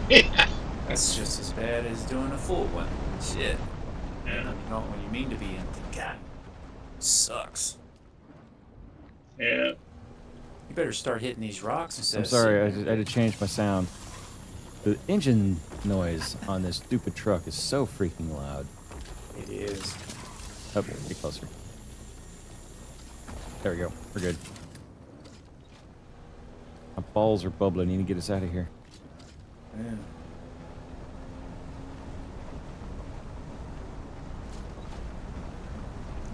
That's just as bad as doing a full one. Shit. You Yeah, know, when you mean to be empty. God, sucks. yeah. You better start hitting these rocks I'm instead of sorry, sitting I there. had to change my sound. The engine noise on this stupid truck is so freaking loud. It is. Oh, get closer. There we go. We're good. My balls are bubbling. I need to get us out of here. Yeah.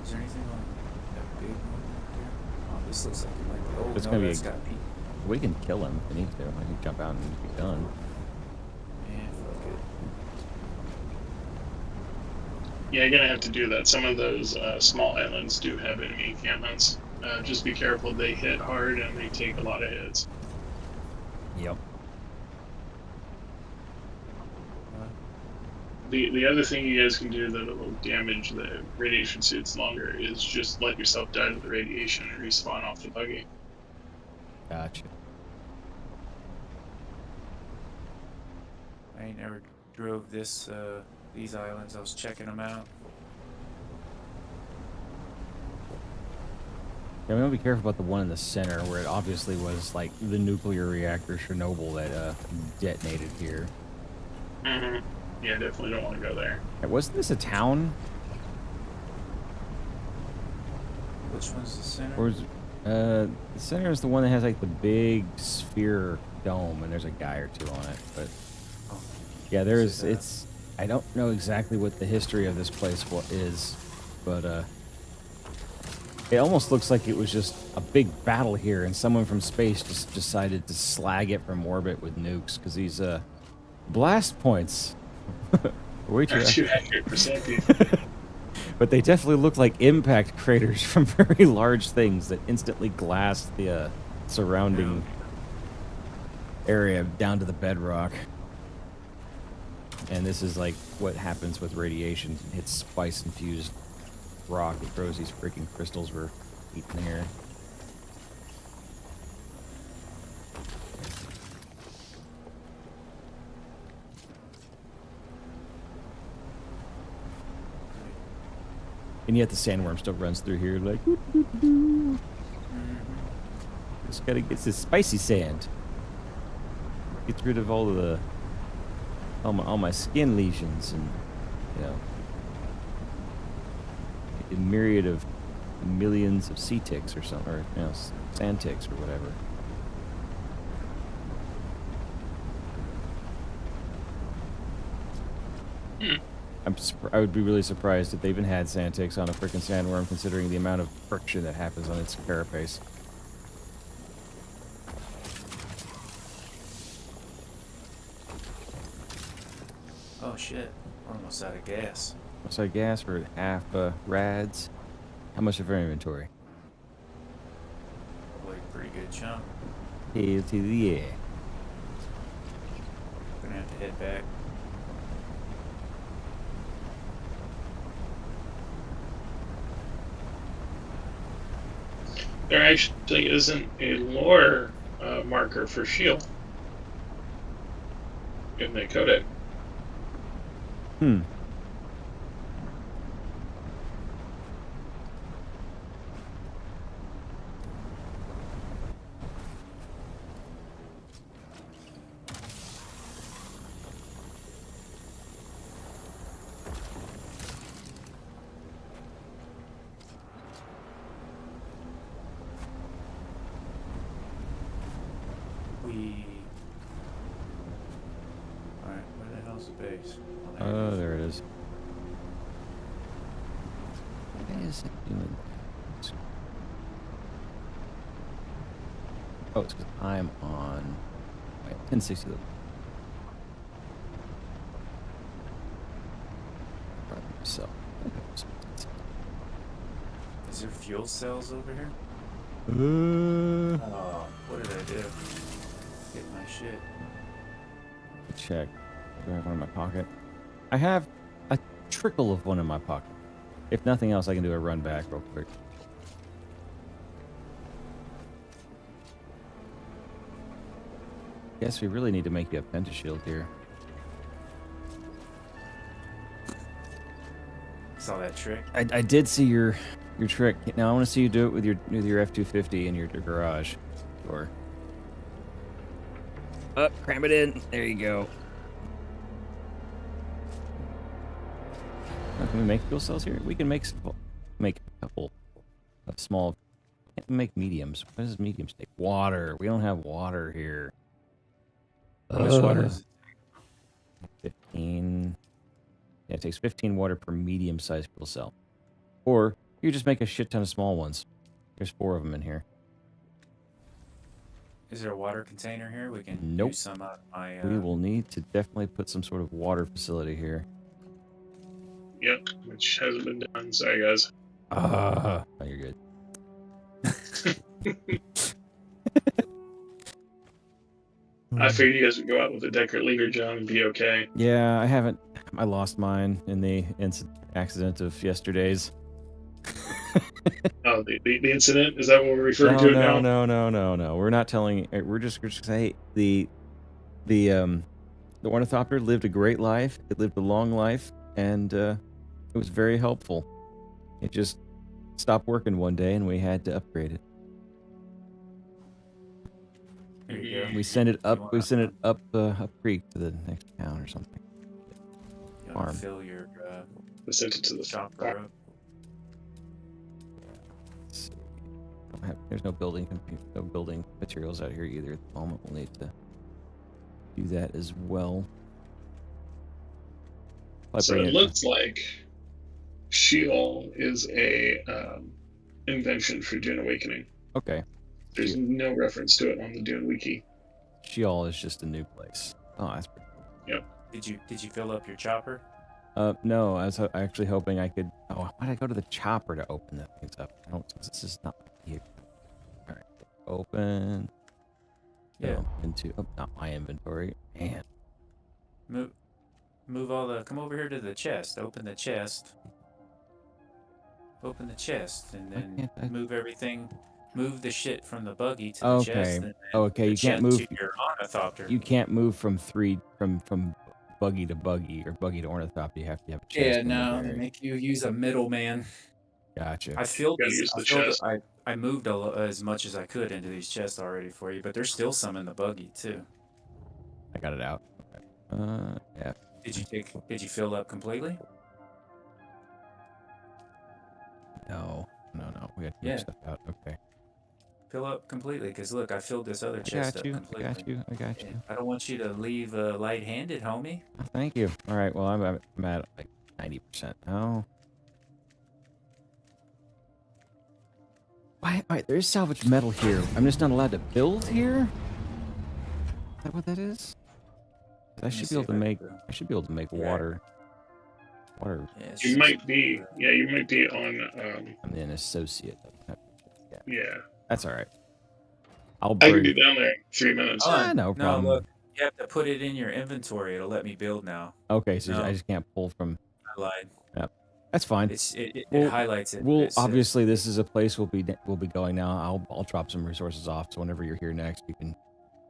Is there anything on that big one right there? Oh, this looks like it might be. Oh, It's no, gonna be that's got people. We can kill him if we need to. I can jump out and be done. Man, fuck it. Yeah, you're gonna have to do that. Some of those small islands do have enemy encampments. Just be careful; they hit hard and they take a lot of hits. Yep. The other thing you guys can do that will damage the radiation suits longer is just let yourself die to the radiation and respawn off the buggy. Gotcha. I ain't never drove these islands. I was checking them out. Yeah, we want to be careful about the one in the center where it obviously was like the nuclear reactor Chernobyl that detonated here. Mm-hmm. Yeah, definitely don't want to go there. Wasn't this a town? Which one's the center? Or was the center is the one that has like the big sphere dome, and there's a guy or two on it. But Oh, yeah, this is, it's. I don't know exactly what the history of this place is, but it almost looks like it was just a big battle here, and someone from space just decided to slag it from orbit with nukes because these blast points. Way too Not too accurate for safety. But they definitely look like impact craters from very large things that instantly glassed the surrounding area down to the bedrock. And this is like what happens with radiation. It hits spice-infused rock. It throws these freaking crystals we're eating here. And yet the sandworm still runs through here like, just gotta get this spicy sand. Gets rid of all of the all my skin lesions and a myriad of millions of sea ticks or something, or sand ticks or whatever. I would be really surprised if they even had sand ticks on a frickin' sandworm, considering the amount of friction that happens on its carapace. oh shit. We're almost out of gas. What's our gas for half rads? How much of our inventory? Probably a pretty good chunk. Hell to the yeah. Gonna have to head back. There actually isn't a lore marker for shield in the codec. Hmm. Alright, where the hell's the base? Oh, there it is. Why is it doing that? Oh, it's because I'm on 1060. So, Is there fuel cells over here? uh, Oh, what did I do? Get my shit. check. Do I have one in my pocket? I have a trickle of one in my pocket. If nothing else, I can do a run back real quick. Guess we really need to make you a pentashield here. Saw that trick. I did see your trick. Now I want to see you do it with your F-250 in your garage. Or cram it in. There you go. Can we make fuel cells here? We can make a couple of small. Can't we make mediums? What does mediums take? Water. We don't have water here. How much water is it? 15. Yeah, it takes 15 water per medium-sized fuel cell. Or you just make a shit ton of small ones. There's 4 of them in here. Is there a water container here? We can Nope. use some out of my. We will need to definitely put some sort of water facility here. Yep, which hasn't been done. Sorry, guys. Oh, you're good. I figured you guys would go out with a Decker leader, John, and be okay. Yeah, I haven't. I lost mine in the accident of yesterday's. Oh, the incident? Is that what we're referring to it now? No. We're not telling. We're just say the ornithopter lived a great life. It lived a long life, and it was very helpful. It just stopped working one day, and we had to upgrade it. Here you go. We sent it up. You We wanna- sent it up creek to the next town or something. You want farm. to fill your I sent it to the chopper up? Let's see. There's no building materials out here either at the moment. We'll need to do that as well. So it looks like Sheol is a invention for Dune Awakening. Okay. There's no reference to it on the Dune wiki. Sheol is just a new place. Oh, that's pretty Did you fill up your chopper? no, I was actually hoping I could. Oh, why did I go to the chopper to open that things up? I don't. This is not here. All right, open. Yeah. Go into not my inventory. Man, Move all the. Come over here to the chest. Open the chest. Open the chest, and then can't I- move everything. Move the shit from the buggy to the Okay. chest. And Okay, the you can't chest move. to your ornithopter. You can't move from buggy to buggy or buggy to ornithopter. You have to have a chest. Yeah, in no, there. they make you use a middleman. Gotcha. I filled Gotta these. use I, the filled, chest. I moved as much as I could into these chests already for you, but there's still some in the buggy too. I got it out. Yeah. Did you fill up completely? No. We got to Yeah. move stuff out. Okay. Fill up completely, because look, I filled this other I chest got up you. I completely. got you. I don't want you to leave light-handed, homie. Oh, thank you. All right. Well, I'm at like 90% now. Why? There's salvaged metal here. I'm just not allowed to build here. Is that what that is? I should be able to make. I should be able to make Yeah. water. Yeah, it's You just- might be, you might be on, I'm an associate. yeah. That's all right. I'll I can bring. be down there in 3 minutes. Ah, no No, problem. look, you have to put it in your inventory. It'll let me build now. Okay, so No. I just can't pull from. I lied. That's fine. It Well, highlights it. Well, It says- obviously, this is a place we'll be going now. I'll drop some resources off. So whenever you're here next, we can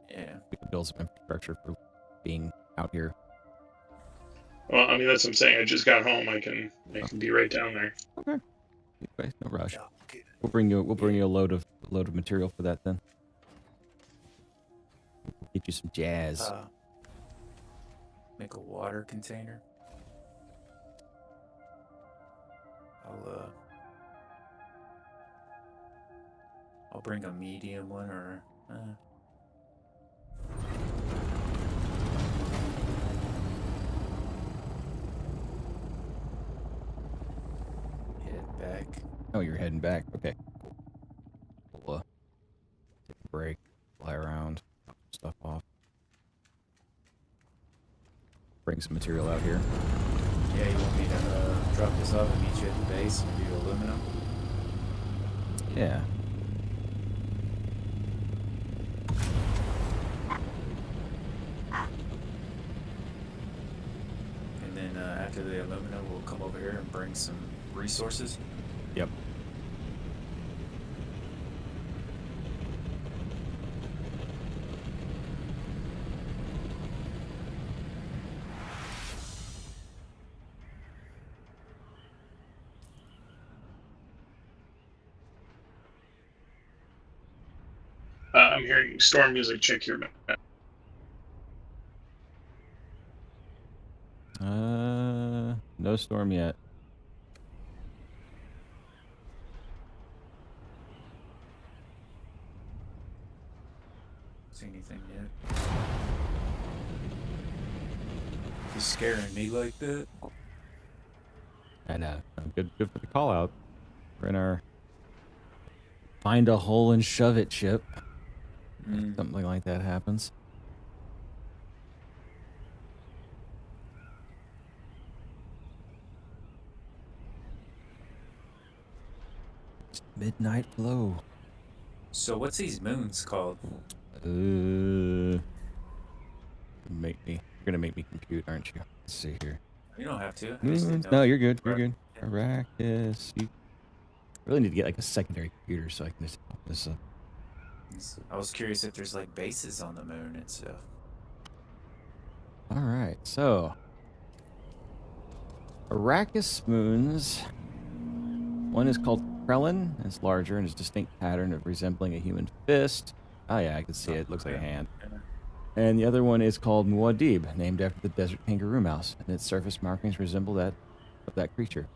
Yeah. build some infrastructure for being out here. Well, I mean, that's what I'm saying. I just got home. I can be right down there. Okay, no rush. We'll bring you a load of material for that then. Get you some jazz. Make a water container. I'll bring a medium one or. Head back. Oh, you're heading back. Okay. We'll take a break, fly around, drop some stuff off. Bring some material out here. Yeah, you want me to drop this off and meet you at the base and do aluminum? Yeah. And then after the aluminum, we'll come over here and bring some resources. Yep. I'm hearing storm music. Check your map. No storm yet. See anything yet? You scaring me like that? I know. Good for the call out. We're in our find a hole and shove it ship. If something like that happens. It's midnight flow. So what's these moons called? You're gonna make me compute, aren't you? Let's see here. You don't have to. I just didn't know. No, you're good. You're Right. good. Arrakis. You really need to get like a secondary computer so I can just open this up. I was curious if there's like bases on the moon and stuff. All right, so Arrakis moons. One is called Krellin. It's larger and has a distinct pattern of resembling a human fist. Oh yeah, I can see it. It looks like a hand. And the other one is called Muad'Dib, named after the desert kangaroo mouse, and its surface markings resemble that of that creature.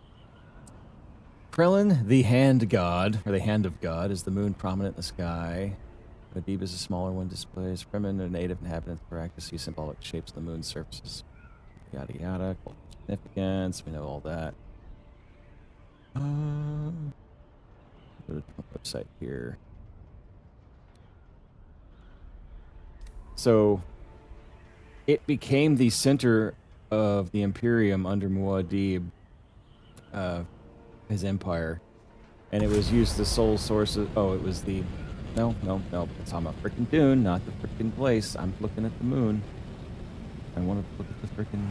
Krellin, the hand god, or the hand of God, is the moon prominent in the sky. Muad'Dib is a smaller one, displays Fremen, a native inhabitant of Arrakis, see symbolic shapes of the moon's surfaces. Yada yada, cultural significance, we know all that. Go to the website here. So, it became the center of the Imperium under Muad'Dib, his empire, and it was used as the sole source of. Oh, it was the. No. It's on a freaking Dune, not the freaking place. I'm looking at the moon. I want to look at the freaking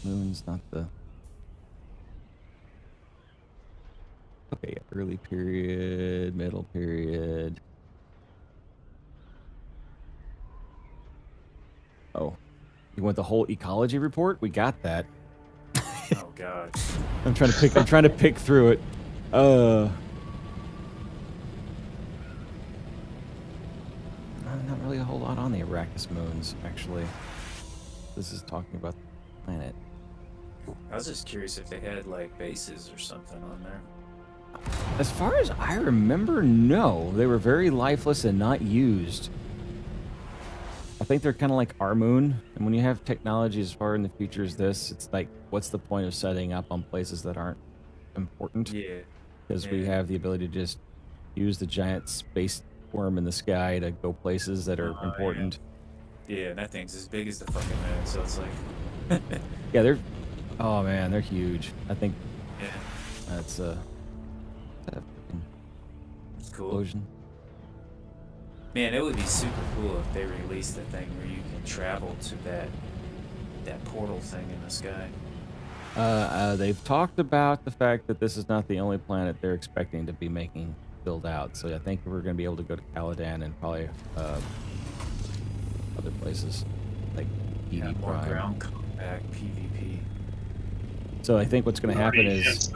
moons, not the. Okay, yeah, early period, middle period. Oh, you want the whole ecology report? We got that. Oh God. I'm trying to pick through it. Not really a whole lot on the Arrakis moons, actually. This is talking about the planet. I was just curious if they had like bases or something on there. As far as I remember, no. They were very lifeless and not used. I think they're kind of like our moon. And when you have technology as far in the future as this, it's like, what's the point of setting up on places that aren't important? Yeah. Because we have the ability to just use the giant space worm in the sky to go places that are important. Yeah, and that thing's as big as the fucking moon, so it's like. Yeah, they're. Oh man, they're huge. I think. Yeah. That's a It's cool. explosion. Man, it would be super cool if they released a thing where you can travel to that portal thing in the sky. They've talked about the fact that this is not the only planet they're expecting to be making build out. So I think we're going to be able to go to Caladan and probably other places like ED More Prime. ground combat PvP. So I think what's going to happen is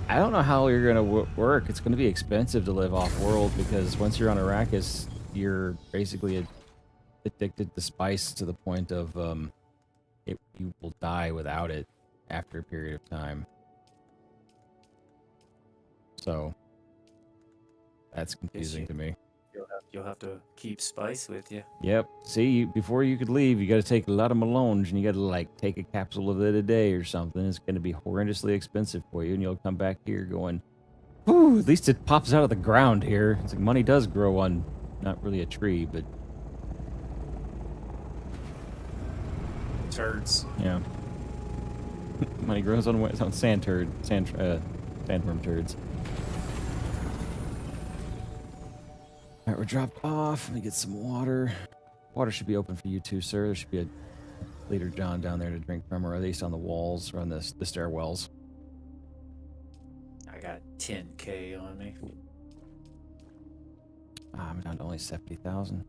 I don't know how you're going to work. It's going to be expensive to live off world because once you're on Arrakis, you're basically addicted to spice to the point of you will die without it after a period of time. So that's confusing to me. You'll have to keep spice with you. Yep. See, before you could leave, you got to take a lot of melange, and you got to like take a capsule of it a day or something. It's going to be horrendously expensive for you, and you'll come back here going, "Whew, at least it pops out of the ground here." It's like money does grow on, not really a tree, but Turds. yeah, money grows on sandworm turds. All right, we're dropped off. Let me get some water. Water should be open for you too, sir. There should be a Leader John down there to drink from, or at least on the walls or on the stairwells. I got 10K on me. I'm down to only 70,000.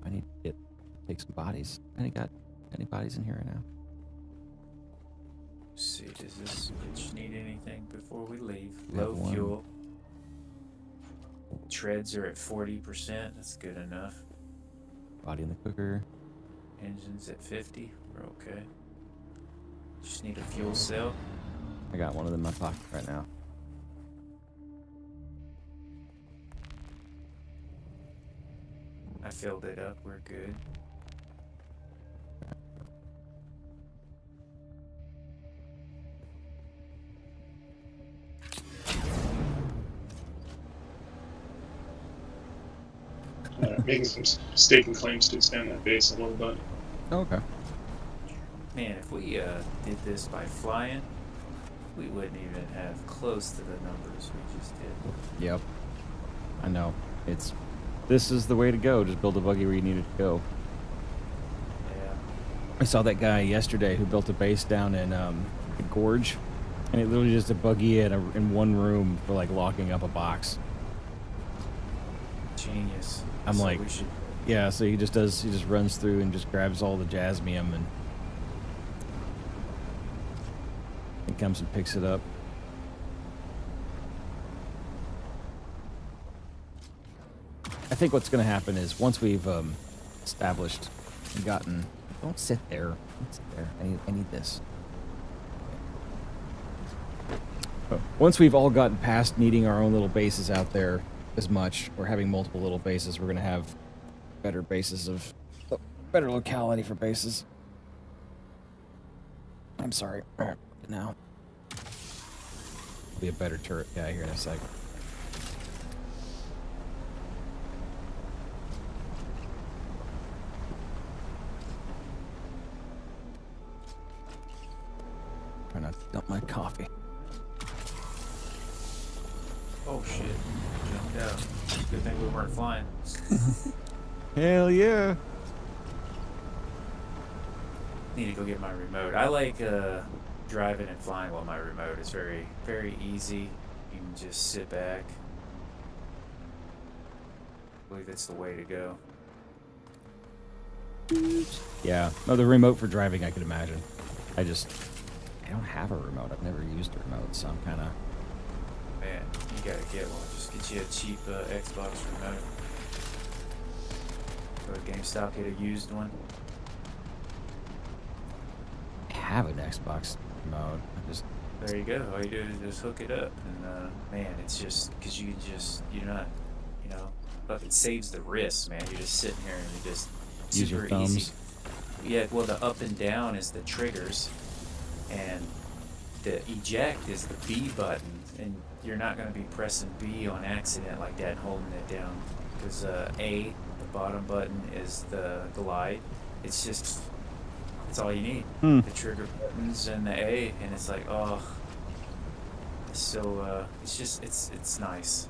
I need to take some bodies. I ain't got any bodies in here right now. Let's see, does this bitch need anything before we leave? We have Low one. fuel. treads are at 40%. That's good enough. Body in the cooker. Engine's at 50. We're okay. Just need a fuel cell. I got one of them in my pocket right now. I filled it up. We're good. Making some staking claims to expand that base a little bit. Oh, okay. Man, if we did this by flying, we wouldn't even have close to the numbers we just did. Yep. I know. This is the way to go. Just build a buggy where you need it to go. Yeah. I saw that guy yesterday who built a base down in the gorge, and it literally just a buggy in one room for like locking up a box. Genius. I'm So like, we should, yeah. So he just runs through and just grabs all the jasmium and comes and picks it up. I think what's going to happen is once we've established and gotten... Don't sit there. Don't sit there. I need this. Once we've all gotten past needing our own little bases out there as much, or having multiple little bases, we're going to have better bases better locality for bases. I'm sorry. All right, now. Be a better turret guy here in a second. Trying not to dump my coffee. oh shit. Jumped out. Good thing we weren't flying. Hell yeah! Need to go get my remote. I like driving and flying while my remote is very, very easy. You can just sit back. I believe it's the way to go. Yeah. No, the remote for driving, I could imagine. I don't have a remote. I've never used a remote, so I'm kind of... Man, you gotta get one. Just get you a cheap Xbox remote. Go to GameStop, get a used one. I have an Xbox remote. There you go. All you do is just hook it up, and man, it's just because you're not, but it saves the wrist, man. You're just sitting here and you just Use your super thumbs. easy. Yeah, well, the up and down is the triggers, and the eject is the B button, and you're not going to be pressing B on accident like that and holding it down, because A, the bottom button, is the glide. It's all you need. The trigger buttons and the A, and it's like, oh, so it's nice.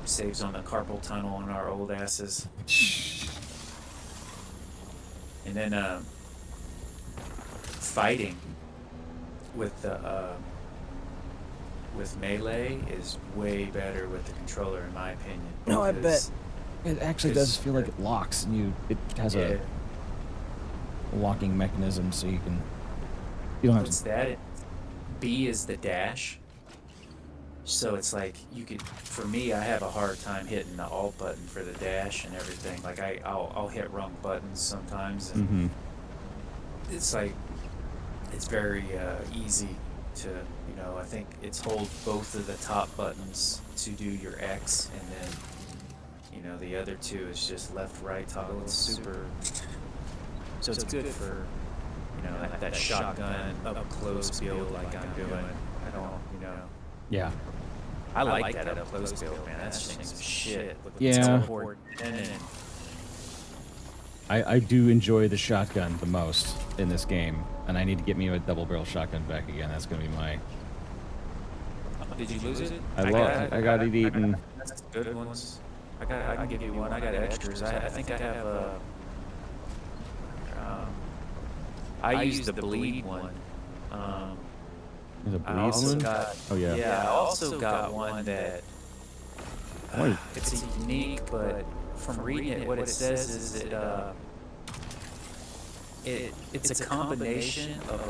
Saves on the carpal tunnel on our old asses. And then fighting with the with melee is way better with the controller, in my opinion. No, I bet. because- It actually does feel like it locks, and it has Yeah. a locking mechanism, so you don't have What's to... that? B is the dash. So it's like for me, I have a hard time hitting the alt button for the dash and everything. Like I'll hit wrong buttons sometimes, and Mm-hmm. it's like it's very easy to, I think it's hold both of the top buttons to do your X, and then the other two is just left, right toggle. It's super. So it's good for that shotgun up close build like I'm doing. I don't, Yeah. I like that up close build, man. That thing's some shit. With the Yeah. teleport and I do enjoy the shotgun the most in this game, and I need to get me a double barrel shotgun back again. That's going to be my... Did you lose it? I got it eaten. That's good ones. I can give you one. I got extras. I think I have I used the bleed one. There's a I bleed also one? got. Oh, yeah. Yeah, I also got one that. What? It's unique, but from reading it, what it says is that it's a combination of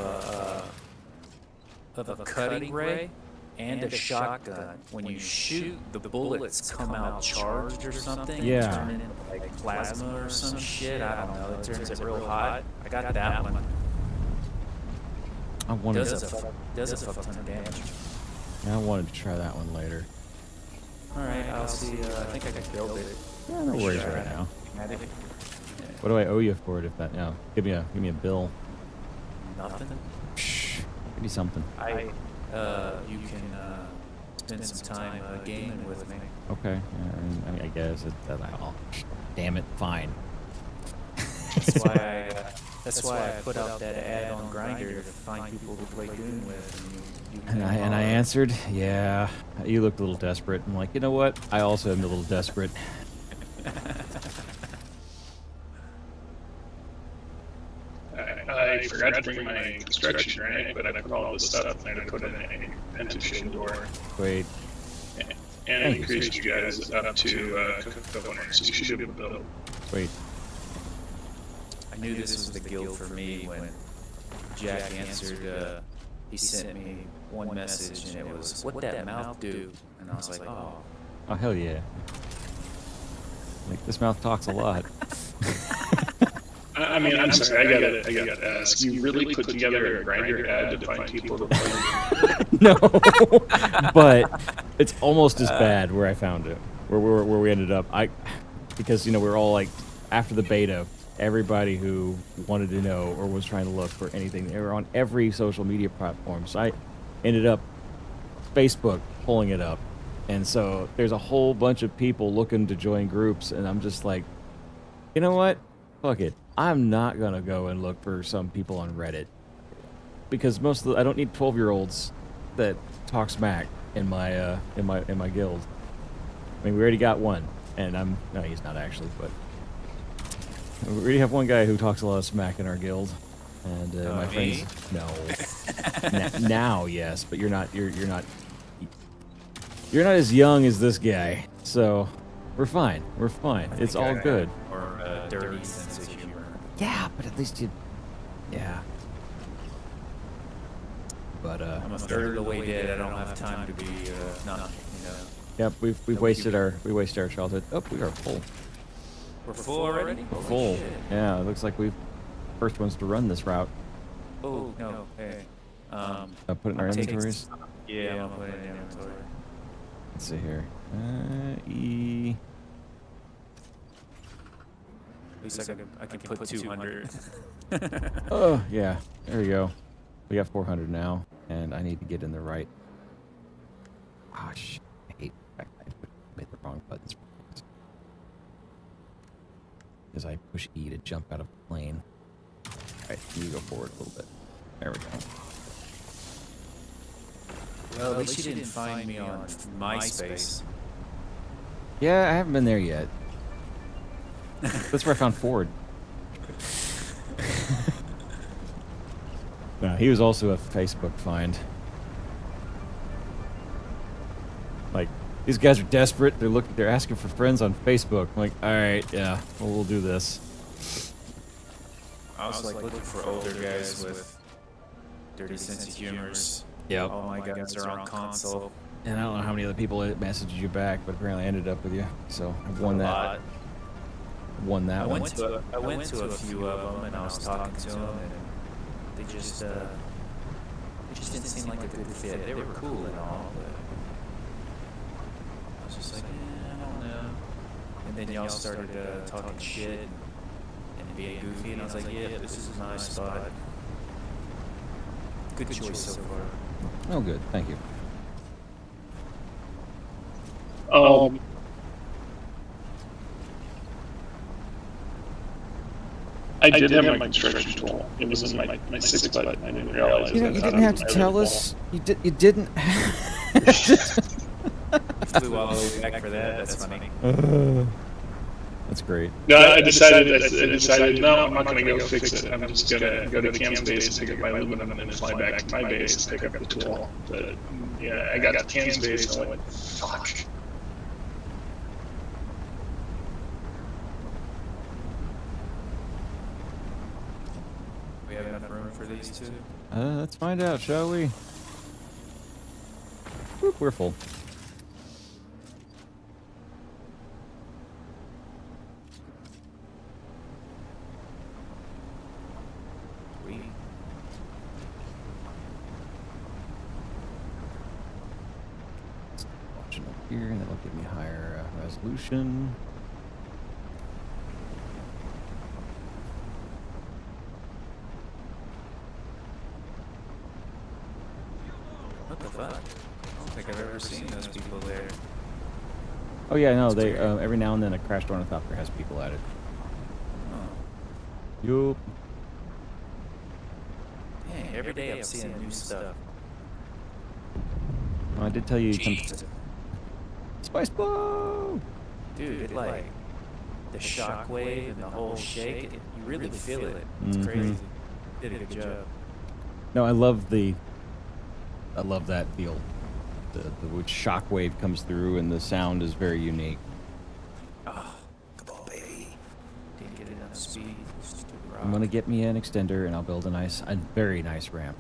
a cutting ray and a shotgun. When you shoot, the bullets come out charged or something. Yeah. Turn into like plasma or some shit. I don't know. It turns it real hot. I got that one. I wanted Does a fuck ton of damage. I wanted to try that one later. All right, I'll see. I think I can build it. Yeah, no worries right now. Yeah. What do I owe you for it? If that, no, give me a bill. Nothing. Shh, give me something. You can spend some time gaming with me. Okay. I mean, I guess oh, damn it, fine. That's why I put out that ad on Grindr to find people to play Dune with. And I answered, yeah. You looked a little desperate. I'm like, you know what? I also am a little desperate. I forgot to bring my construction granite, but I put all this stuff and I put in a ventilation door. Wait. And it increased you guys up to components, so you should be able to build. Wait. I knew this was the guild for me when Jack answered. He sent me one message and it was, "What that mouth do?" And I was like, "Oh." Oh, hell yeah. Like, this mouth talks a lot. I mean, I'm sorry, I gotta ask. You really put together a Grindr ad to find people to play? No, but it's almost as bad where I found it, where we ended up. Because we're all like, after the beta, everybody who wanted to know or was trying to look for anything, they were on every social media platform. So I ended up Facebook pulling it up, and so there's a whole bunch of people looking to join groups, and I'm just like, you know what? Fuck it. I'm not gonna go and look for some people on Reddit, because I don't need 12-year-olds that talk smack in my guild. I mean, we already got one, and no, he's not actually, but we already have one guy who talks a lot of smack in our guild, and my friends. No. Now, yes, but you're not as young as this guy, so we're fine. We're fine. It's all good. Or dirty sense of humor. Yeah, but at least yeah. But I'm a third of the way dead. I don't have time to be not. Yep, we've wasted our childhood. Oh, we are full. We're full already. We're full. Shit. Yeah, it looks like we've first ones to run this route. Oh no. Hey. Put it in our inventories. Yeah, I'm gonna put it in inventory. Let's see here. E. At least I can put 200. Oh yeah, there we go. We got 400 now, and I need to get in the right. Oh shit! I hate the fact I made the wrong buttons. Because I push E to jump out of the plane. All right, you go forward a little bit. There we go. Well, at least you didn't find me on MySpace. Yeah, I haven't been there yet. That's where I found Ford. No, he was also a Facebook find. Like, these guys are desperate. They're asking for friends on Facebook. I'm like, all right, yeah, well, we'll do this. I was like looking for older guys with dirty sense of humors. Yep. All my guys are on console. And I don't know how many other people messaged you back, but apparently I ended up with you. So I've won that. Won that one. I went to a few of them, and I was talking to them, and they just didn't seem like a good fit. They were cool and all, but I was just like, I don't know. And then y'all started talking shit and being goofy, and I was like, yeah, this is my spot. Good choice so far. Oh, good. Thank you. I did have my construction tool. It was in my 6 button. I didn't realize. You didn't have to tell us. You didn't. Flew all the way back for that. That's funny. That's great. No, I decided no, I'm not going to go fix it. I'm just going to go to Cam's base and pick up my aluminum and then fly back to my base and pick up the tool. But yeah, I got to Cam's base and I went, fuck. We have enough room for these two? Let's find out, shall we? Whoop, we're full. We Watching up here, and that'll give me higher resolution. what the fuck? I don't think I've ever seen those people there. Oh yeah, no, That's they weird. every now and then a crashed ornithopter has people at it. Oh. Yup. Dang, every day I'm seeing new stuff. Well, I did tell you some Jesus. spice blow. Dude, it like the shockwave and the whole shake, you really feel it. It's Mhm. crazy. Did a good job. No, I love that feel. The which shockwave comes through and the sound is very unique. Oh, come on, baby. Didn't get enough speed. Stupid rock. I'm gonna get me an extender and I'll build a very nice ramp.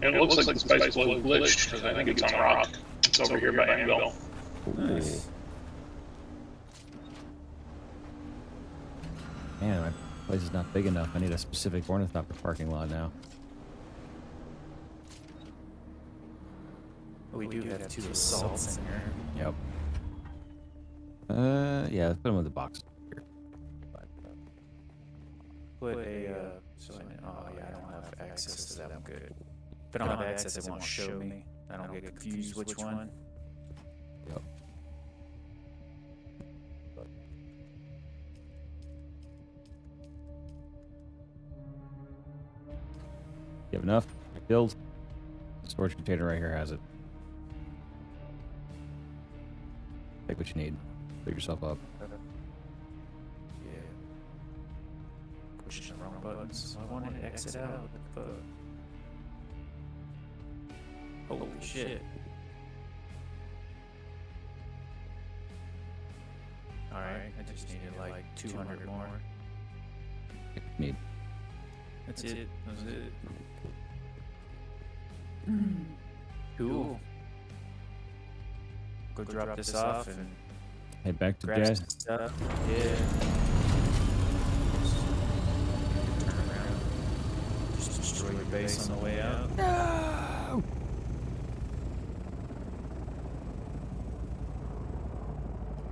And it looks like the spice blow glitched because I think it's on rock. It's over here by Anvil. Nice. Man, my place is not big enough. I need a specific ornithopter parking lot now. We do have 2 assaults in here. Yep. Yeah, let's put them in the box here. Put a, so oh yeah, I don't have access to that one. Good. If I don't have access, it won't show me. I don't get confused which one. Yep. You have enough? Build. The storage container right here has it. Take what you need. Pick yourself up. Yeah. Pushing the wrong buttons. I wanted to exit out. What the fuck? Holy shit. Alright, I just needed like 200 more. Take what you need. That's it. That was it. Cool. Go drop this off and Head back to grab Jazz. some stuff. Yeah. Turn around. Just destroy your base on the way out. No!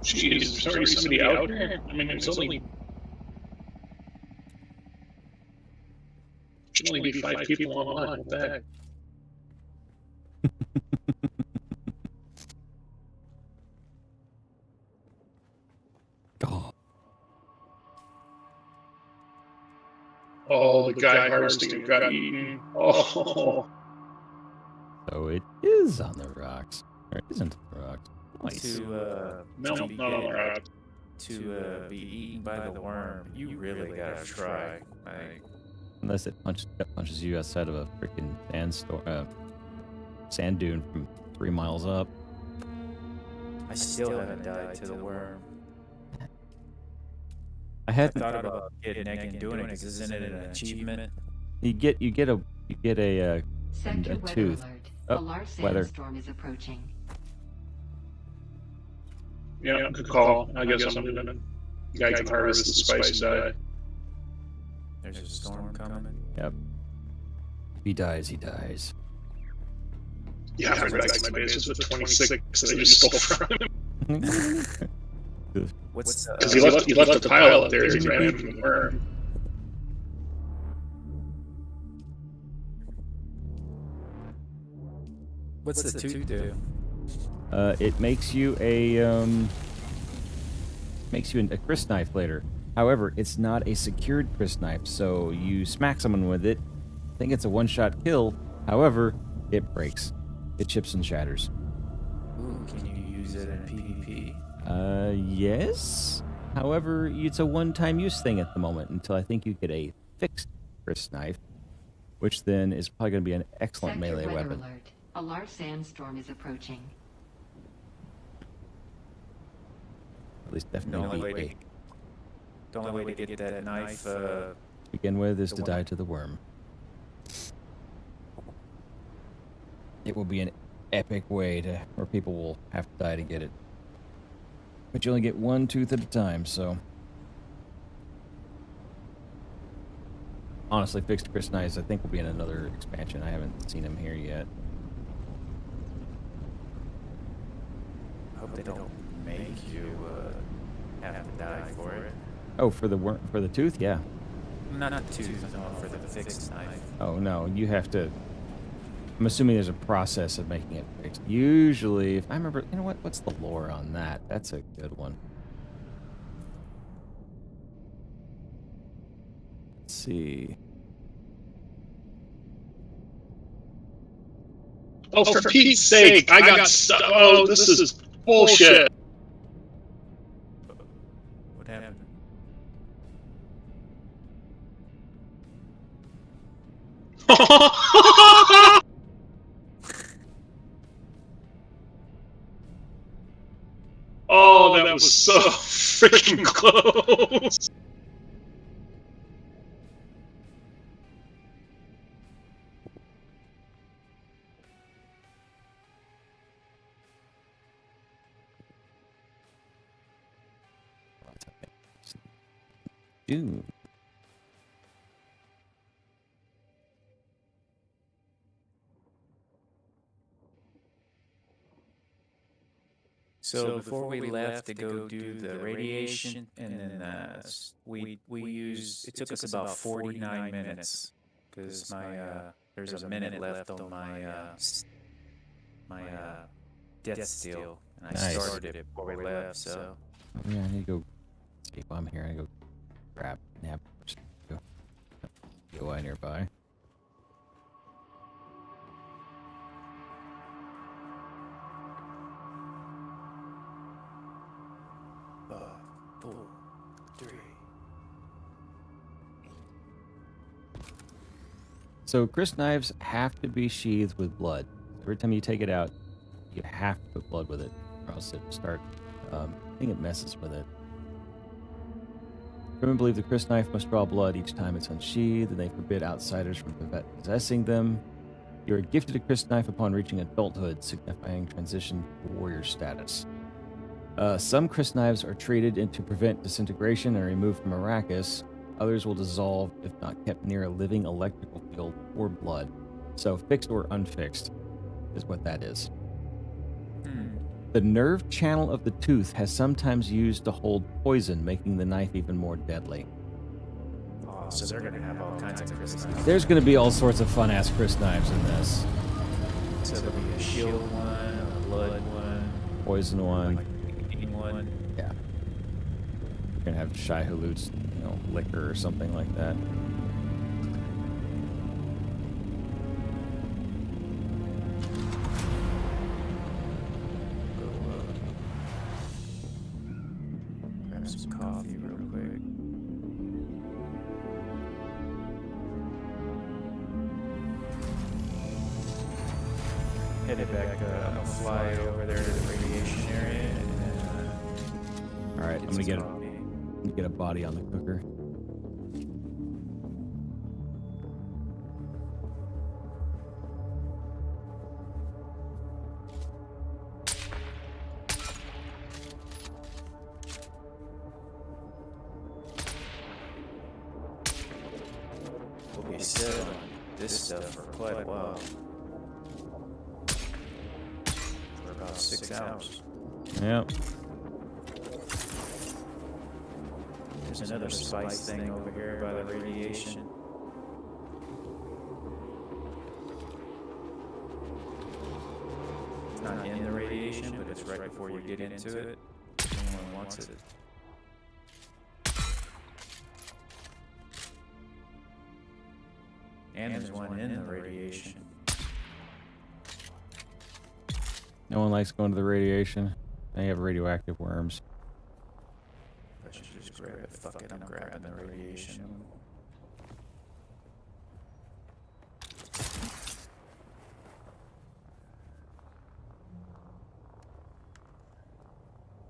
Jeez, there's already somebody out there? I mean, there's only... Should only be 5 people online. What the heck? Oh, Oh, the guy harvesting got eaten. Oh. so it is on the rocks. Or it isn't on the rocks. Nice. To No, to be not on the get- rock. to be eaten by the worm, you really gotta try. Like, Unless it punches you outside of a freaking sand dune from 3 miles up. I still haven't died to the worm. I I had thought about getting egg and doing it because isn't it an achievement? you get a Sector weather tooth. alert. Oh, A large weather. sandstorm is approaching. Yeah, good call. I guess I'm gonna... The guy can harvest the spice and die. There's a storm coming. Yep. If he dies, he dies. Yeah, I'm right back to my base with 26 that I just stole from him. What's Because he left the pile up there as he ran in from the worm. what's the tooth do? It makes you a Chris knife later. However, it's not a secured Chris knife, so you smack someone with it. I think it's a one-shot kill. However, it breaks. It chips and shatters. Ooh, can you use it in PvP? Yes. However, it's a one-time use thing at the moment until I think you get a fixed Chris knife, which then is probably going to be an excellent Sector melee weather weapon. alert. A large sandstorm is approaching. At least The definitely only way be to, the only way to get that knife, to begin with is the to one- die to the worm. It will be an epic way to where people will have to die to get it. But you only get one tooth at a time, so. Honestly, Fixed Chris Knives, I think, will be in another expansion. I haven't seen him here yet. I hope they don't make you have to die for it. Oh, for the tooth, yeah. Not the tooth, no, for the fixed knife. Oh no, you have to. I'm assuming there's a process of making it fixed. Usually, if I remember, you know what? What's the lore on that? That's a good one. Let's see. Oh, for Pete's sake, I got stuck. Oh, this is bullshit. What happened? Oh, that was so freaking close. Dune. So before we left to go do the radiation, and then we used. It took us about 49 minutes because there's a minute left on my death steal, and I Nice. started it before we left. So Oh, yeah, I need to go. See if I'm here. I go grab nap. UI nearby. So Chris knives have to be sheathed with blood. Every time you take it out, you have to put blood with it, or else it will start. I think it messes with it. Women believe the Chris knife must draw blood each time it's unsheathed, and they forbid outsiders from possessing them. You are gifted a Chris knife upon reaching adulthood, signifying transition to warrior status. Some Chris knives are treated to prevent disintegration and removed from Arrakis. Others will dissolve if not kept near a living electrical field or blood. So fixed or unfixed is what that is. The nerve channel of the tooth has sometimes used to hold poison, making the knife even more deadly. Oh, so they're gonna have all kinds of Chris knives. There's going to be all sorts of fun-ass Chris knives in this. So there'll be a shield one, a blood one, Poison one. like a eating one. Yeah. You're going to have Shai Hulud's, liquor or something like that. Grab some coffee real quick. Headed back. I'm gonna fly over there to the radiation area, and then All right, I'm going to get a body on the cooker. We'll be set on this stuff for quite a while. For about 6 hours. Yep. There's another spice thing over here by the radiation. It's not in the radiation, but it's right before you get into it. If anyone wants it. And there's one in the radiation. No one likes going to the radiation. They have radioactive worms. I should just grab it. Fuck it, I'm grabbing the radiation.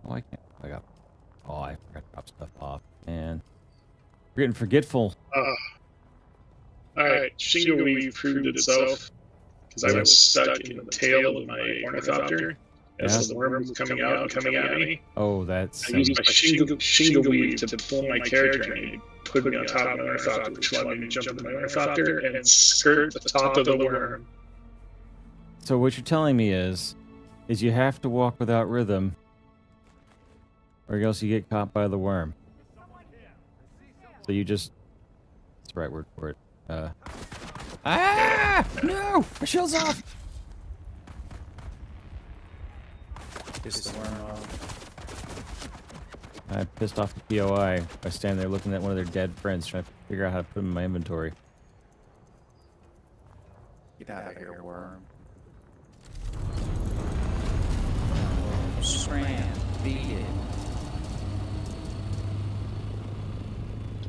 Oh, I can't. I forgot to drop stuff off. And we're getting forgetful. Alright, Shingo Weave proved itself. because I was stuck in the tail of my ornithopter as the worm was coming out and coming at me. Oh, that's. I used my shingle weave to pull my character and he put me on top of my ornithopter, which allowed me to jump into my ornithopter and skirt the top of the worm. So what you're telling me is you have to walk without rhythm, or else you get caught by the worm. So you just. That's the right word for it. No! My shield's off! Piss the worm off. I pissed off the POI by standing there looking at one of their dead friends trying to figure out how to put them in my inventory. Get out of here, worm. Scram. Beat it.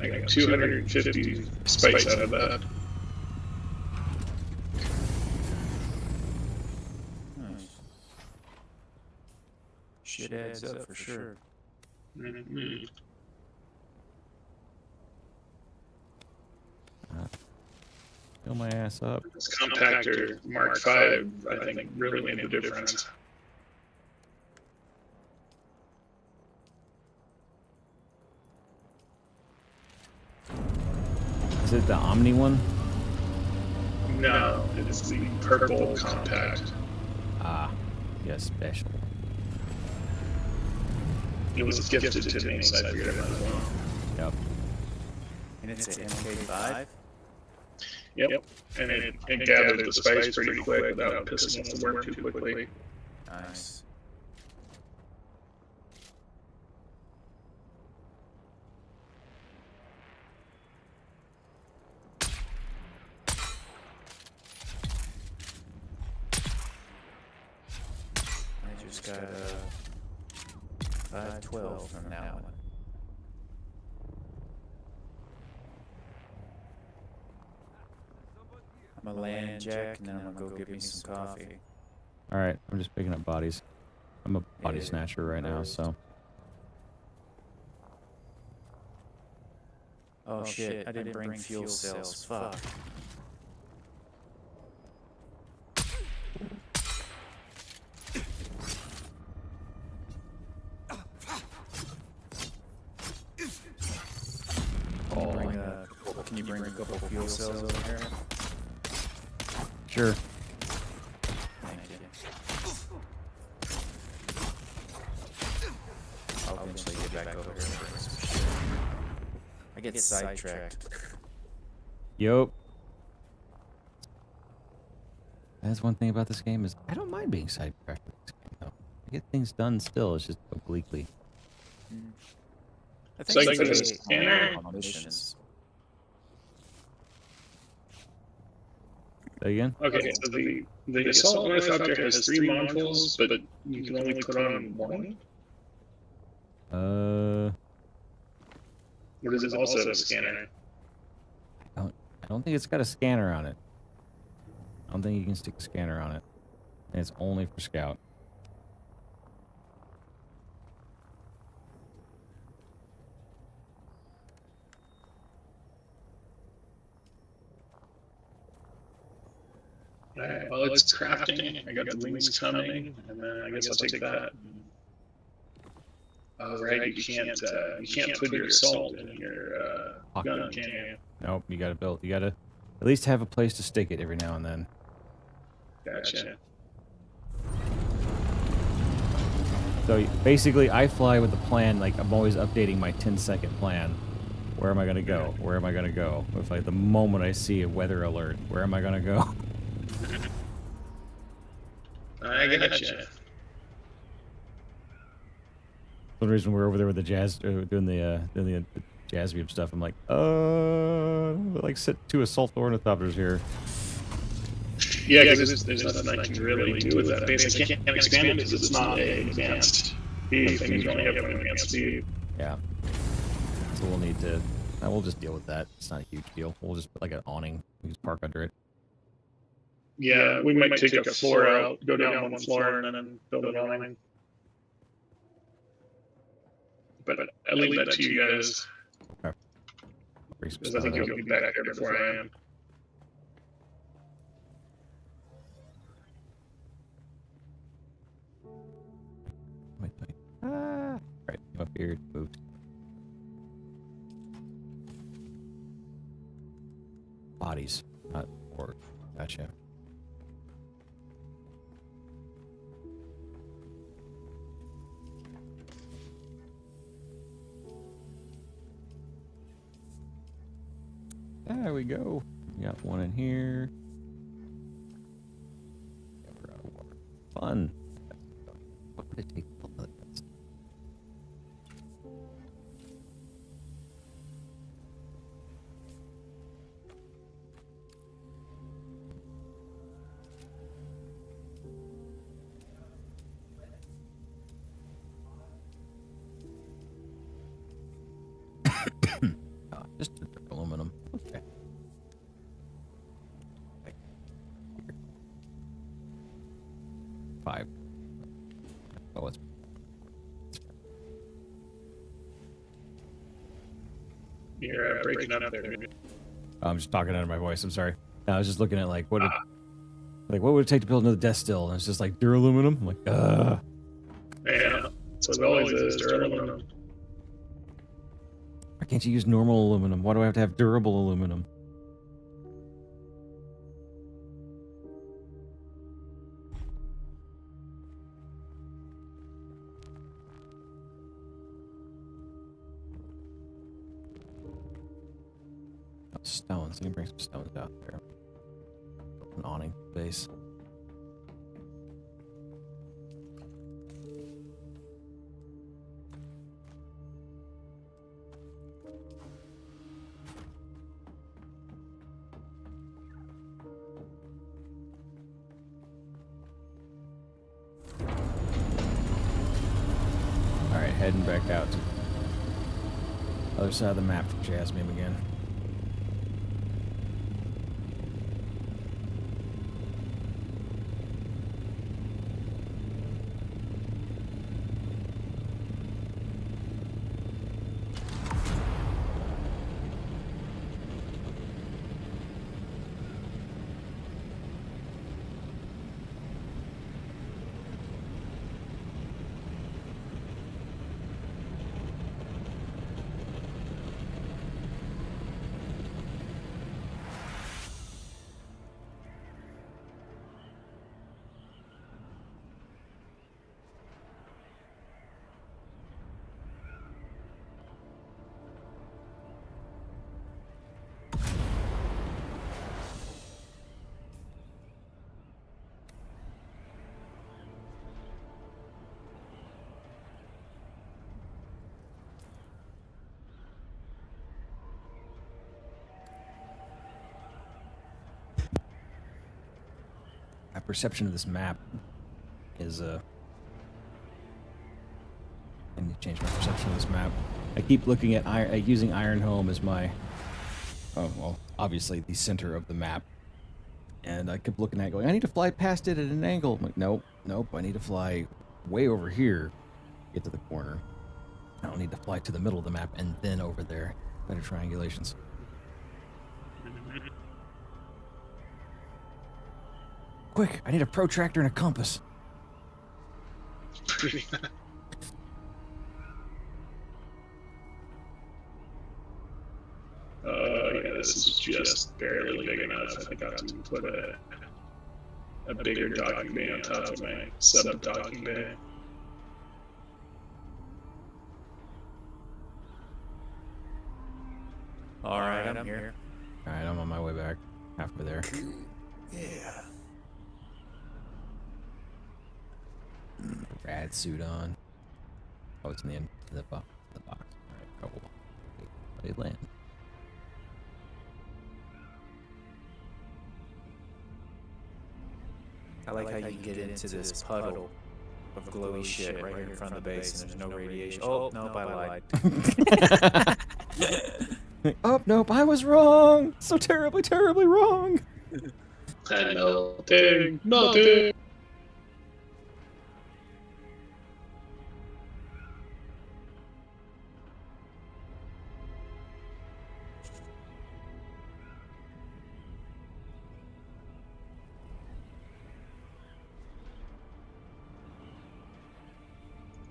I got 250 spikes out of that. Nice. Shit adds up for sure. Mm-hmm. Fill my ass up. This compactor Mark V, I think, really made a difference. Is it the Omni one? No, it's the purple compact. Ah, yes, special. It was gifted to me, so I figured I might as well. Yep. And it's an MK5? Yep, and it gathered the spice pretty quick without pissing off the worm too quickly. Nice. I just got a 512 from that one. I'm gonna land Jack and then I'm gonna go get me some coffee. Alright, I'm just picking up bodies. I'm a body Yeah, snatcher right now, so. Oh shit, I didn't bring fuel cells. Fuck. Can you bring a couple fuel cells over here? Sure. Thank you. I'll eventually get back over here and bring some shit. I get sidetracked. Yup. That's one thing about this game is I don't mind being sidetracked with this game, though. I get things done still, it's just obliquely. I So think you it's put a okay scanner? on missions. Say again? Okay, so the assault ornithopter has 3 modules, but you can only put on 1? Or does it also have a scanner? I don't think it's got a scanner on it. I don't think you can stick a scanner on it. And it's only for scout. Alright, well, it's crafting. I got the wings coming, and then I guess I'll take that. Oh, right, you can't put your assault in your gun, can you? Nope, you gotta build. You gotta at least have a place to stick it every now and then. Gotcha. So basically, I fly with a plan. Like I'm always updating my 10-second plan. Where am I gonna go? Where am I gonna go? If like the moment I see a weather alert, where am I gonna go? I gotcha. The reason we're over there with the jazz, doing the jazz beam stuff. I'm like, like set 2 assault ornithopters here. Yeah, because there's nothing I can really do with that base. I can't expand it because it's not an advanced speed. Things only have an advanced speed. Yeah. So we'll need to. We'll just deal with that. It's not a huge deal. We'll just put like an awning. We just park under it. Yeah, we might take a floor out, go down 1 floor, and then build an awning. But I'll leave that to you guys. Okay. Because I think you'll be back there before I am. Ah. Right, up here. Move. Bodies, not or. Gotcha. There we go. We got one in here. Yeah, we're out of water. Fun. What would it take to pull that? Oh, just aluminum. Okay. Right here. 5. Oh, it's You're breaking up there. I'm just talking out of my voice. I'm sorry. I was just looking at like what would it take to build another death still? And it's just like duraluminum. I'm like, Yeah, so it always is aluminum. why can't you use normal aluminum? Why do I have to have durable aluminum? Oh, stones. Let me bring some stones out there. An awning base. Alright, heading back out to the other side of the map for Jasmine again. My perception of this map is I need to change my perception of this map. I keep looking at using Ironhome as my obviously the center of the map. And I kept looking at it going, I need to fly past it at an angle. I'm like, nope, I need to fly way over here, get to the corner. I don't need to fly to the middle of the map and then over there. Better triangulations. Quick, I need a protractor and a compass. Yeah, this is just barely big enough. I think I have to put a bigger docking bay on top of my sub-docking bay. All right, I'm here. Alright, I'm on my way back. Halfway there. Yeah. Rad suit on. Oh, it's in the end of the box. Alright, cool. They land. I like how you can get into this puddle of glowy shit right here in front of the base, and there's no radiation. Oh, nope, I lied. Oh, nope, I was wrong! So terribly, terribly wrong! Melting! Melting!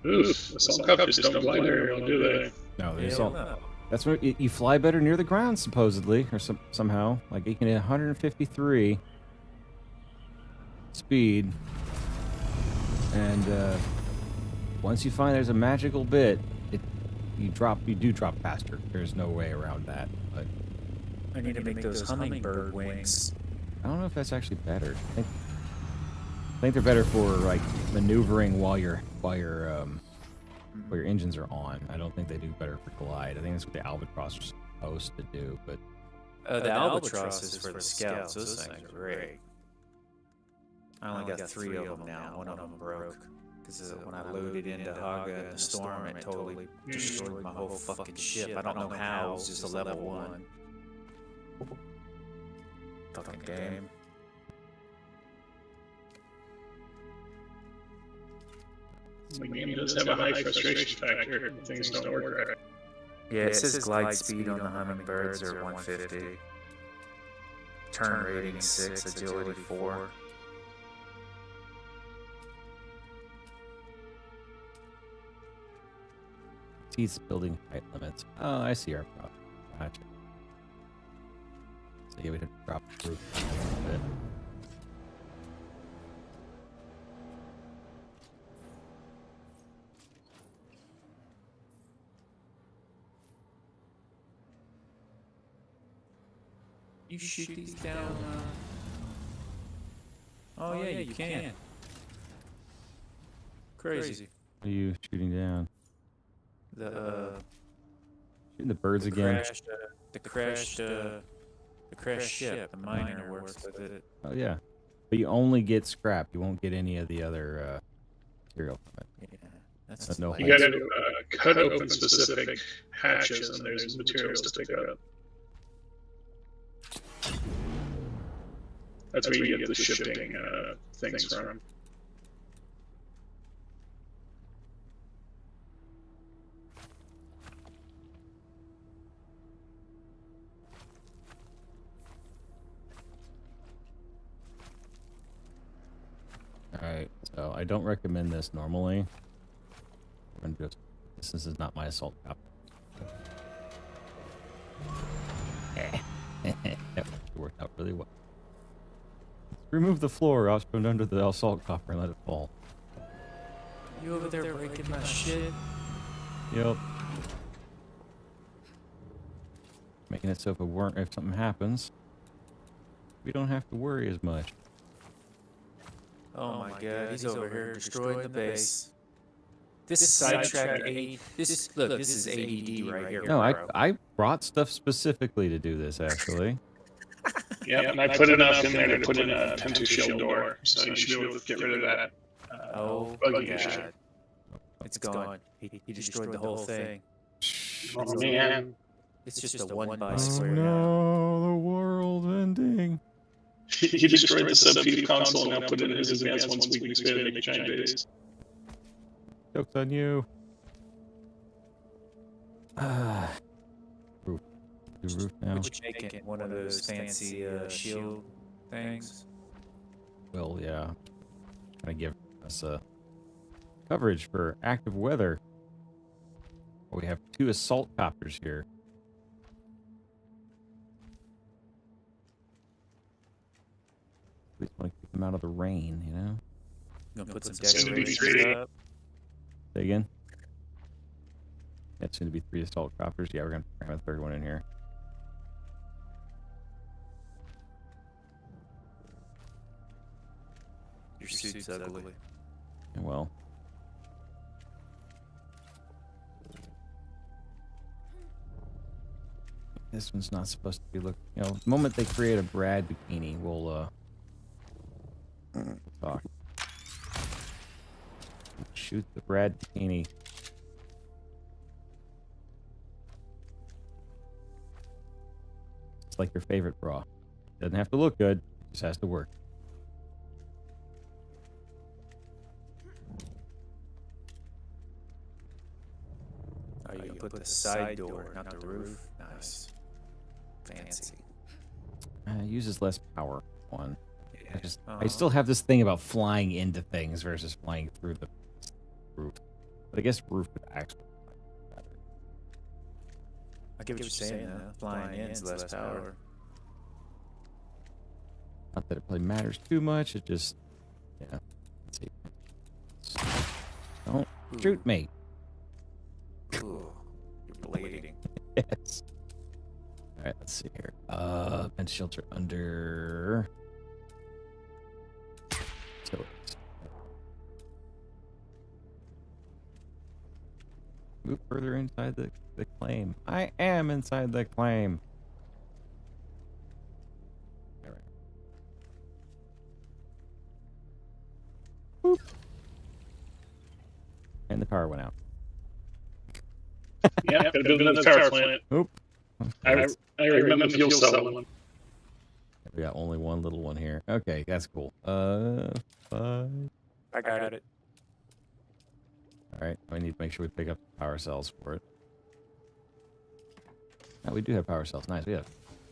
Oof, assault copters don't fly very well, do they? No, there's Hell all. no. That's what you fly better near the ground, supposedly, or somehow. Like you can hit 153 speed, and once you find there's a magical bit, you do drop faster. There's no way around that. But I need to make those hummingbird wings. I don't know if that's actually better. I think they're better for like maneuvering while your engines are on. I don't think they do better for glide. I think that's what the albatross is supposed to do. But The albatross is for the scouts. Those things are great. I only got 3 of them now. One of them broke. Because when I loaded into Haga in the storm, it totally destroyed my whole fucking ship. I don't know how. It was just a level 1. Fucking game. The game does have a high frustration factor when things don't work right. Yeah, it says glide speed on the hummingbirds are 150. Turn rating 6, agility 4. Teeth building height limits. Oh, I see our problem. Gotcha. So yeah, we'd have to drop the roof a little bit. You shoot these down. Oh yeah, you can. Crazy. What are you shooting down? The Shooting the birds again. the crashed ship. The miner works with it. Oh yeah, but you only get scrap. You won't get any of the other material from it. Yeah, that's But no You gotta cut open specific hatches and there's materials to pick up. That's where you get the shipping things from. Alright, so I don't recommend this normally. This is not my assault copter. That worked out really well. Remove the floor out from under the assault copter and let it fall. You over there breaking my shit? Yep. Making it so if something happens, we don't have to worry as much. Oh my god, he's over here destroying the base. This is sidetrack AD. This is ADD right here. No, bro. I brought stuff specifically to do this, actually. Yeah, and I put enough in there to put in a 10-2 shield door, so you should be able to get rid of that Oh my buggy issue. god. It's gone. He destroyed the whole thing. Oh man. It's just a 1 by Oh square now. no, the world ending. He destroyed the sub-P console and now put it in his advanced ones we can expand and make giant base. Joke's on you. Roof. Do roof now. Would you make it one of those fancy shield things? Well, yeah. Gonna give us a coverage for active weather. We have 2 assault copters here. We just want to keep them out of the rain, you know? You gonna put some It's gonna be decorations 3D. up? Say again? It's going to be 3 assault copters. Yeah, we're going to cram a 3rd one in here. Your suit's ugly. Yeah, well. This one's not supposed to be the moment they create a Brad bikini, we'll talk. Shoot the Brad bikini. It's like your favorite bra. Doesn't have to look good, it just has to work. Oh, you put the side door, not the roof. Nice. Fancy. It uses less power. One. I Uh-huh. still have this thing about flying into things versus flying through the roof. But I guess roof would actually. I get what you're saying, though. Flying in is less power. Not that it really matters too much. It just, yeah. Let's see. Don't shoot me. Ooh, you're bleeding. Yes. All right, let's see here. Vent shelter under. Utilities. Move further inside the claim. I am inside the claim. All right. Boop. And the power went out. Yeah, gotta build another power plant. Oop. I remember the fuel cell one. We got only one little one here. Okay, that's cool. 5. I got it. All right, we need to make sure we pick up the power cells for it. Oh, we do have power cells. Nice. We have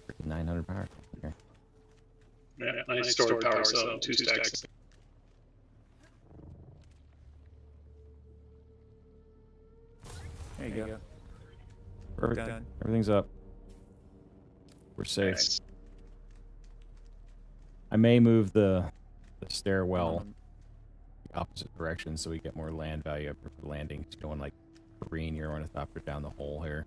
freaking 900 power cells here. Yeah, nice stored power cell, 2 stacks. There you go. Perfect. Done. Everything's up. We're safe. Nice. I may move the stairwell the opposite direction so we get more land value for landing. Just going like green your ornithopter down the hole here.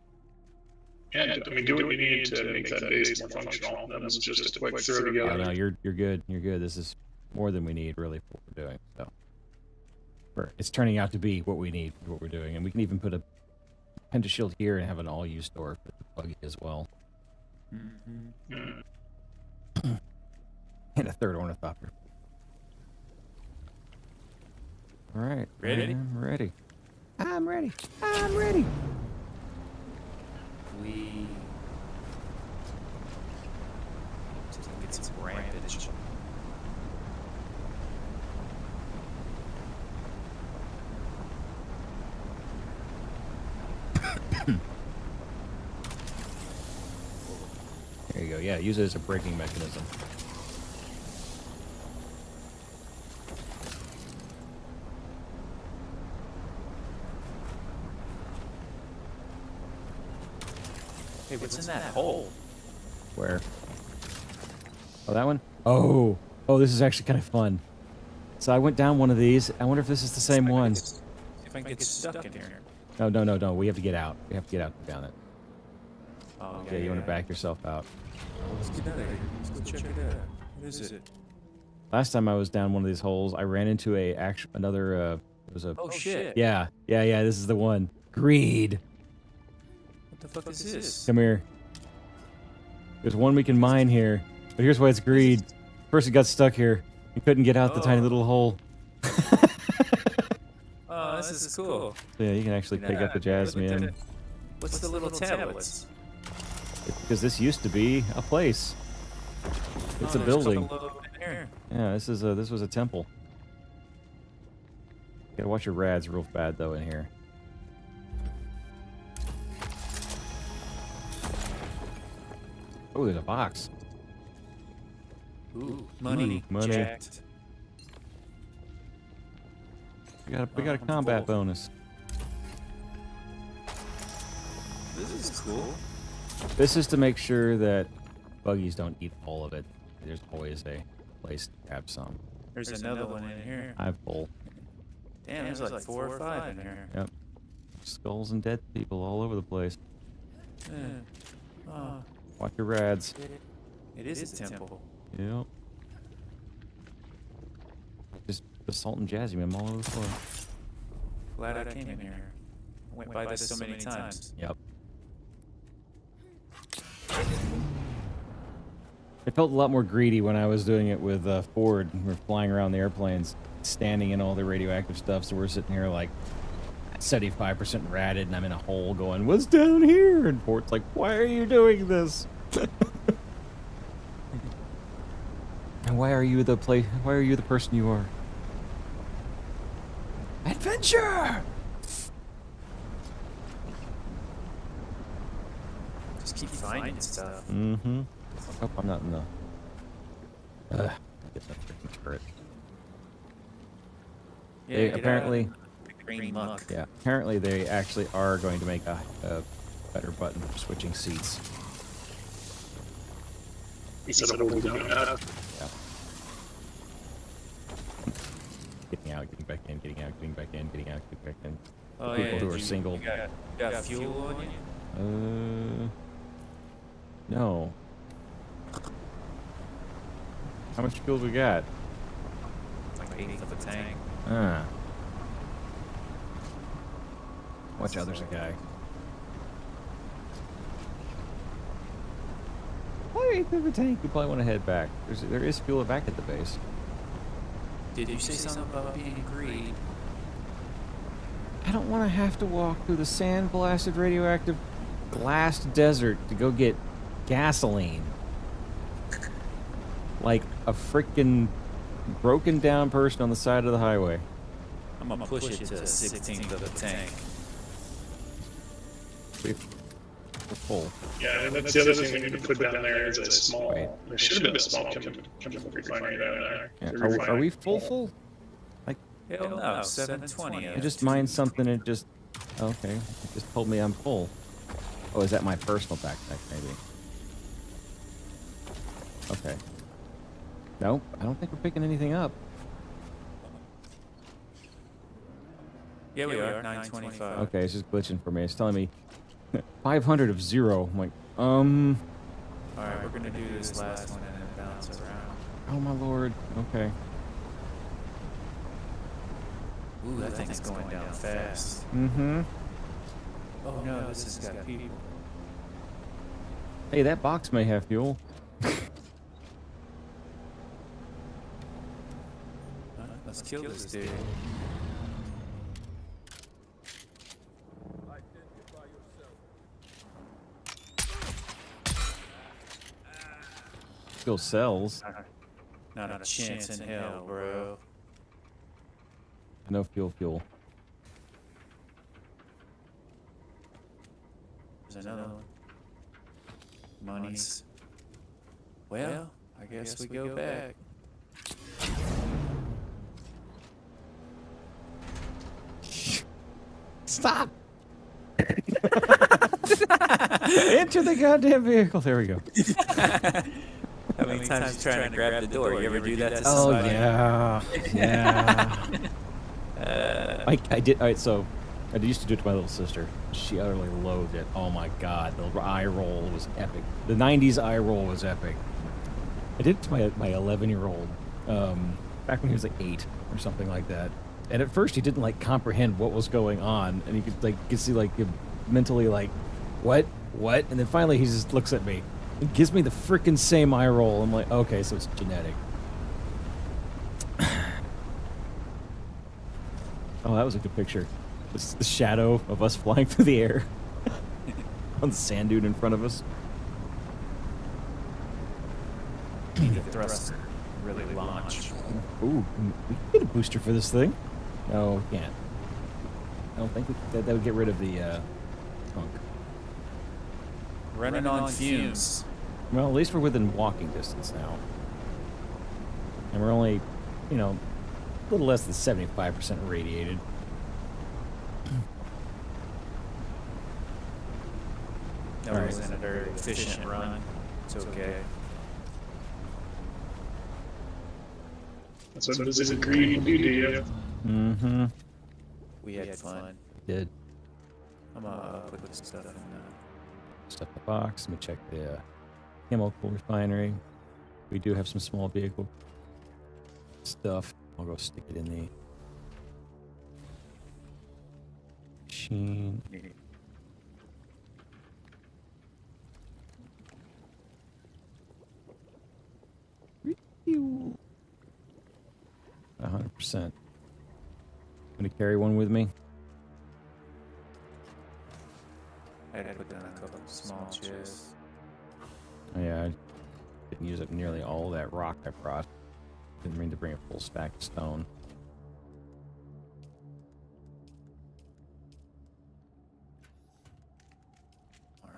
Yeah, I mean, do what you need to make that base more functional. That was just a quick throw together. Oh, no, you're good. You're good. This is more than we need really for what we're doing. So it's turning out to be what we need for what we're doing, and we can even put a pentashield here and have an all-use door for the buggy as well. And a third ornithopter. All right. Ready? I'm ready. I'm ready. I'm ready. We just get some rampage. There you go. Yeah, use it as a braking mechanism. Hey, what's in that hole? Where? Oh, that one? Oh, this is actually kind of fun. So I went down one of these. I wonder if this is the same one. If I can get stuck in here. No. We have to get out. We have to get out down it. Oh, Okay, you want to back yourself out. Let's get out of here. Let's go check it out. What is it? Last time I was down one of these holes, I ran into another. It was a. Oh shit! Yeah. This is the one. Greed. What the fuck is this? Come here. There's one we can mine here, but here's why it's greed. Person got stuck here. He couldn't get out the tiny little hole. Oh, this is cool. So yeah, you can actually pick up the jasmine. What's the little tablets? Because this used to be a place. It's a building. Yeah, this was a temple. You gotta watch your rads real bad though in here. Oh, there's a box. Ooh, money. Money. Jacked. We got a combat bonus. This is cool. This is to make sure that buggies don't eat all of it. There's always a place to grab some. There's another one in here. I have full. Damn, there's like 4 or 5 in here. Yep. Skulls and dead people all over the place. Yeah. Oh, Watch your rads. it is a temple. Yep. Just the salt and jasmine all over the floor. Glad I came in here. I went by this so many times. Yep. It felt a lot more greedy when I was doing it with Ford. We were flying around the airplanes, standing in all the radioactive stuff, so we're sitting here like 75% ratted, and I'm in a hole going, what's down here? And Ford's like, why are you doing this? And why are you the person you are? Adventure! Just keep finding stuff. Mm-hmm. Hope I'm not in the... get that freaking turret. Yeah, They get apparently... Pick green muck. Yeah, apparently they actually are going to make a better button for switching seats. Instead of holding down up. Yeah. Getting out, getting back in, getting out, getting back in, getting out, getting back in. Oh, People yeah, who are you single. got fuel on you? No. How much fuel we got? Like 1/8 of a tank. Ah. Watch out, there's a guy. Why 1/8 of a tank? We probably want to head back. There is fuel back at the base. Did you say something about being greedy? I don't want to have to walk through the sand-blasted radioactive blast desert to go get gasoline. Like a freaking broken down person on the side of the highway. I'm gonna push it to 1/16 of a tank. We're full. Yeah, I mean, that's the other thing we need to put down there is a small. Right. There should have been a small chemical refinery down there. Yeah. to Are refine we coal. full? Hell no, 720. I just mined something and it just... Okay, it just told me I'm full. Oh, is that my personal backpack, maybe? Okay. Nope, I don't think we're picking anything up. Yeah, we are. 925. Okay, it's just glitching for me. It's telling me 500 of 0. I'm like, Alright, we're gonna do this last one and then bounce around. oh my lord. Okay. Ooh, that thing's going down fast. Mm-hmm. Oh no, this has got people. Hey, that box may have fuel. Let's kill this dude. Fuel cells. Not a chance in hell, bro. No fuel. There's another one. Monies. Well, I guess we go back. Stop! Enter the goddamn vehicle. There we go. How many times you trying to grab the door? You ever do that to Oh somebody? yeah. I did. All right, so I used to do it to my little sister. She utterly loathed it. Oh my god, the eye roll was epic. The '90s eye roll was epic. I did it to my 11-year-old back when he was like 8 or something like that. And at first he didn't like comprehend what was going on, and you could see like him mentally like, what, and then finally he just looks at me. He gives me the freaking same eye roll. I'm like, okay, so it's genetic. Oh, that was a good picture. It's the shadow of us flying through the air on the sand dune in front of us. Need a thruster. Really launch. Ooh, we can get a booster for this thing. No, we can't. I don't think that would get rid of the trunk. Running on fumes. Well, at least we're within walking distance now. And we're only, a little less than 75% radiated. No, All it right. wasn't a very efficient run. It's okay. That's what this greedy do to you. Mm-hmm. We had fun. Did. I'm gonna put this stuff in Stuff in the box. Let me check the chemical refinery. We do have some small vehicle stuff. I'll go stick it in the machine. Refuel. 100%. Gonna carry one with me. I had to put down a couple of small chests. Oh, yeah, I didn't use up nearly all of that rock I brought. Didn't mean to bring a full stack of stone.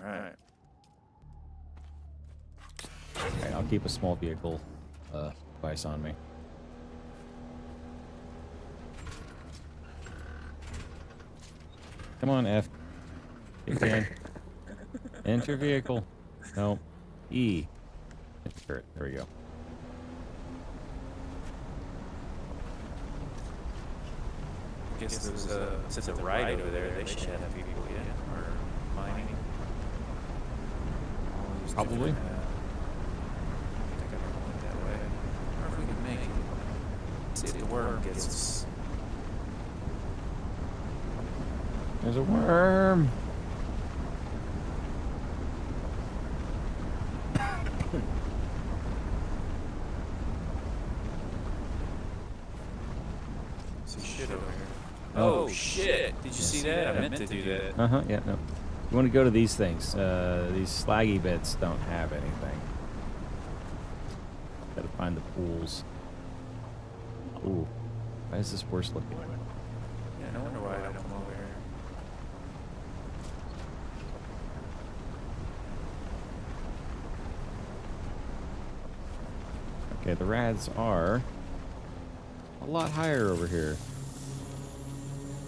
Alright. Alright, I'll keep a small vehicle device on me. Come on, F. Get in. Enter vehicle. No. E. Enter it. There we go. I guess those, to the right over there, they should have people, yeah? Or mining. Always Probably. doing that. I think I'm going that way. Or if we can make it. See if the worm gets us. There's a worm. See shit over here. Oh, shit! Did you see that? I meant to do that. Uh-huh, yeah, no. You want to go to these things. These slaggy bits don't have anything. Gotta find the pools. Ooh. Why is this worse looking? Yeah, no wonder why I don't come over here. Okay, the rads are a lot higher over here.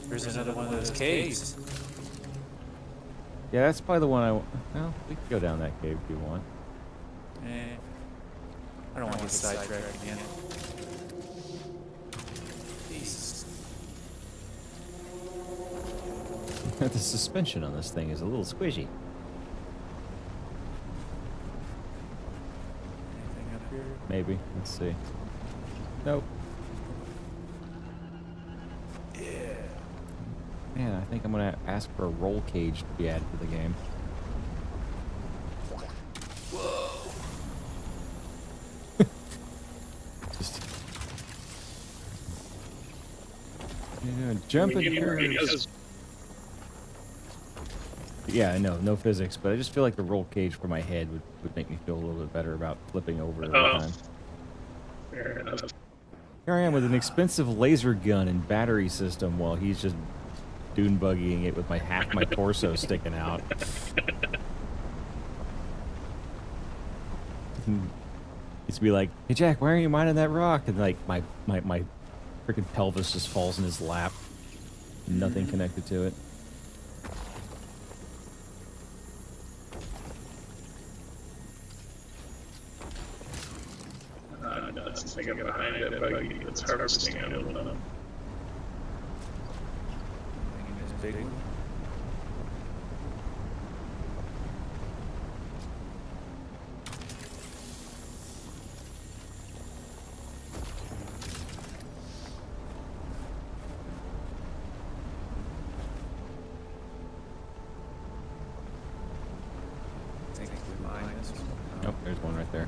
There's another one of those caves. Yeah, that's probably the one I... Well, we can go down that cave if you want. I don't want to get sidetracked again. Jesus. The suspension on this thing is a little squishy. Anything up here? Maybe. Let's see. Nope. Yeah. Man, I think I'm going to ask for a roll cage to be added to the game. Whoa. Just... Yeah, jumping curves. Yeah, I know, no physics, but I just feel like the roll cage for my head would make me feel a little bit better about flipping over every time. Fair enough. Here I am with an expensive laser gun and battery system while he's just dune buggying it with half my torso sticking out. He'd be like, "Hey Jack, why are you mining that rock?" And like my freaking pelvis just falls in his lap. Nothing connected to it. Nuts. I think I'm behind that buggy that's harvesting aluminum. Thinking this big one. I think we mine this one. Nope, there's one right there.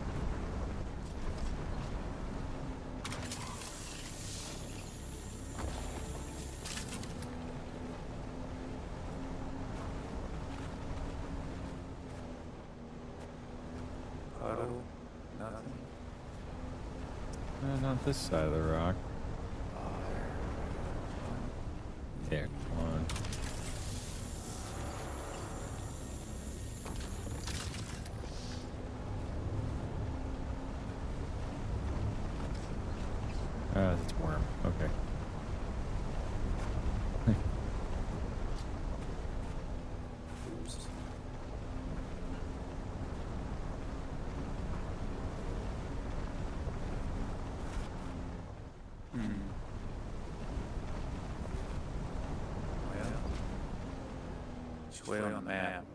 Puddle. Nothing. Not this side of the rock. There, come on. That's a worm. Okay. Oops. Well, which way on the map?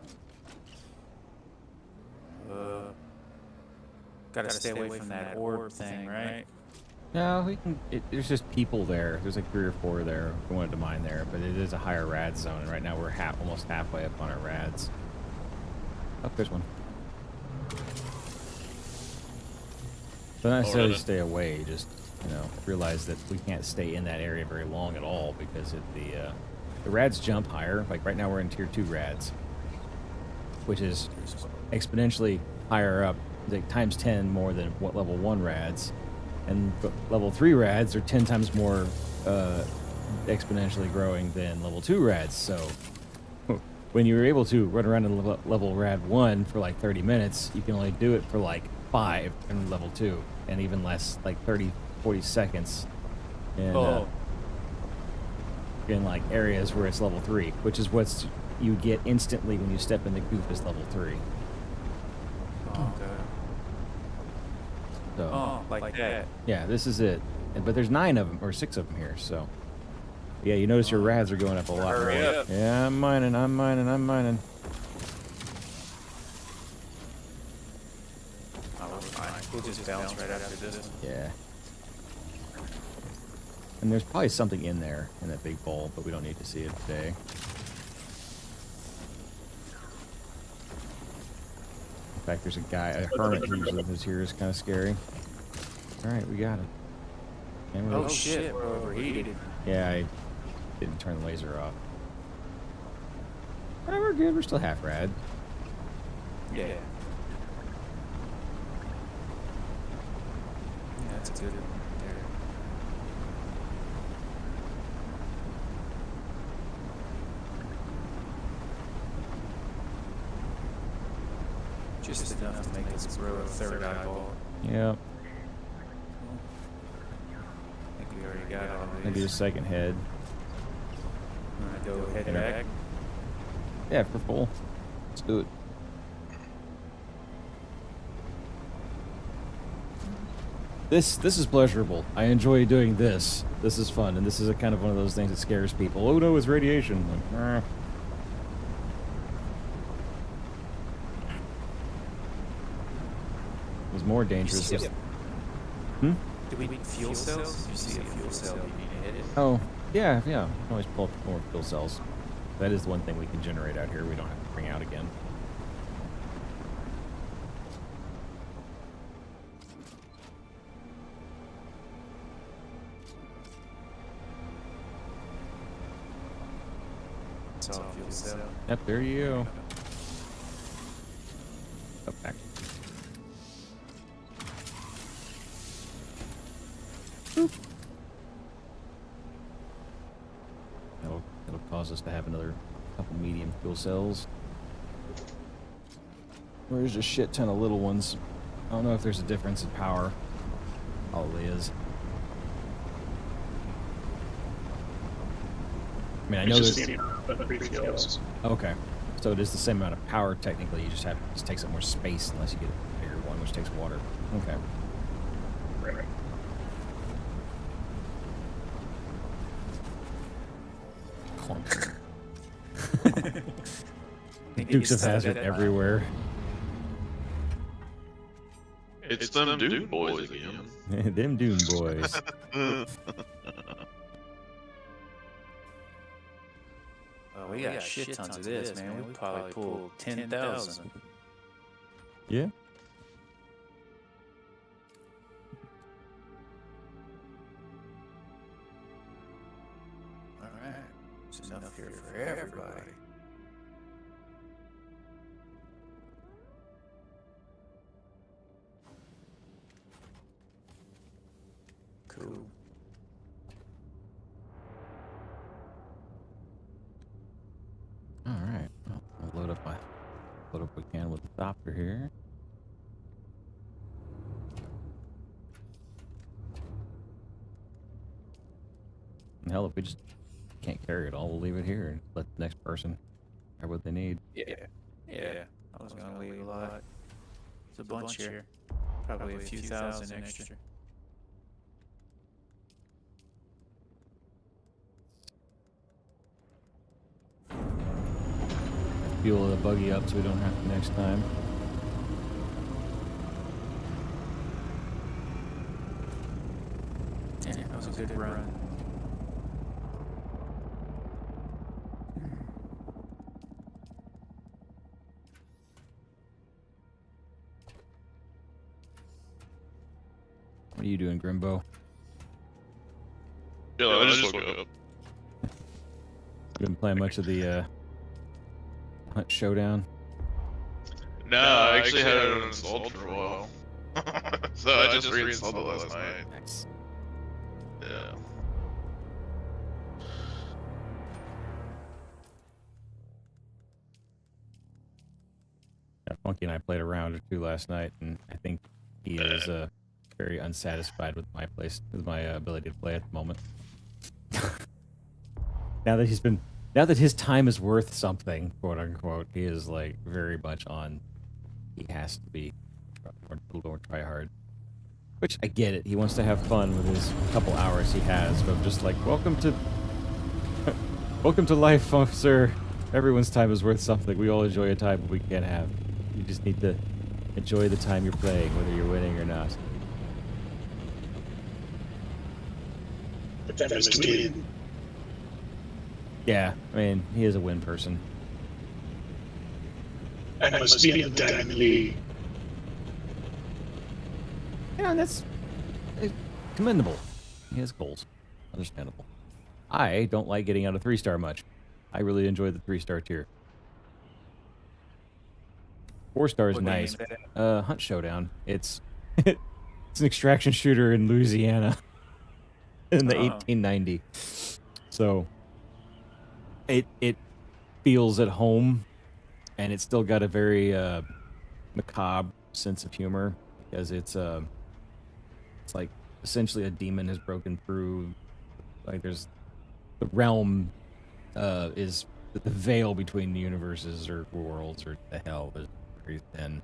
Gotta stay away from that orb thing, right? No, we can. There's just people there. There's like 3 or 4 there. If we wanted to mine there, but it is a higher rad zone, and right now we're almost halfway up on our rads. Oh, there's one. Don't necessarily stay away. Just realize that we can't stay in that area very long at all because the rads jump higher. Like right now we're in tier 2 rads, which is exponentially higher up, like times 10 more than what level 1 rads. And level 3 rads are 10 times more exponentially growing than level 2 rads. So when you're able to run around in level rad 1 for like 30 minutes, you can only do it for like 5 in level 2, and even less, like 30, 40 seconds. And, in like areas where it's level 3, which is what's you get instantly when you step in the goop is level 3. Oh, okay. So Oh, like that. yeah, this is it. But there's 9 of them or 6 of them here. So yeah, you notice your rads are going up a lot more. Hurry up. Yeah, I'm mining. Oh, we're fine. We'll just bounce right after this one. Yeah. And there's probably something in there in that big bowl, but we don't need to see it today. In fact, there's a guy, a hermit who's here is kind of scary. All right, we got it. And Oh shit, we're overheated. Yeah, I didn't turn the laser off. Oh, we're good. We're still half rad. Yeah. Yeah, that's a good one there. Just enough to make us grow a third eyeball. Yep. I think we already got all Maybe a these. second head. Wanna go head back? Yeah, for full. Let's do it. This is pleasurable. I enjoy doing this. This is fun, and this is a kind of one of those things that scares people. Oh no, it's radiation. Like, it was more dangerous. You see Hmm? Do we need fuel cells? You see a fuel cell, you need to hit it. Oh, yeah. We can always pull up more fuel cells. That is the one thing we can generate out here. We don't have to bring out again. It's all fuel cell. Yep, there you go. Go back. Boop. That'll cause us to have another couple medium fuel cells. There's a shit ton of little ones. I don't know if there's a difference in power. Probably is. I mean, I know It's there's... just three kills. Okay. So it is the same amount of power, technically. You just takes up more space unless you get a bigger one, which takes water. Okay. Right. Clunk. Think Dukes you of said Hazzard that. everywhere. It's them Dune boys again. Them Dune boys. Oh, we got shit tons of this, man. We probably pulled 10,000. Yeah. All right. There's enough here for everybody. Cool. All right. Well, I'll load up what we can with the doctor here. And hell, if we just can't carry it all, we'll leave it here and let the next person have what they need. Yeah. Yeah. I was gonna leave a lot. It's a bunch here. Probably a few thousand extra. Fuel the buggy up so we don't have to next time. Yeah, that was a good run. What are you doing, Grimbo? Yeah, I just woke up. You been playing much of the Hunt Showdown? No, I actually had it uninstalled for a while. So I just reinstalled it last night. Nice. Yeah. Yeah, Funky and I played a round or two last night, and I think he is very unsatisfied with my ability to play at the moment. now that his time is worth something, quote unquote, he is like very much on. He has to be or try hard. Which I get it. He wants to have fun with his couple hours he has, but I'm just like, welcome to life, sir. Everyone's time is worth something. We all enjoy a time we can't have. You just need to enjoy the time you're playing, whether you're winning or not. But that was Dune. Yeah, I mean, he is a win person. I must be in the Diamond League. Yeah, and that's commendable. He has goals. Understandable. I don't like getting out of 3-star much. I really enjoy the 3-star tier. 4-star is What game nice. is that? Hunt Showdown. It's it's an extraction shooter in Louisiana in the 1890. So it feels at home, and it's still got a very macabre sense of humor because it's like essentially a demon has broken through. Like there's the realm is the veil between the universes or worlds or the hell is very thin.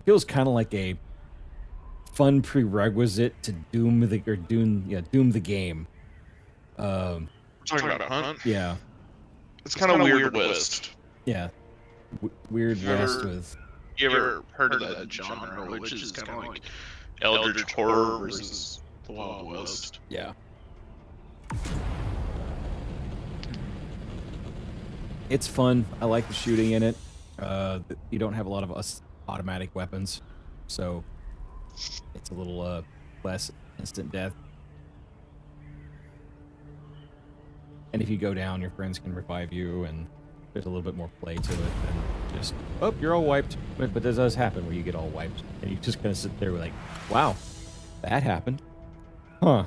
Feels kind of like a fun prerequisite to Doom the game. We're talking about Hunt. Yeah, It's kind of weird West. yeah. Weird Ever- West with You ever heard of that genre, which is kind of like Eldritch horror versus the Wild West? yeah. It's fun. I like the shooting in it. You don't have a lot of automatic weapons, so it's a little less instant death. And if you go down, your friends can revive you, and there's a little bit more play to it than just, oh, you're all wiped. But this does happen where you get all wiped, and you just kind of sit there like, wow, that happened. Huh.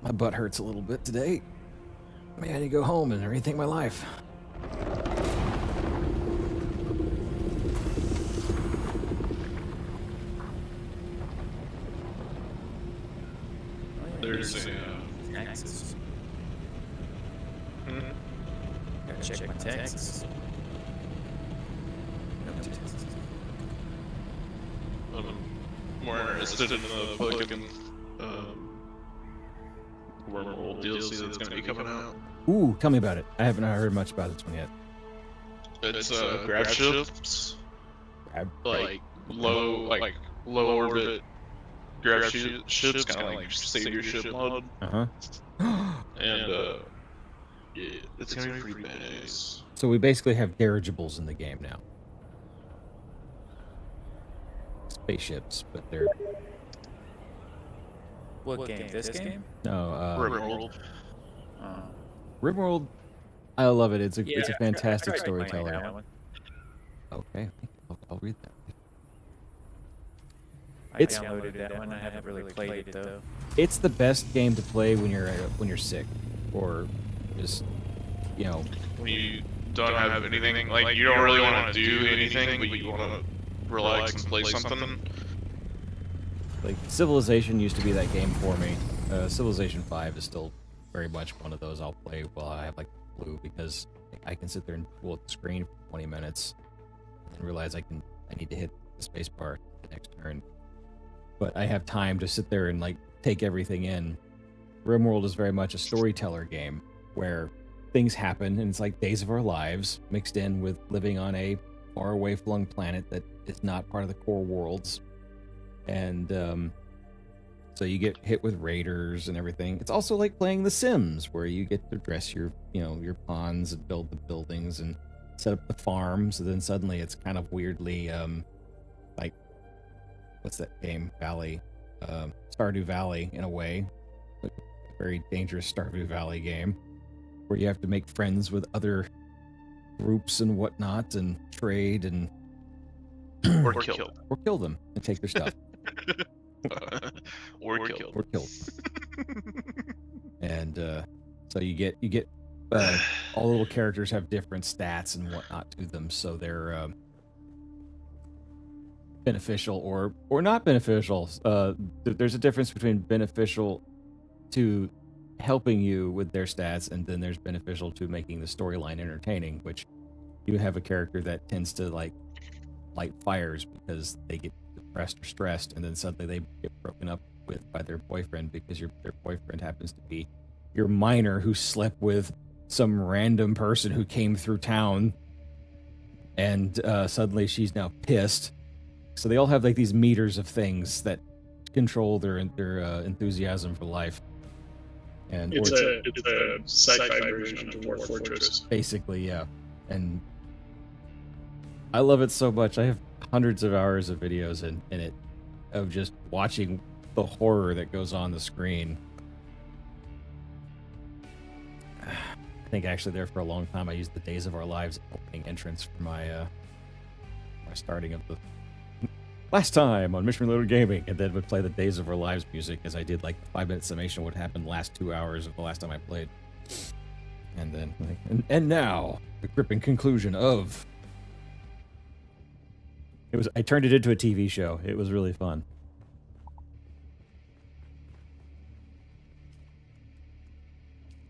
My butt hurts a little bit today. Maybe I need to go home and rethink my life. There's a Taxes. mhm. Gotta check my taxes. No taxes. I'm more interested in the fucking Wormhole DLC that's gonna be coming out. Ooh, tell me about it. I haven't heard much about this one yet. It's grab ships, Grab. like low orbit grab ships, kind of like save your ship mode, Uh-huh. and yeah, it's gonna be pretty badass. So we basically have dirigibles in the game now. Spaceships, but they're What game? This game? no Wormhole. Oh. RimWorld. I love it. It's a Yeah, fantastic I tried playing storyteller. that one. Okay, I'll read that. I It's- downloaded that one. I haven't really played it though. It's the best game to play when you're sick, or just When you don't have anything, like you don't really want to do anything, but you want to relax and play something. like Civilization used to be that game for me. Civilization 5 is still very much one of those I'll play while I have like blue because I can sit there and pull at the screen for 20 minutes and realize I need to hit the space bar the next turn. But I have time to sit there and like take everything in. RimWorld is very much a storyteller game where things happen and it's like Days of Our Lives mixed in with living on a far away flung planet that is not part of the core worlds. And so you get hit with raiders and everything. It's also like playing The Sims, where you get to dress your pawns and build the buildings and set up the farms. And then suddenly it's kind of weirdly like, what's that game? Valley, Stardew Valley in a way, a very dangerous Stardew Valley game, where you have to make friends with other groups and whatnot and trade and Or killed. or kill them and take their stuff. Or killed. Or killed. And so you get all the little characters have different stats and whatnot to them, so they're beneficial or not beneficial. There's a difference between beneficial to helping you with their stats, and then there's beneficial to making the storyline entertaining, which you have a character that tends to like light fires because they get depressed or stressed, and then suddenly they get broken up with by their boyfriend because their boyfriend happens to be your miner who slept with some random person who came through town, and suddenly she's now pissed. So they all have like these meters of things that control their enthusiasm for life. And It's a sci-fi version of Dwarf Fortress. basically, yeah. And I love it so much. I have hundreds of hours of videos in it of just watching the horror that goes on the screen. I think actually there for a long time I used the Days of Our Lives opening entrance for my starting of the last time on Mission Reloaded Gaming, and then would play the Days of Our Lives music as I did like 5-minute summation of what happened last 2 hours of the last time I played. And then like, and now the gripping conclusion of I turned it into a TV show. It was really fun.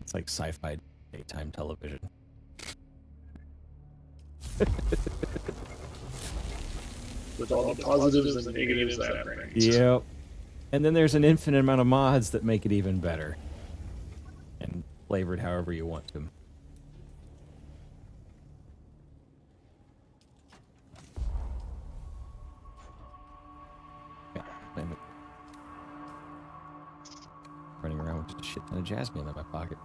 It's like sci-fi daytime television. With all the positives and negatives that brings. Yep. And then there's an infinite amount of mods that make it even better. And flavored however you want them. Yeah, damn it. Running around with just a shit ton of jasmine in my pocket.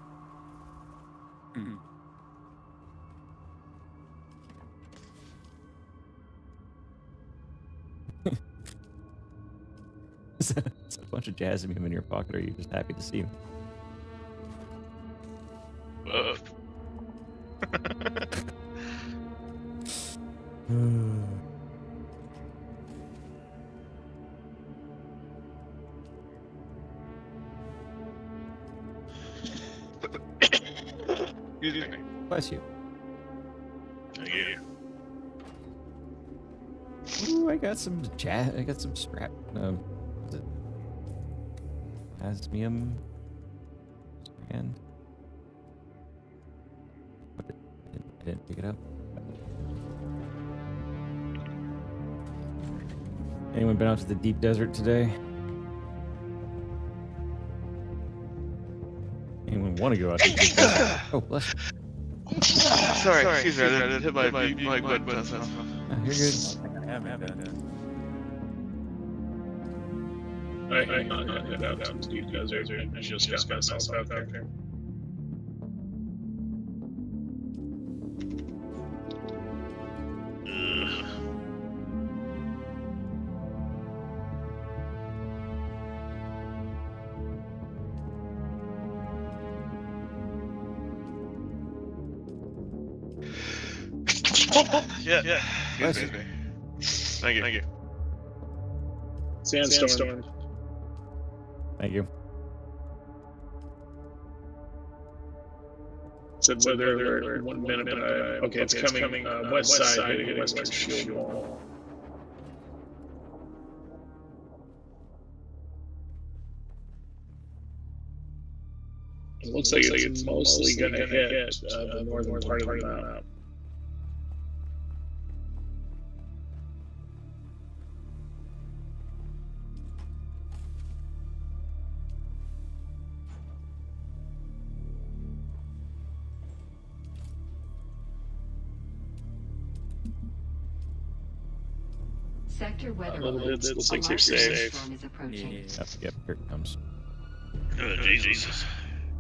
It's a bunch of jasmine in your pocket, or are you just happy to see them? Excuse me. Bless you. Thank you. Ooh, I got some I got some scrap. Was it Asmium? Strand? I didn't pick it up. Anyone been out to the deep desert today? Anyone want to go out to the deep desert? Oh, bless you. Sorry, excuse me. I didn't hit my mic button. Oh, you're good. I haven't done it. I head out to the deep desert and just got myself out there. Yeah. Bless Excuse me. Thank you. Sandstorm. Thank you. Said weather in 1 minute, but okay, it's coming west side, hitting western shield wall. It looks like it's mostly going to hit the northern part of the map. Sector weather little alert. bit, looks like A you're large safe. sandstorm is approaching. Yeah. Yep, here it comes. Oh, Jesus.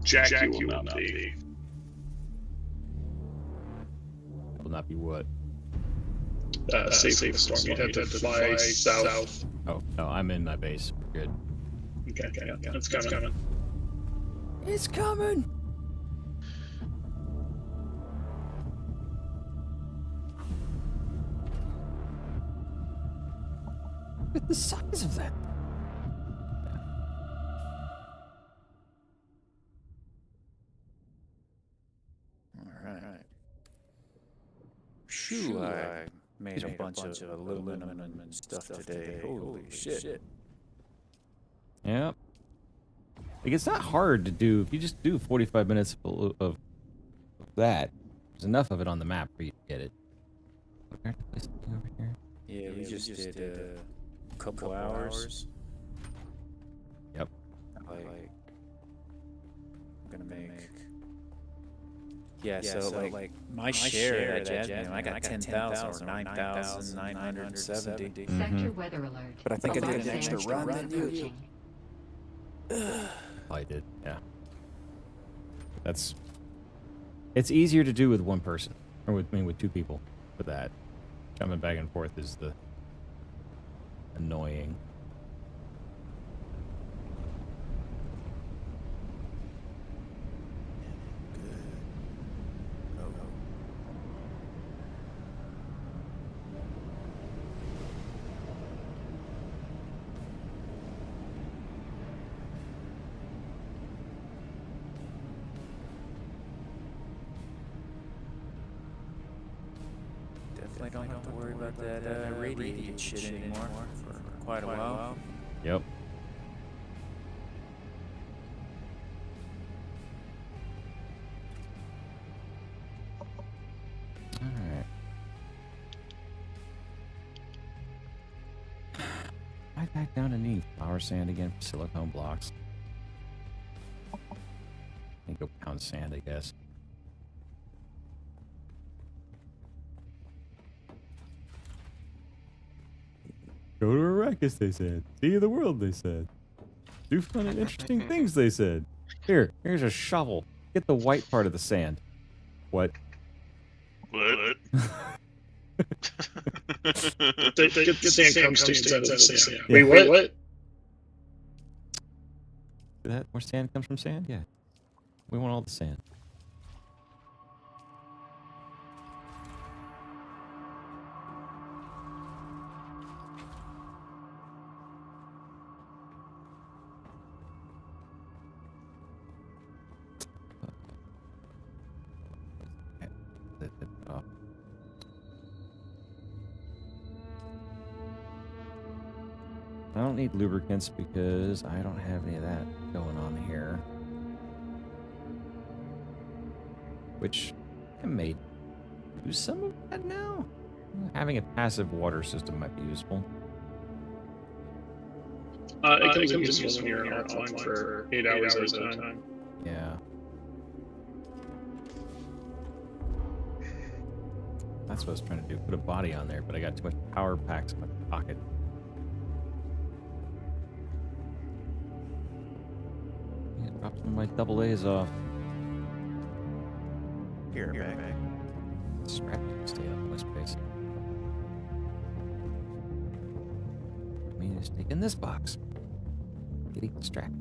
Jack, you will not be. That will not be what? Safe for the storm. You'd have to fly south. Oh, no, I'm in my base. We're good. Okay, it's coming. It's coming! Look at the size of that. Alright. Phew, I made a bunch of aluminum and stuff today. Holy shit. Yep. Like, it's not hard to do. If you just do 45 minutes of that, there's enough of it on the map for you to get it. Okay, place something over here. Yeah, we just did a couple hours. Yep. Like, I'm gonna make. Yeah, so like my share of that jet, I got 10,000 or 9,970. Sector weather alert. But I think I A did large an extra sandstorm run than you. approaching. I did, yeah. It's easier to do with one person, or with two people for that. Jumping back and forth is the annoying. Definitely don't have to worry about that radiated shit anymore for quite a while. Yep. Alright. Right back down to need flour sand again for silicone blocks. And go pound sand, I guess. Go to Arrakis, they said. See the world, they said. Do fun and interesting things, they said. Here's a shovel. Get the white part of the sand. What? What? Get sand crumstains out of the sand. Yeah. Wait, what? That where sand comes from sand? Yeah. We want all the sand. I don't need lubricants because I don't have any of that going on here. Which I may do some of that now. Having a passive water system might be useful. It comes in useful when you're offline for 8 hours at a time. Yeah. That's what I was trying to do. Put a body on there, but I got too much power packs in my pocket. Yeah, drop some of my double A's off. Here, back. Strap to stay up my space. I mean, just take in this box. Getting distracted.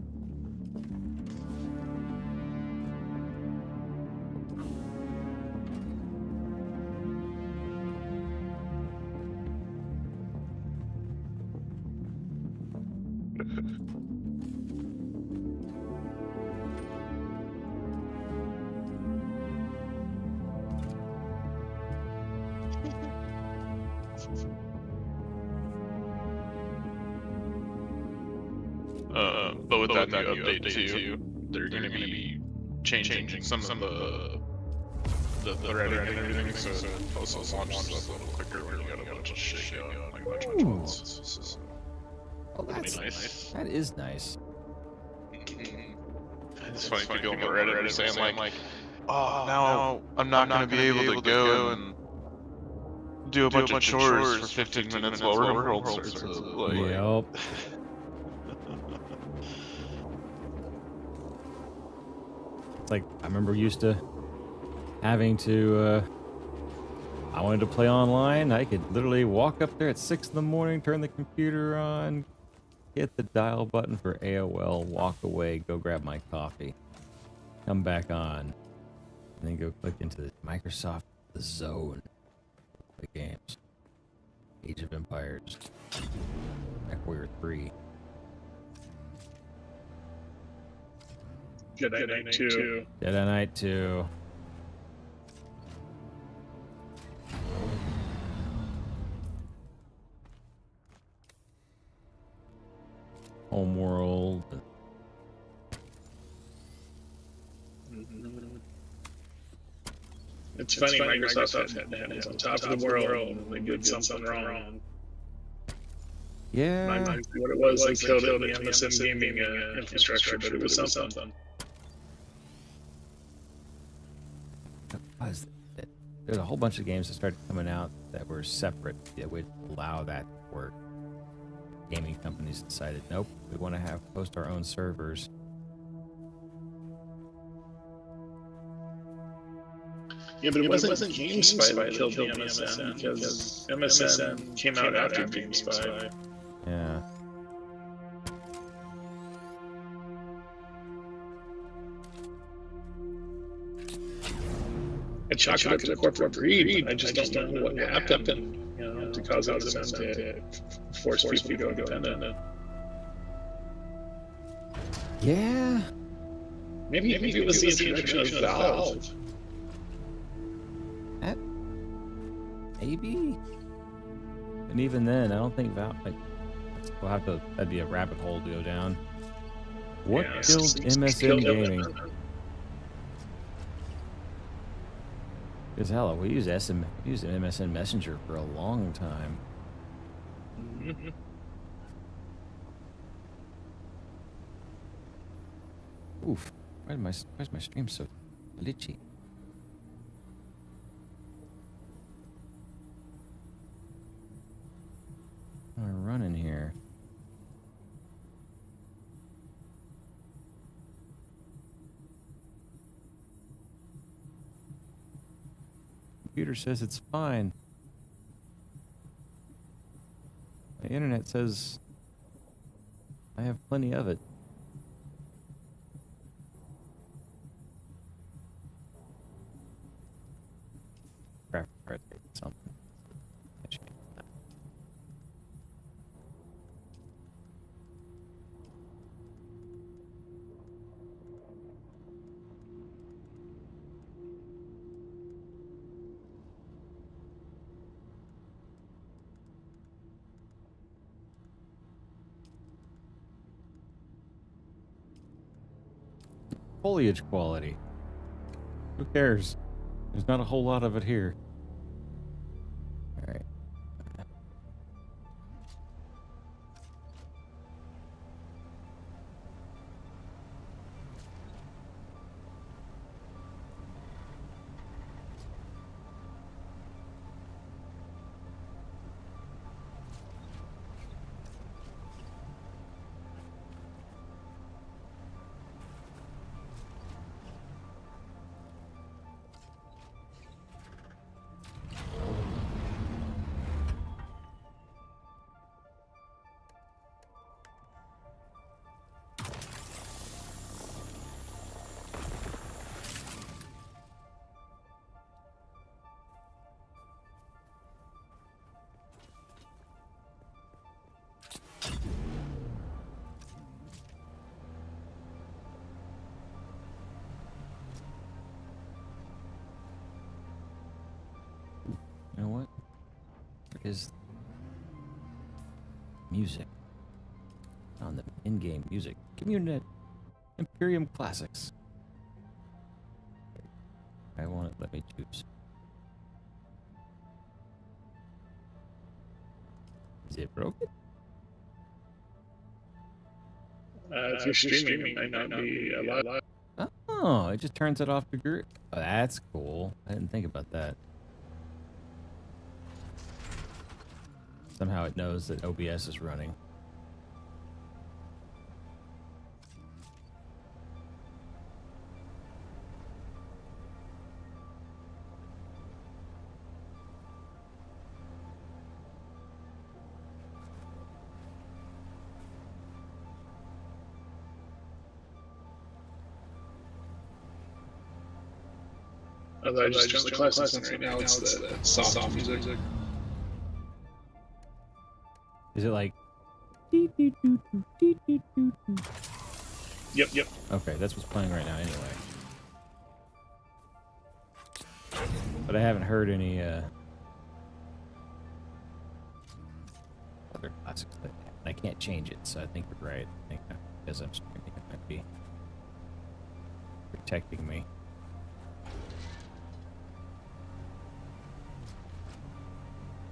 But with that new update too, they're going to be changing some of the threading and everything, so it also launches stuff a little quicker when you got a bunch of shit going, like a bunch of ones. So, Oh, that'd be that's nice. That is nice. It's funny, people on Reddit are saying like, oh, now I'm not going to be able to go and do a bunch of chores for 15 minutes while Rimworld starts. Like, Yep. It's like, I remember used to having to, I wanted to play online. I could literally walk up there at 6 in the morning, turn the computer on, hit the dial button for AOL, walk away, go grab my coffee, come back on, and then go click into the Microsoft Zone. The games. Age of Empires. MechWarrior 3. Jedi Knight 2. Jedi Knight 2. Homeworld. It's funny, Microsoft was on top of the world, and they did something wrong. Yeah. What it was, they killed it in the MSN gaming infrastructure, but it was something. There's a whole bunch of games that started coming out that were separate that would allow that to work. Gaming companies decided, nope, we want to host our own servers. Yeah, but it wasn't GameSpy that killed the MSN, because MSN came out after GameSpy. Yeah. It chalked it up to corporate greed, but I just don't know what happened, to cause MSN to force people to go independent. Yeah. Maybe it was the introduction of Valve. That, maybe. And even then, I don't think Valve. That'd be a rabbit hole to go down. What killed MSN gaming? Because hell, we used MSN Messenger for a long time. Mm-hmm. Oof. Why's my stream so glitchy? What am I running here? Computer says it's fine. My internet says I have plenty of it. Something. Foliage quality. Who cares? There's not a whole lot of it here. Alright. You know what? There is music on the in-game music. Community Imperium Classics. I want it. Let me choose. Is it broken? If you're streaming, it might not be a lot. Oh, it just turns it off to group. Oh, that's cool. I didn't think about that. Somehow it knows that OBS is running. Although I just turned the classics in right now, it's the soft music. Is it like? Yep. Okay, that's what's playing right now anyway. But I haven't heard any other classics. I can't change it, so I think you're right. I think because I'm streaming, it might be protecting me.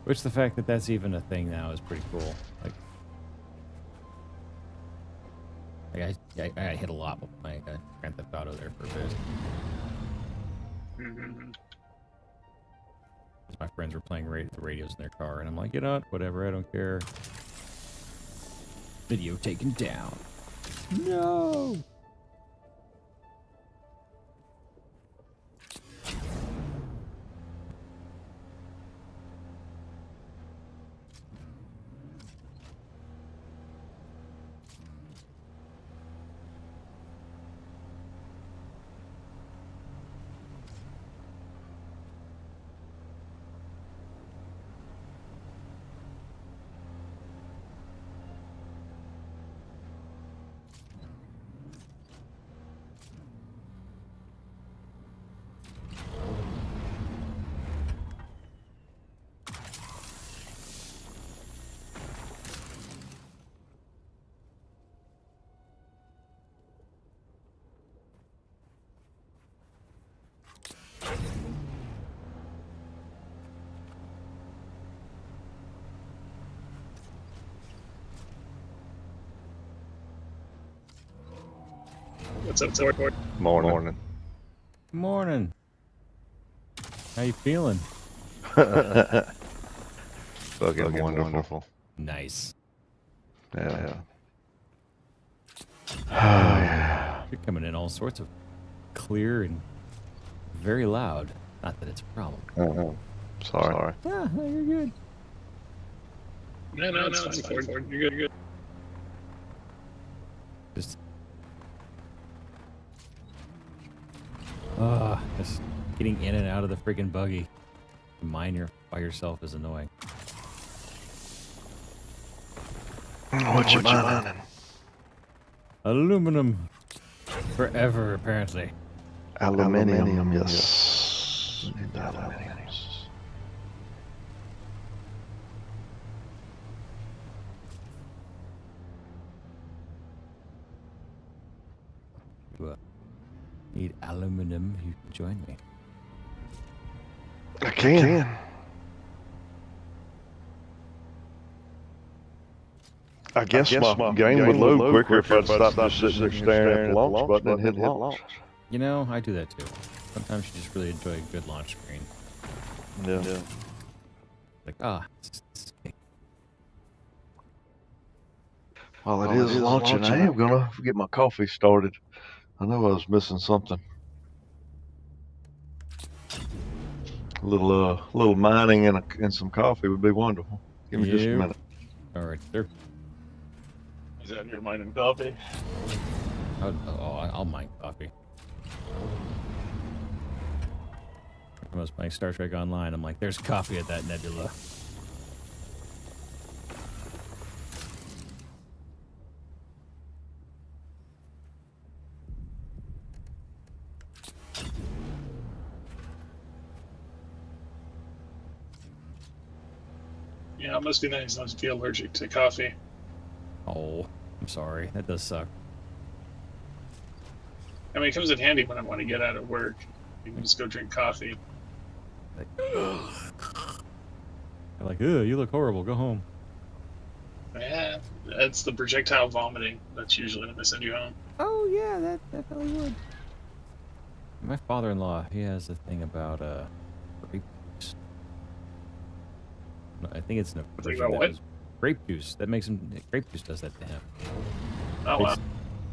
Which the fact that that's even a thing now is pretty cool. Like I hit a lot with my Grand Theft Auto there for a bit. Mhm. My friends were playing the radios in their car, and I'm like, you know what? Whatever, I don't care. Video taken down. No! What's up, Ford? Morning. Morning. How you feeling? Fucking wonderful. Nice. Yeah. Oh, yeah. You're coming in all sorts of clear and very loud. Not that it's a problem. Sorry. Yeah, no, you're good. No, it's fine, Ford. You're good. Just just getting in and out of the freaking buggy. By yourself is annoying. What you mining? Aluminum. Forever, apparently. Aluminium, yes. Aluminium. You need aluminum, you can join me. I can. I guess my game would load quicker if I'd stop just sitting there staring at the launch button and hit launch. You know, I do that too. Sometimes you just really enjoy a good launch screen. Yeah. Like, this is kick. While it is launching, I am gonna get my coffee started. I know I was missing something. A little mining and some coffee would be wonderful. Give me just a minute. All right, sir. Is that your mining coffee? I'll mine coffee. I was playing Star Trek Online. I'm like, there's coffee at that nebula. Yeah, it must be nice not to be allergic to coffee. Oh, I'm sorry. That does suck. I mean, it comes in handy when I want to get out of work. You can just go drink coffee. They're like, ugh, you look horrible. Go home. Yeah, that's the projectile vomiting. That's usually when they send you home. Oh, yeah, that definitely would. My father-in-law, he has a thing about grape juice. No, I think it's an aversion about that what? was grape juice. That makes him. Grape juice does that to him. Oh, wow.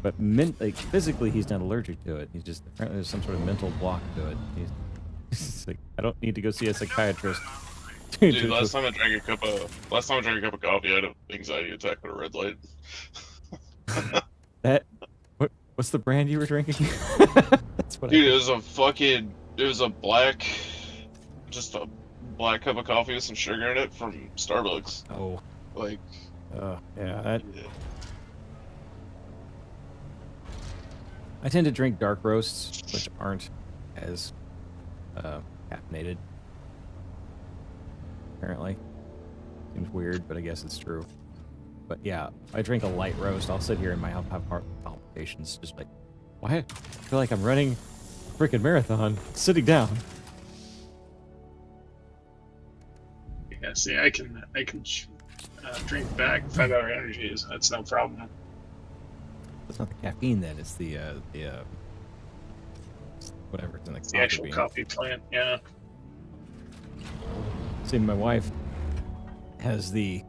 But physically, he's not allergic to it. He's just apparently there's some sort of mental block to it. He's like, I don't need to go see a psychiatrist. Dude, last time I drank a cup of coffee, I had an anxiety attack at a red light. What's the brand you were drinking? That's what. Dude, it was a black cup of coffee with some sugar in it from Starbucks. Oh, Like, yeah. I tend to drink dark roasts, which aren't as caffeinated. Apparently, seems weird, but I guess it's true. But yeah, I drink a light roast. I'll sit here and I'll have heart palpitations. Just like, why? I feel like I'm running a freaking marathon, sitting down. Yeah, see, I can drink back 5-hour energies. That's no problem. It's not the caffeine then. It's the whatever it's in the It's coffee the actual bean. coffee plant. Yeah. See, my wife has the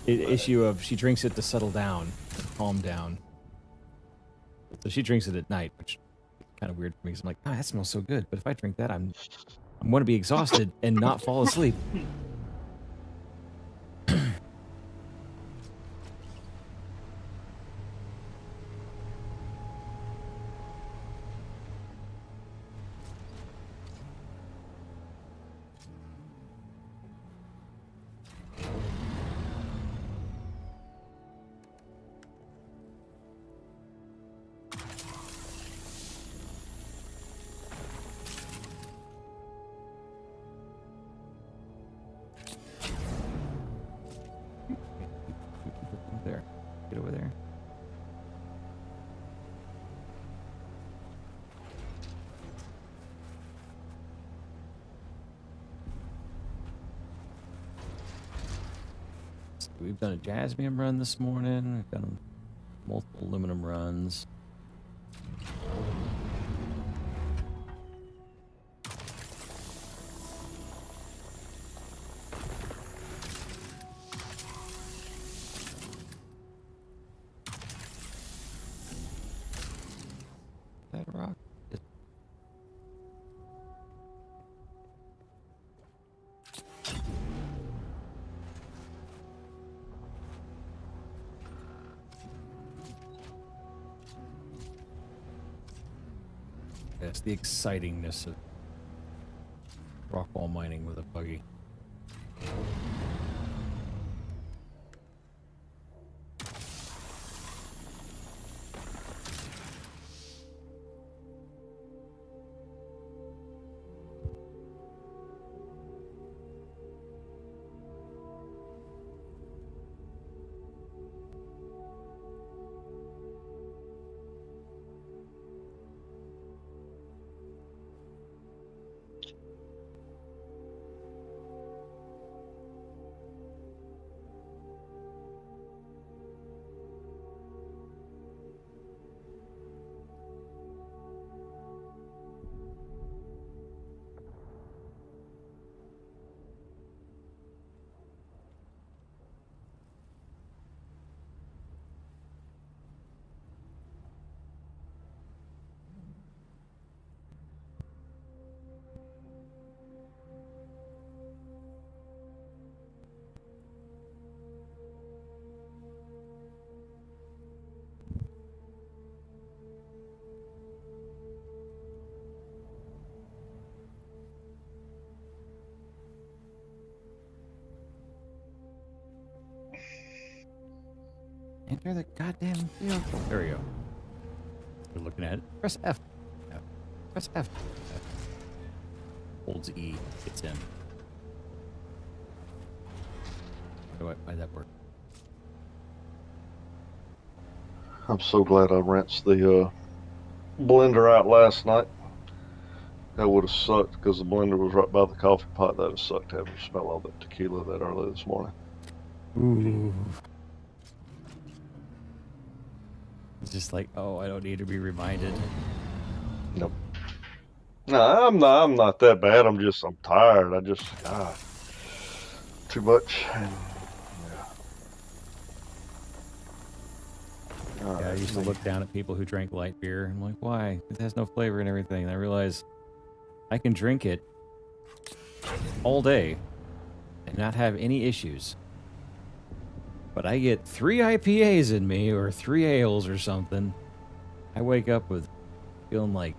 issue of she drinks it to settle down, calm down. So she drinks it at night, which is kind of weird for me because I'm like, that smells so good. But if I drink that, I'm going to be exhausted and not fall asleep. There, get over there. We've done a jasmine run this morning. We've done multiple aluminum runs. That rock. That's the excitingness of rockfall mining with a buggy. Enter the goddamn field. There we go. You're looking at it. Press F. F. Press F. F. Holds E. Gets in. Why'd that work? I'm so glad I rinsed the blender out last night. That would have sucked because the blender was right by the coffee pot. That would have sucked to have to smell all that tequila that early this morning. Ooh. It's just like, oh, I don't need to be reminded. Nope. No, I'm not that bad. I'm tired. God, too much. And, Yeah, I used to look down at people who drank light beer. I'm like, why? It has no flavor and everything. And I realized I can drink it all day and not have any issues. But I get 3 IPAs in me or 3 ales or something. I wake up with feeling like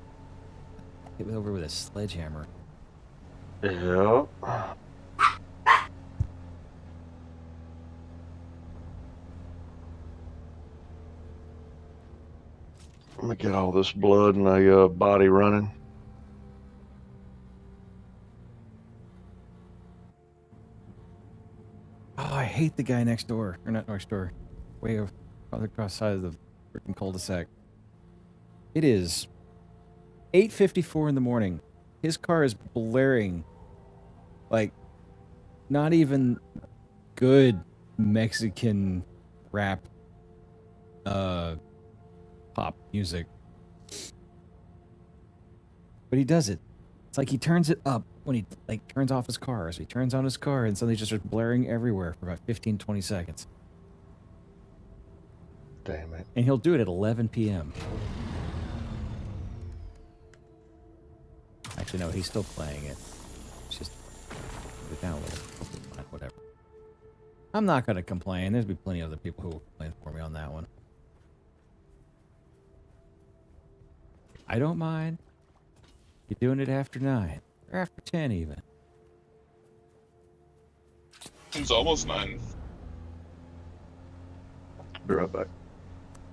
hit over with a sledgehammer. yeah. Let me get all this blood in the body running. Oh, I hate the guy next door. Or not next door. Way over across the side of the freaking cul-de-sac. It is 8:54 in the morning. His car is blaring like not even good Mexican rap pop music. But he does it. It's like he turns it up when he like turns off his car. So he turns on his car and suddenly just starts blaring everywhere for about 15, 20 seconds. Damn it. And he'll do it at 11 p.m. Actually, no, he's still playing it. It's just put it down a little. Whatever. I'm not going to complain. There's be plenty of other people who will complain for me on that one. I don't mind. You're doing it after 9. Or after 10 even. It's almost 9. Be right back.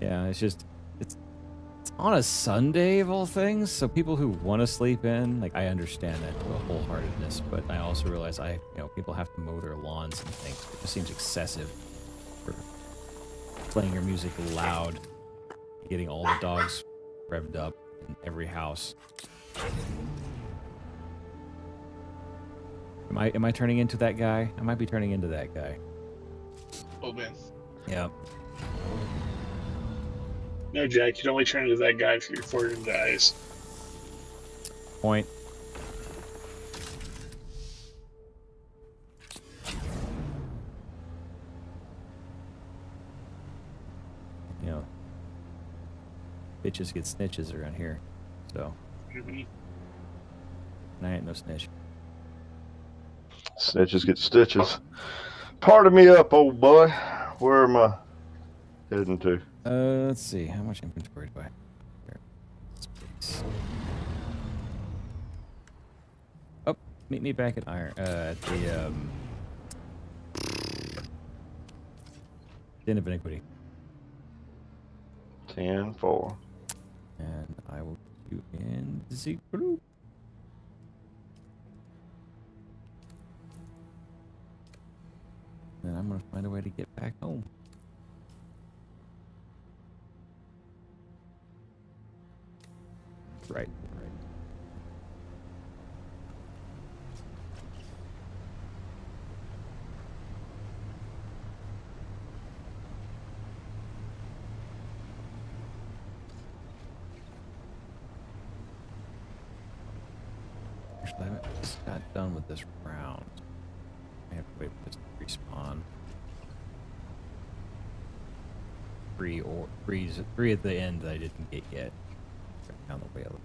Yeah, it's just it's on a Sunday of all things, so people who want to sleep in, like I understand that to a wholeheartedness, but I also realize people have to mow their lawns and things. It just seems excessive for playing your music loud, getting all the dogs revved up in every house. Am I turning into that guy? I might be turning into that guy. Oh man. Yep. No, Jack, you'd only turn into that guy if your fortune dies. Point. You know, bitches get snitches around here, so. Mm-hmm. And I ain't no snitch. Snitches get stitches. Pardon me up, old boy. Where am I heading to? Let's see. How much inventory do I have? Here. Space. Oh, meet me back at at the Den of Iniquity. 10-4. And I will put you in the group. Then I'm gonna find a way to get back home. Right. Actually, I just got done with this round. I have to wait for this to respawn. Three at the end that I didn't get yet. Down the whale.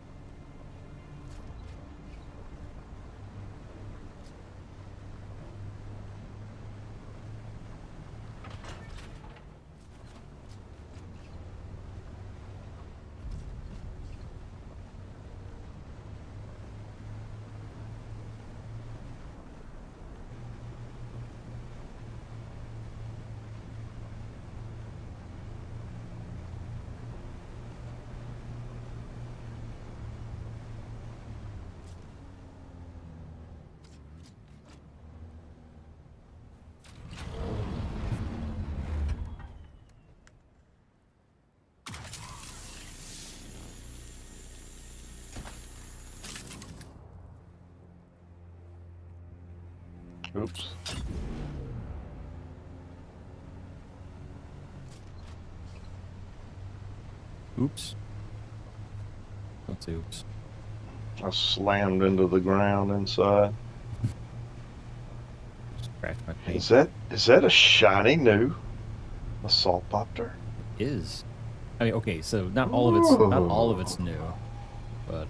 Oops. Oops. What's oops? I slammed into the ground inside. Just cracked my paint. Is that a shiny new assault copter? Is. I mean, okay, so not all of it's new, but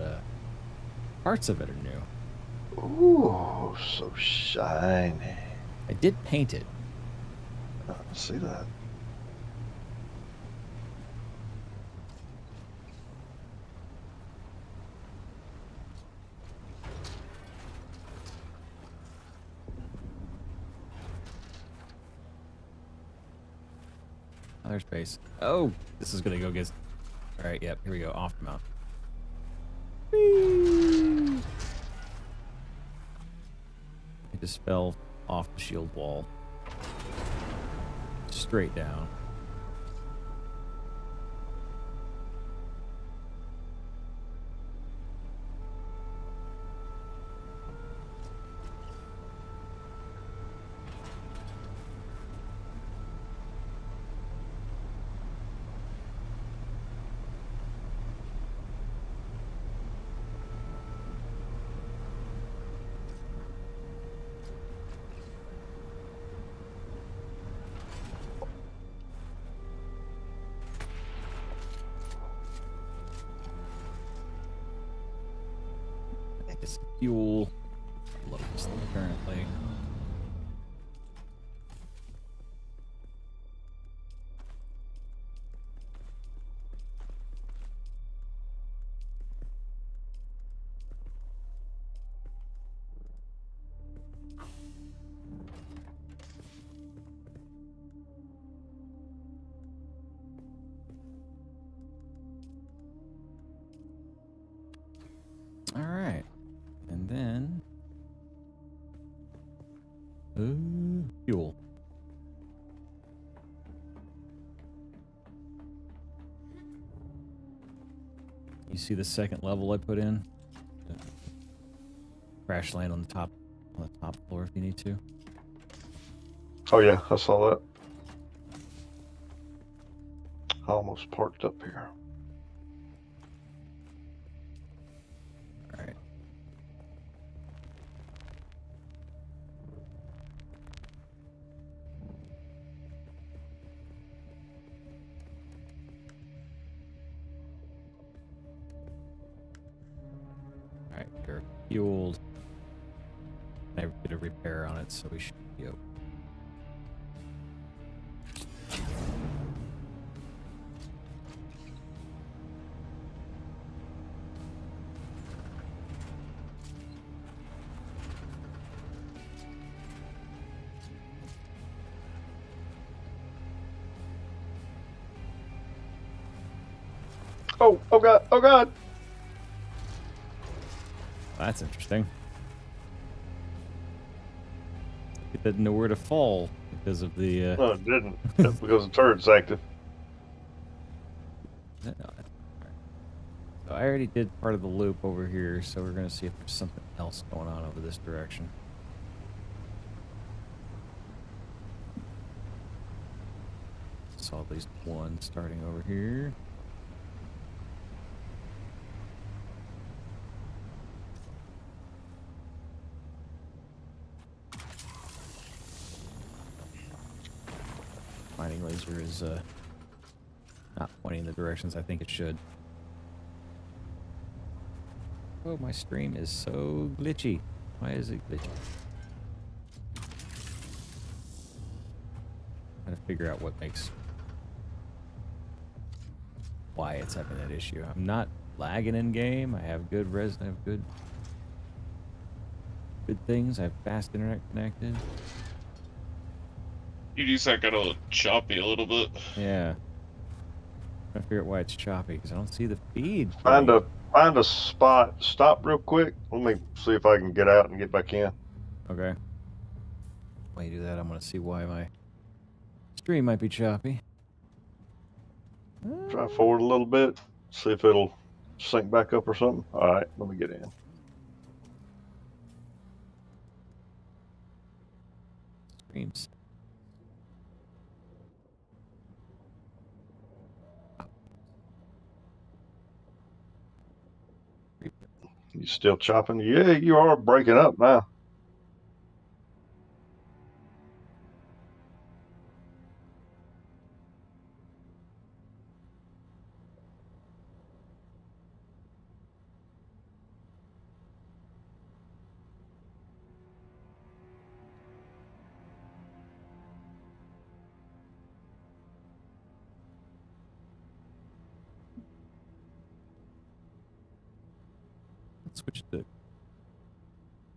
parts of it are new. Ooh, so shiny. I did paint it. I see that. Other space. Oh, this is gonna go get. All right, yep. Here we go. Off the mount. Whee! I just fell off the shield wall. Straight down. fuel. Load this thing currently. All right, and then fuel. You see the second level I put in? Crash land on the top floor if you need to. Oh yeah, I saw that. I almost parked up here. All right. All right, we're fueled. I did a repair on it, so we should be okay. Oh god, oh god! That's interesting. It didn't know where to fall because of the. No, it didn't. That's because the turret's active. No, that's all right. So I already did part of the loop over here, so we're gonna see if there's something else going on over this direction. Saw at least one starting over here. Mining laser is not pointing in the directions I think it should. Oh, my stream is so glitchy. Why is it glitchy? Trying to figure out what makes why it's having that issue. I'm not lagging in game. I have good I have good things. I have fast internet connected. You just got a choppy a little bit. Yeah. Trying to figure out why it's choppy because I don't see the feed. Find a spot. Stop real quick. Let me see if I can get out and get back in. Okay. While you do that, I'm gonna see why my stream might be choppy. Drive forward a little bit. See if it'll sync back up or something. All right, let me get in. Streams. You still chopping? Yeah, you are breaking up now. Switch the.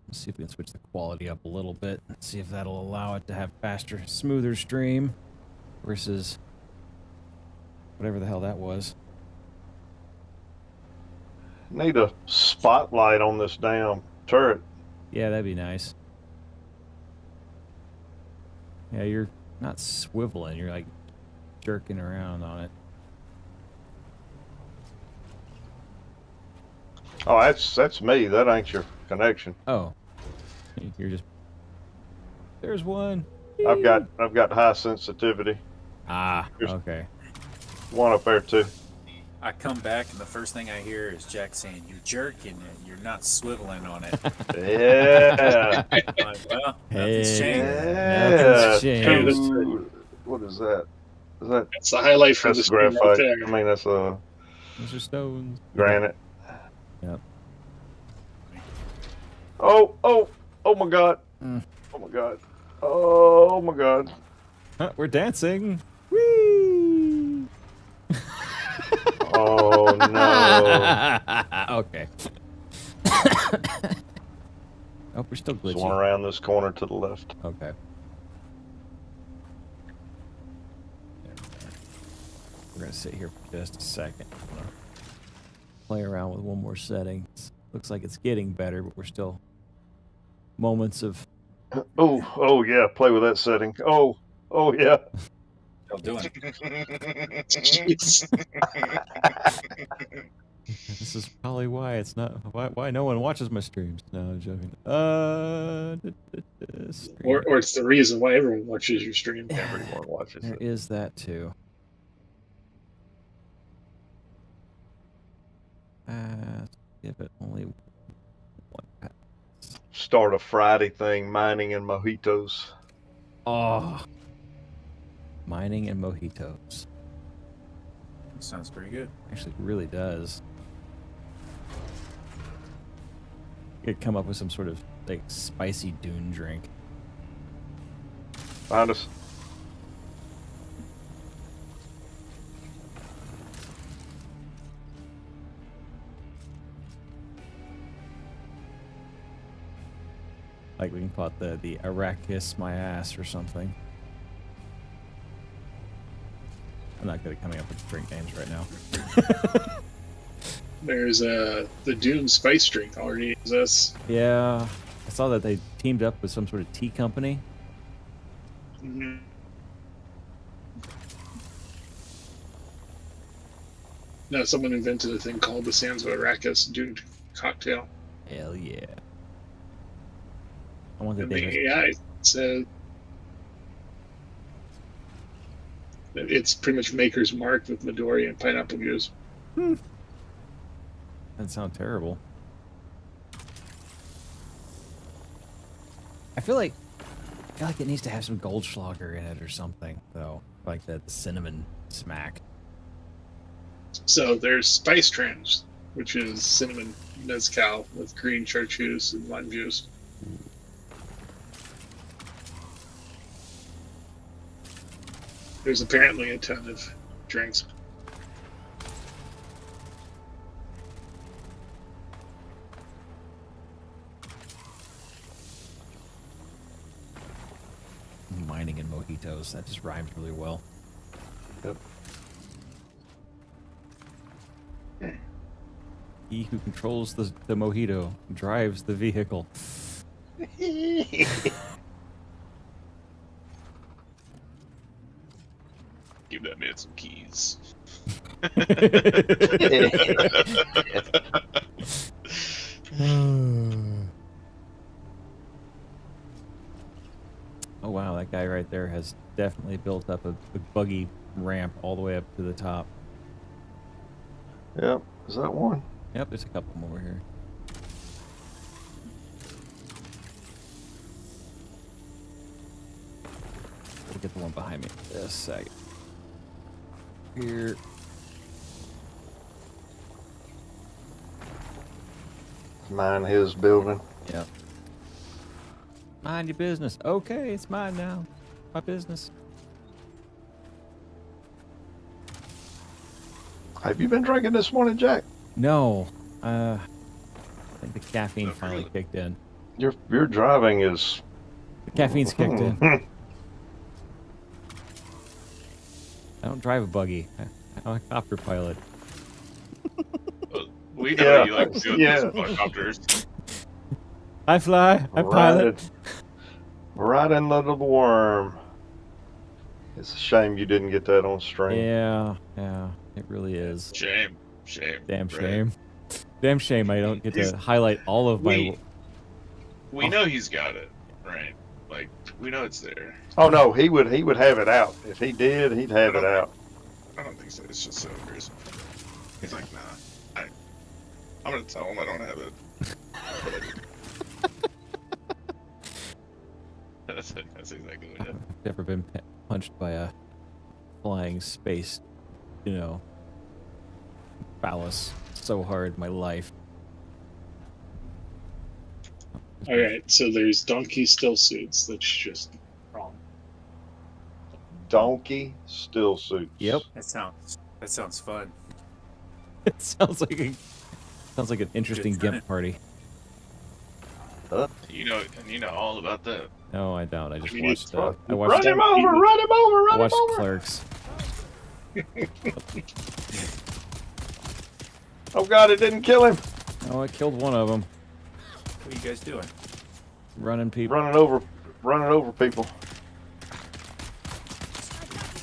Let's see if we can switch the quality up a little bit. Let's see if that'll allow it to have faster, smoother stream versus whatever the hell that was. Need a spotlight on this damn turret. Yeah, that'd be nice. Yeah, you're not swiveling. You're like jerking around on it. Oh, that's me. That ain't your connection. Oh, you're just. There's one. I've got high sensitivity. Ah, There's okay. one up there too. I come back and the first thing I hear is Jack saying, "You're jerking it. You're not swiveling on it." Yeah. I'm like, well, nothing's Hey. changed. Nothing's changed. Ooh, what is that? Is that That's the highlight from that's this screen graphite? right there. I mean, that's Those are stones. granite. Yep. Oh, oh, oh my God. Mm. Oh my God. Oh my God. Huh, we're dancing. Whee! Oh no. Okay. Oh, we're still There's one glitchy. around this corner to the left. Okay. There we are. We're gonna sit here for just a second. I'm gonna play around with one more setting. Looks like it's getting better, but we're still moments of. Oh, oh yeah, play with that setting. Oh, oh yeah. Y'all doing? Jeez. This is probably why it's not why no one watches my streams. No, I'm joking. Stream. Or it's the reason why everyone watches your stream. Everyone watches There it. is that too. Give it only one. Start a Friday thing, mining and mojitos. Oh, mining and mojitos. Sounds pretty good. Actually, it really does. Could come up with some sort of like spicy Dune drink. Find us. Like we can call it the Arrakis my ass or something. I'm not good at coming up with drink names right now. There's the Dune spice drink already exists. Yeah, I saw that they teamed up with some sort of tea company. Mhm. No, someone invented a thing called the Sands of Arrakis Dune cocktail. Hell yeah! I want the And the Davis. AI said it's pretty much Maker's Mark with Midori and pineapple juice. That sounds terrible. I feel like it needs to have some Goldschlager in it or something, though, like the cinnamon smack. So there's Spice Trends, which is cinnamon mezcal with green chartreuse and lime juice. There's apparently a ton of drinks. Mining and mojitos. That just rhymes really well. Yep. He who controls the mojito drives the vehicle. Give that man some keys. Oh wow, that guy right there has definitely built up a buggy ramp all the way up to the top. Yep, is that one? Yep, there's a couple more here. Gotta get the one behind me. Just a second. Here. Mine his building. Yep. Mind your business. Okay, it's mine now. My business. Have you been drinking this morning, Jack? No. I think the caffeine No, finally really? kicked in. Your driving is. The caffeine's kicked in. I don't drive a buggy. I'm a copter pilot. We know Yeah, you like doing yeah. this helicopters. I fly. I pilot. Right in the little worm. It's a shame you didn't get that on stream. Yeah, it really is. Shame. Damn Right. shame. Damn shame I don't get to highlight all of my. We know he's got it, right? Like, we know it's there. Oh no, he would have it out. If he did, he'd have it out. I don't think so. It's just so aggressive. He's like, nah. I'm gonna tell him I don't have it. That's exactly what it is. I've never been punched by a flying space, phallus so hard in my life. All right, so there's donkey still suits. That's just wrong. Donkey still suits. Yep. That sounds fun. It sounds like an interesting Good time. GIMP party. You know all about that. No, I don't. I just We watched. need- I Run watched. him over! Run him over! Run him Watched over! Clerks. Oh God! It didn't kill him. Oh, I killed one of them. What are you guys doing? Running people. Running over people.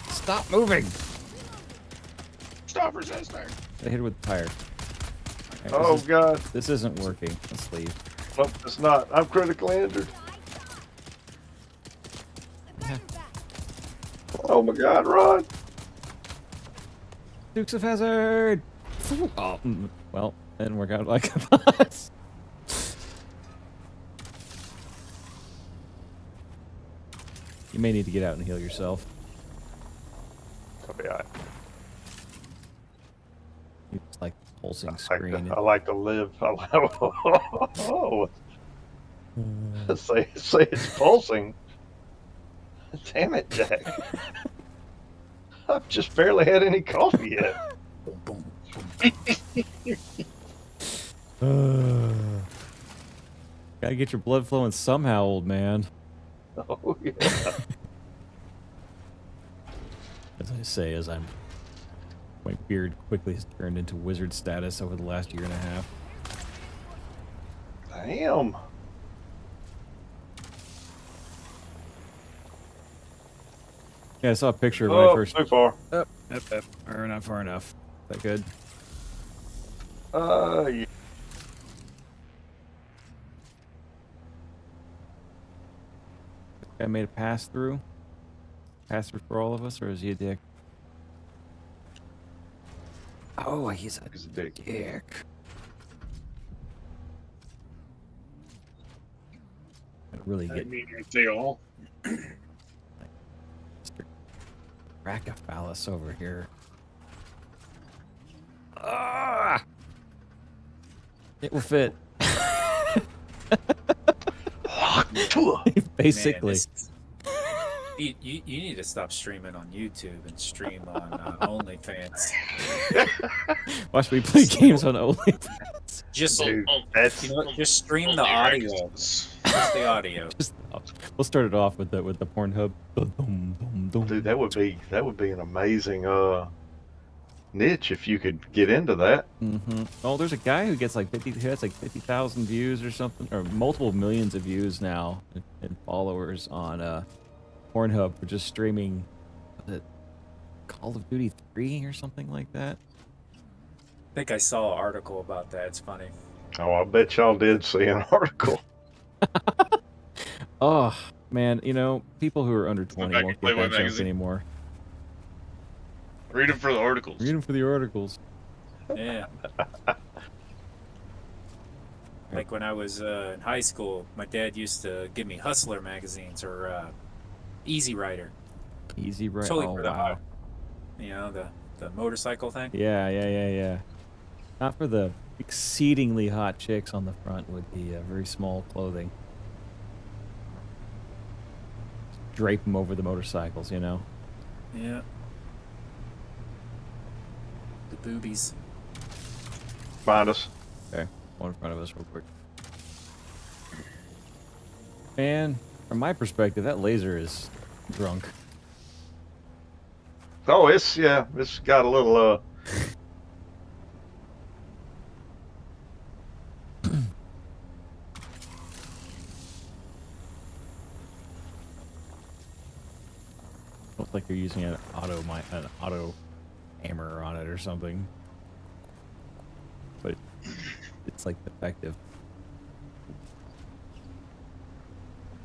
Stop moving! Stop resisting. I hit it with the tire. Okay, Oh God! this isn't working. Let's leave. Nope, it's not. I'm critically injured. Oh my God! Run! Dukes of Hazzard! Oh, well, that didn't work out like I thought. You may need to get out and heal yourself. I'll be all right. You just like the pulsing I screen. like to live. Oh, say it's pulsing. Damn it, Jack. I've just barely had any coffee yet. Boom, boom. Gotta get your blood flowing somehow, old man. Oh yeah. As I say, my beard quickly has turned into wizard status over the last year and a half. Damn. Yeah, I saw a picture of when I Oh, first. too far. Up, or not far enough. Is that good? Yeah. Guy made a pass through for all of us, or is he a dick? Oh, he's a He's a dick. dick. I really I get mean, aren't they all? Mr. Brachiophallus over here. Ah! It will fit. Basically. Man, you need to stop streaming on YouTube and stream on OnlyFans. Watch me play games on OnlyFans. Just Dude, that's you know what, just stream the Only audio. rankings. Just the audio. We'll start it off with the Pornhub. dude. That would be an amazing niche if you could get into that. Oh, there's a guy who gets like 50,000 views or something, or multiple millions of views now and followers on Pornhub for just streaming. Was it Call of Duty 3 or something like that? I think I saw an article about that. It's funny. Oh, I bet y'all did see an article. Oh man, you know, people who are under 20 back won't and get play that one chance magazine. anymore. Read them for the articles. Read them for the articles. Yeah. Like when I was in high school, my dad used to give me Hustler magazines or Easy Rider. Easy right. Totally Oh for the wow. You know, the motorcycle thing. Yeah. Not for the exceedingly hot chicks on the front with the very small clothing. Drape them over the motorcycles, you know. Yeah. The boobies. Find us. Okay, one in front of us real quick. Man, from my perspective, that laser is drunk. Oh, it's got a little Looks like you're using an auto hammer on it or something. But it's like effective.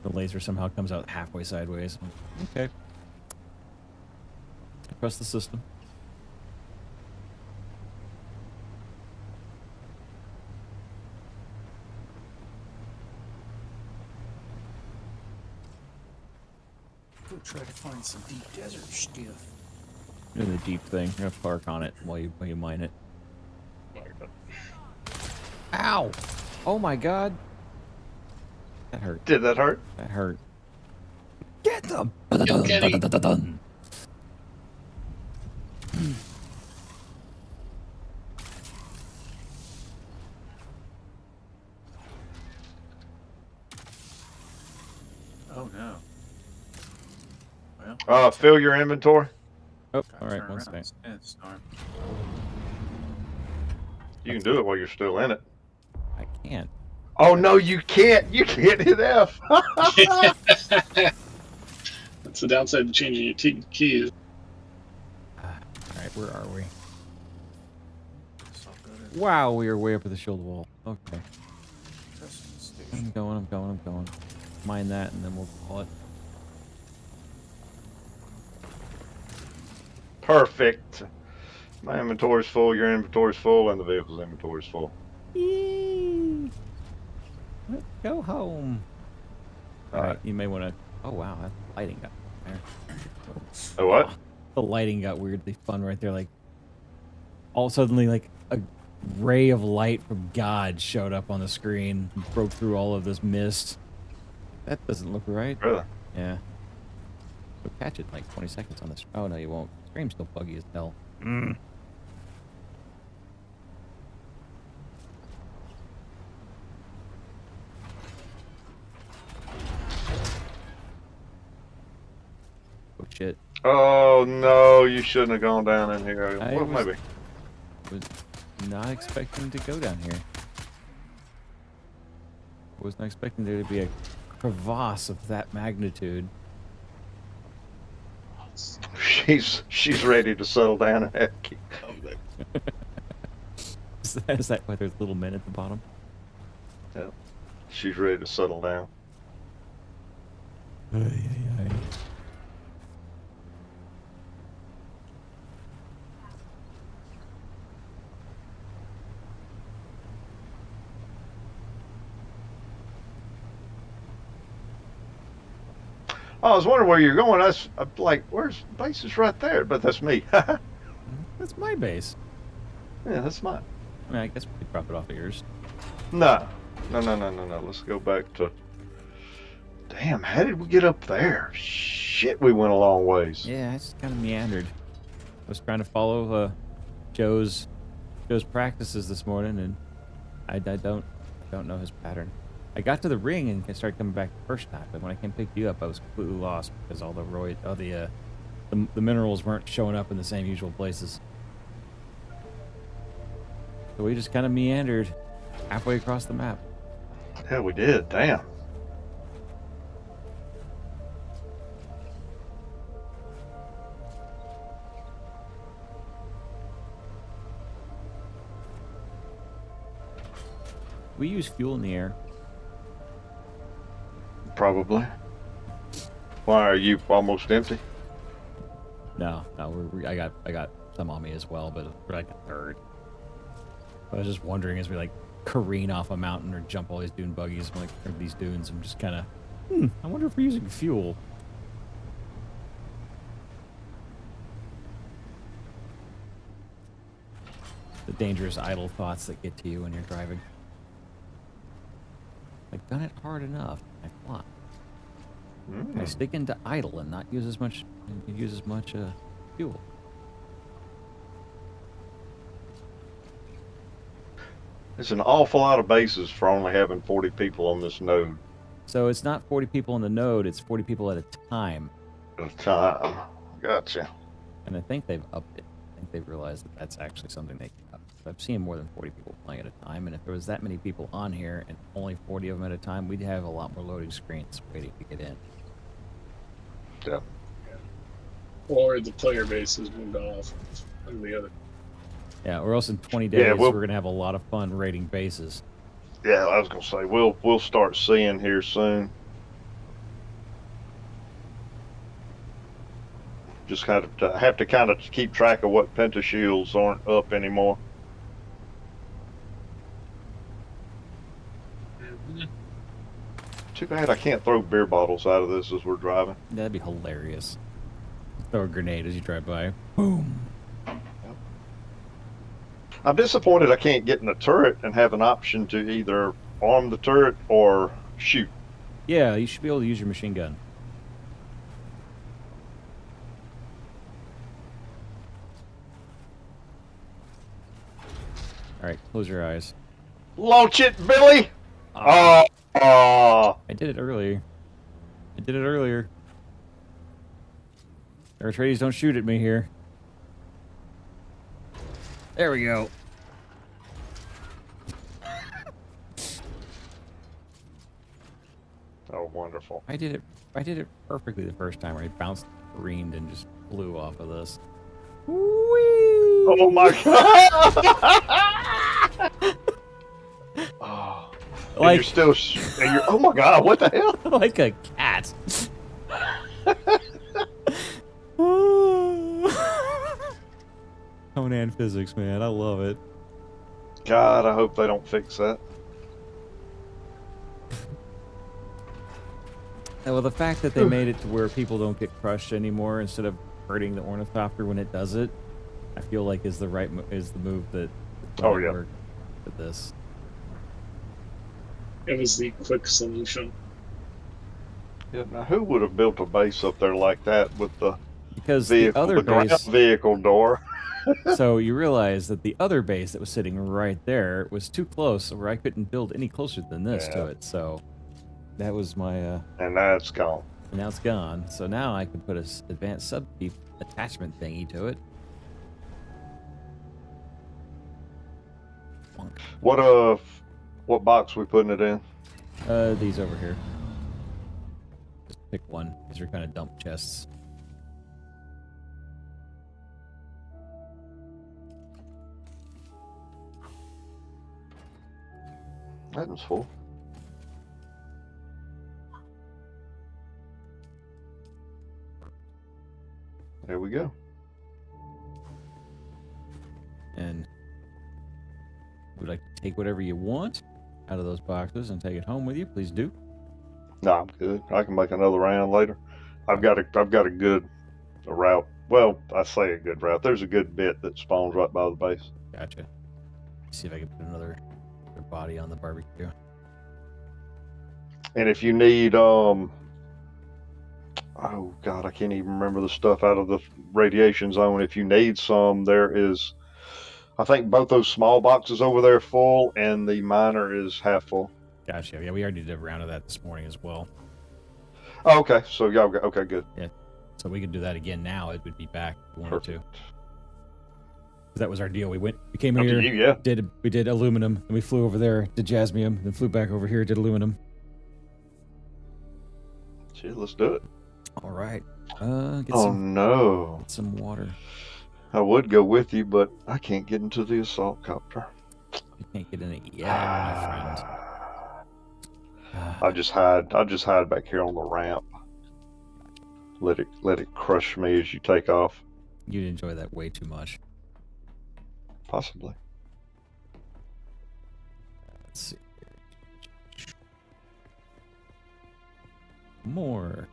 The laser somehow comes out halfway sideways. Okay. Press the system. Go try to find some deep desert stuff. Do the deep thing. You're gonna park on it while you mine it. Ow! Oh my god! That hurt. Did that hurt? That hurt. Get them! Kenny. Oh no. Well. Fill your inventory. Oh, gotta all right, turn one around. second. Yeah, storm. You can do it while you're still in it. I can't. Oh no, you can't. You can't hit F. That's the downside of changing your keys. All right, where are we? It's all good. Wow, we are way up at the shield wall. Okay. Testing station. I'm going. Mine that, and then we'll call it. Perfect. My inventory's full, your inventory's full, and the vehicle's inventory's full. Yee! Let's go home. All right, Alright. you may want to. Oh wow, that lighting got there. Oh, what? The lighting got weirdly fun right there. Like, all of a sudden, like a ray of light from God showed up on the screen, and broke through all of this mist. That doesn't look right. Really? Yeah. You'll catch it in like 20 seconds on this. Oh no, you won't. Scream's still buggy as hell. Mm. Oh shit. Oh no, you shouldn't have gone down in here. I Well, was- maybe. Was not expecting to go down here. Was not expecting there to be a crevasse of that magnitude. She's ready to settle down and have keep. Is that why there's little men at the bottom? She's ready to settle down. I was wondering where you're going. I'm like, where's base is right there, but that's me. Yeah, That's my base. that's mine. I mean, I guess we could drop it off of yours. No. Let's go back to. Damn, how did we get up there? Shit, we went a long ways. Yeah, I just kind of meandered. I was trying to follow Joe's practices this morning, and I don't know his pattern. I got to the ring and I started coming back the first time, but when I came pick you up, I was completely lost because all the minerals weren't showing up in the same usual places. So we just kind of meandered halfway across the map. Yeah, we did. Damn. We use fuel in the air. Probably. Why are you almost empty? No, I got some on me as well, but we're like a third. I was just wondering as we like careen off a mountain or jump all these dune buggies, or these dunes. I'm just kind of, I wonder if we're using fuel. The dangerous idle thoughts that get to you when you're driving. I've done it hard enough. I flop. I stick into idle and not use as much fuel. It's an awful lot of bases for only having 40 people on this node So it's not 40 people on the node, it's 40 people at a time. at a time. Gotcha. And I think they've upped it. I think they've realized that that's actually something they can up. I've seen more than 40 people playing at a time, and if there was that many people on here and only 40 of them at a time, we'd have a lot more loading screens waiting to get in. Yeah. Or the player base has moved off one or the other. Yeah, or else in 20 days Yeah, we're gonna have a lot of fun raiding bases. Yeah, I was gonna say we'll start seeing here soon. Just kind of have to kind of keep track of what pentashields aren't up anymore. Too bad I can't throw beer bottles out of this as we're driving. That'd be hilarious. Throw a grenade as you drive by. Boom. I'm disappointed I can't get in the turret and have an option to either arm the turret or shoot. Yeah, you should be able to use your machine gun. All right, close your eyes. Launch it, Billy! Ah, Oh, I did it earlier. I did it earlier. Atreides, don't shoot at me here. There we go. oh, wonderful. I did it perfectly the first time where I bounced, careened, and just flew off of this. Whee! Oh my god! Oh, and Like, you're still. And you're, oh my god! What the hell? like a cat. Conan physics, man. I love it. God, I hope they don't fix that. Well, the fact that they made it to where people don't get crushed anymore instead of hurting the ornithopter when it does it, I feel like is the right is the move that Oh, yeah. worked for this. It was the quick solution. Yeah, now who would have built a base up there like that with the Because vehicle, the other the ground base, vehicle door? so you realize that the other base that was sitting right there was too close, where I couldn't build any closer than this to Yeah. it. So that was my, And now it's gone. and now it's gone. So now I can put a advanced sub-beef attachment thingy to it. What box we putting it in? These over here. Just pick one. These are kind of dump chests. That one's full. There we go. And would you like to take whatever you want out of those boxes and take it home with you? Please do. No, I'm good. I can make another round later. I've got a good route. Well, I say a good route. There's a good bit that spawns right by the base. Gotcha. See if I can put another body on the barbecue. And if you need oh god, I can't even remember the stuff out of the radiation zone. If you need some, there is, I think both those small boxes over there full, and the miner is half full. Gotcha. Yeah, we already did a round of that this morning as well. Oh, okay, so yeah, okay, good. So we could do that again now. It would be back if we wanted Perfect. to. 'Cause that was our deal. We came Up here, to you, yeah. we did aluminum, and we flew over there, did jasmium, then flew back over here, did aluminum. Shit, let's do it. All right. Get Oh some no, get some water. I would go with you, but I can't get into the assault copter. You can't get in it yet, my friend. I'll just hide back here on the ramp. Let it crush me as you take off. You'd enjoy that way too much. Possibly. Let's see. More.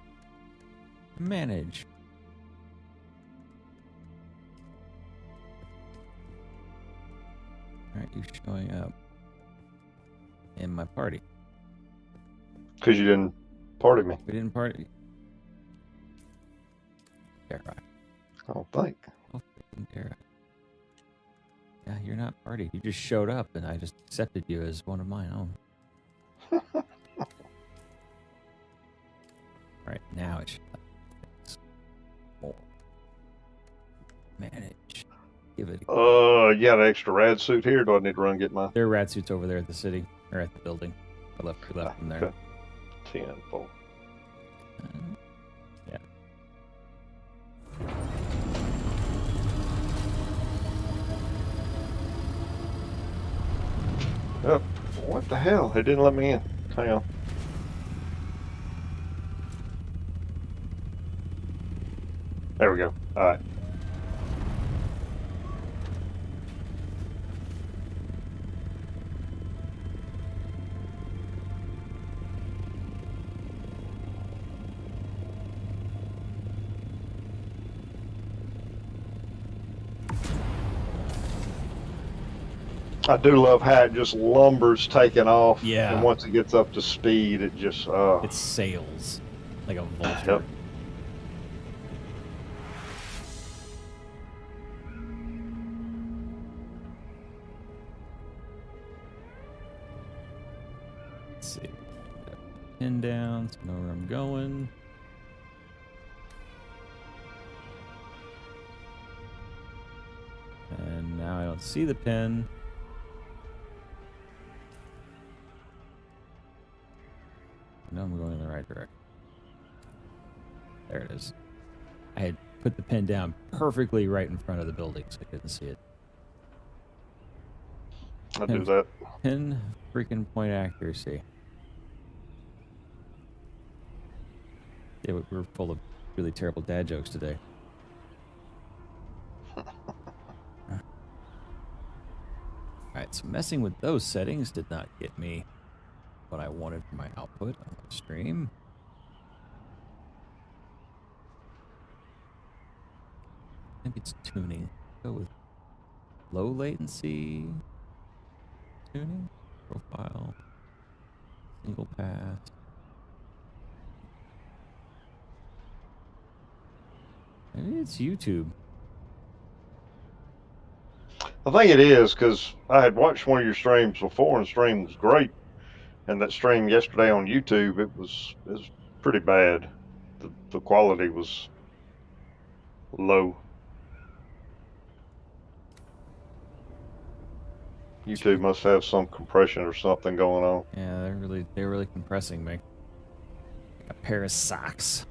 Manage. Aren't you showing up in my party? Because you didn't party me. We didn't party. Yeah, right. I don't think. Oh, freaking Dara. Yeah, you're not party. You just showed up, and I just accepted you as one of my own. Right now, it should more manage. Give it. Yeah, the extra rad suit here. Do I need to run and get mine? There are rad suits over there at the city or at the building. We left them there. Okay. 10 full. Yeah. Oh, what the hell? It didn't let me in. Hang on. There we go. All right. I do love how it just lumbers taking off. Yeah. And once it gets up to speed, it just It sails like a vulture. Yep. Let's see. Pin down, so I know where I'm going. And now I don't see the pin. No, I'm going in the right direction. There it is. I had put the pin down perfectly right in front of the building, so I couldn't see it. I do that. Pin freaking point accuracy. Yeah, we're full of really terrible dad jokes today. Alright, so messing with those settings did not get me what I wanted for my output on my stream. I think it's tuning. Go with low latency tuning, profile, single pass. Maybe it's YouTube. I think it is because I had watched one of your streams before, and the stream was great. And that stream yesterday on YouTube, it was pretty bad. The quality was low. YouTube must have some compression or something going on. Yeah, they're really compressing me. Like a pair of socks.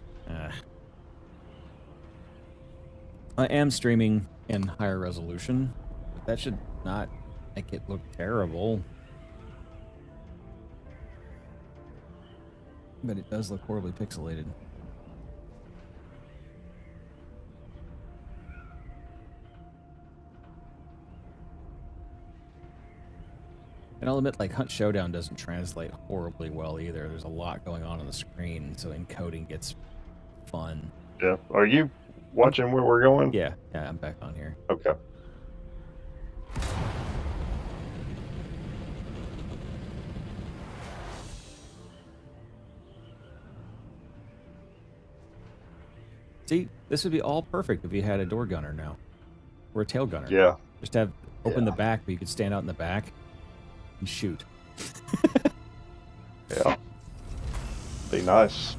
I am streaming in higher resolution, but that should not make it look terrible. But it does look horribly pixelated. And I'll admit, like, Hunt Showdown doesn't translate horribly well either. There's a lot going on the screen, so encoding gets fun. Yeah. Are you watching where we're going? Yeah, I'm back on here. Okay. See, this would be all perfect if you had a door gunner now. Or a tail gunner. Yeah. Just have open the back, but you could stand out in the back and shoot. Yeah. Be nice.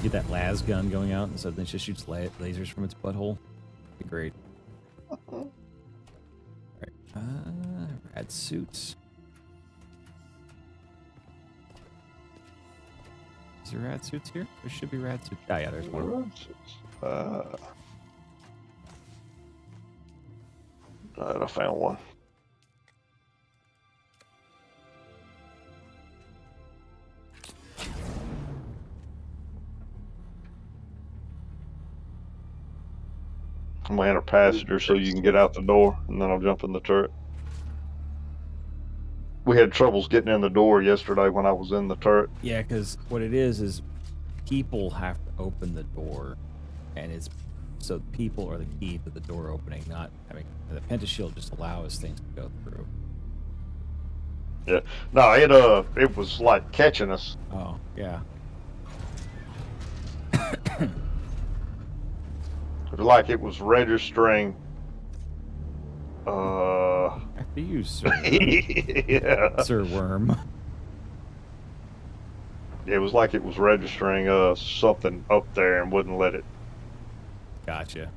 Get that las gun going out and so then it just shoots lasers from its butthole. Be great. Alright. Rad suits. Is there rad suits here? There should be rad suits. Ah, yeah, there's one. I found one. I'm gonna enter passenger so you can get out the door, and then I'll jump in the turret. We had troubles getting in the door yesterday when I was in the turret. Yeah, because what it is people have to open the door, and it's so people are the key to the door opening, not having the pentashield just allows things to go through. Yeah, no, it was like catching us. Oh, yeah. It was like it was registering. After you, sir. Yeah. Sir Worm. It was like it was registering something up there and wouldn't let it. Gotcha.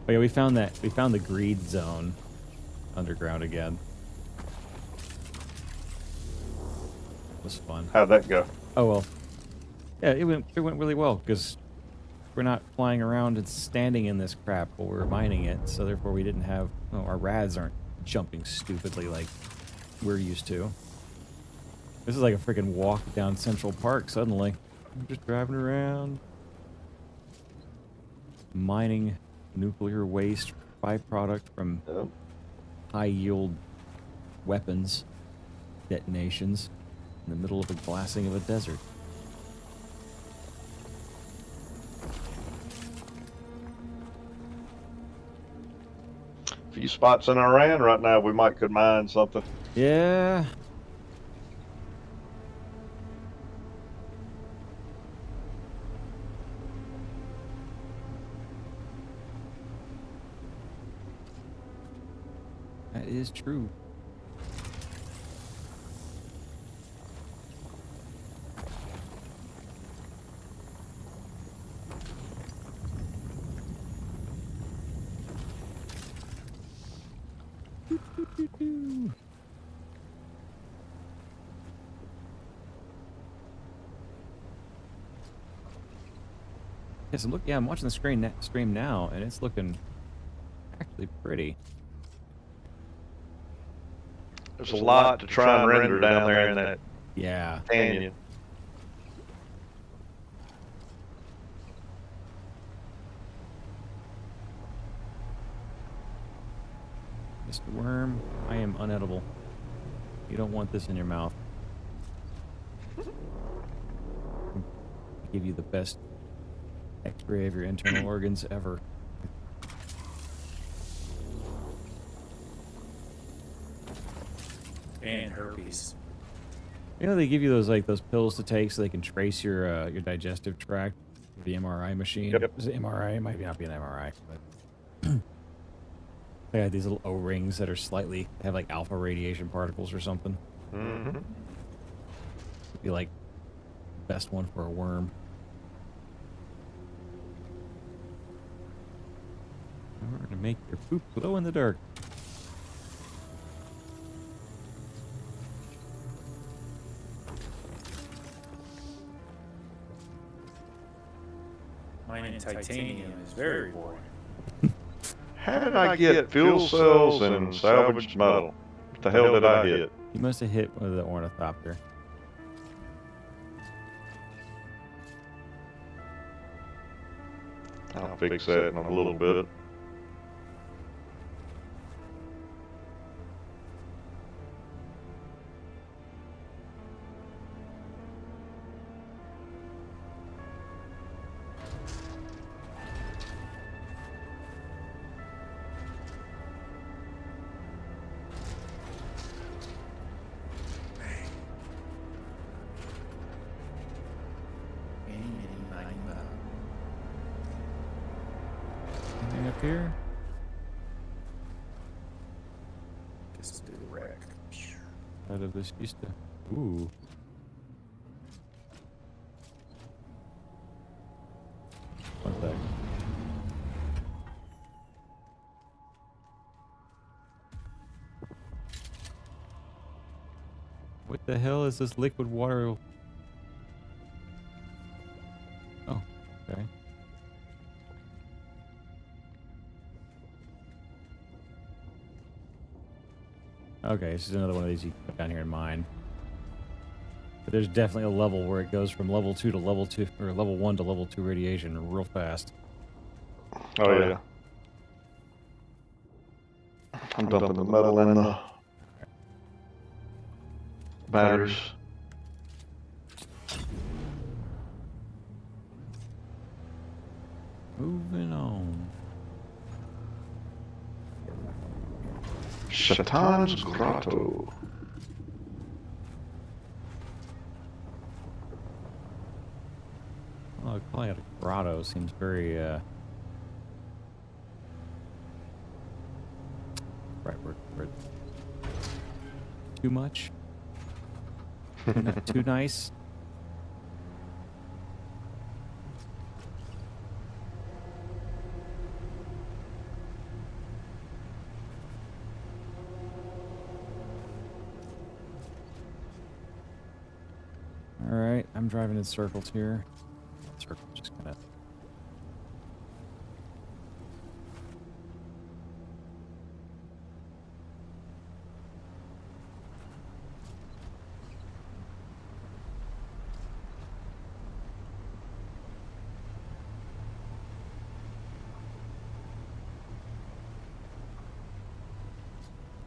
Oh yeah, we found the greed zone underground again. It was fun. How'd that go? Oh well. Yeah, it went really well because we're not flying around and standing in this crap while we're mining it, so therefore we didn't have our rads aren't jumping stupidly like we're used to. This is like a freaking walk down Central Park suddenly. I'm just driving around, mining nuclear waste byproduct from high-yield weapons detonations in the middle of a glassing of a desert. few spots in Iran right now. We might could mine something. Yeah. That is true. Yes, look. Yeah, I'm watching the stream now, and it's looking actually pretty. There's a lot to try and render down there in that Yeah. canyon. Mr. Worm, I am unedible. You don't want this in your mouth. Give you the best X-ray of your internal organs ever. And herpes. You know they give you those pills to take so they can trace your digestive tract with the MRI machine. Yep. Is it MRI? It might not be an MRI, but they got these little O-rings that are have like alpha radiation particles or something. Mm-hmm. Would be like the best one for a worm. In order to make your poop glow in the dark. Mining titanium is very boring. How did I get fuel cells and salvaged metal? What the hell did I hit? You must have hit one of the ornithopter. I'll fix that in a little bit. Anything up here? Just do the wreck. Out of this used to. Ooh. One sec. What the hell is this liquid water? Oh, okay. Okay, this is another one of these you can put down here in mine. But there's definitely a level where it goes from level 2 to level 2, or level 1 to level 2 radiation real fast. Oh yeah. I'm dumping the metal in the batteries. Moving on. Shatan's Grotto. Well, calling it a grotto seems very, right word. Too much? Not too nice? Alright, I'm driving in circles here. Circle just kind of.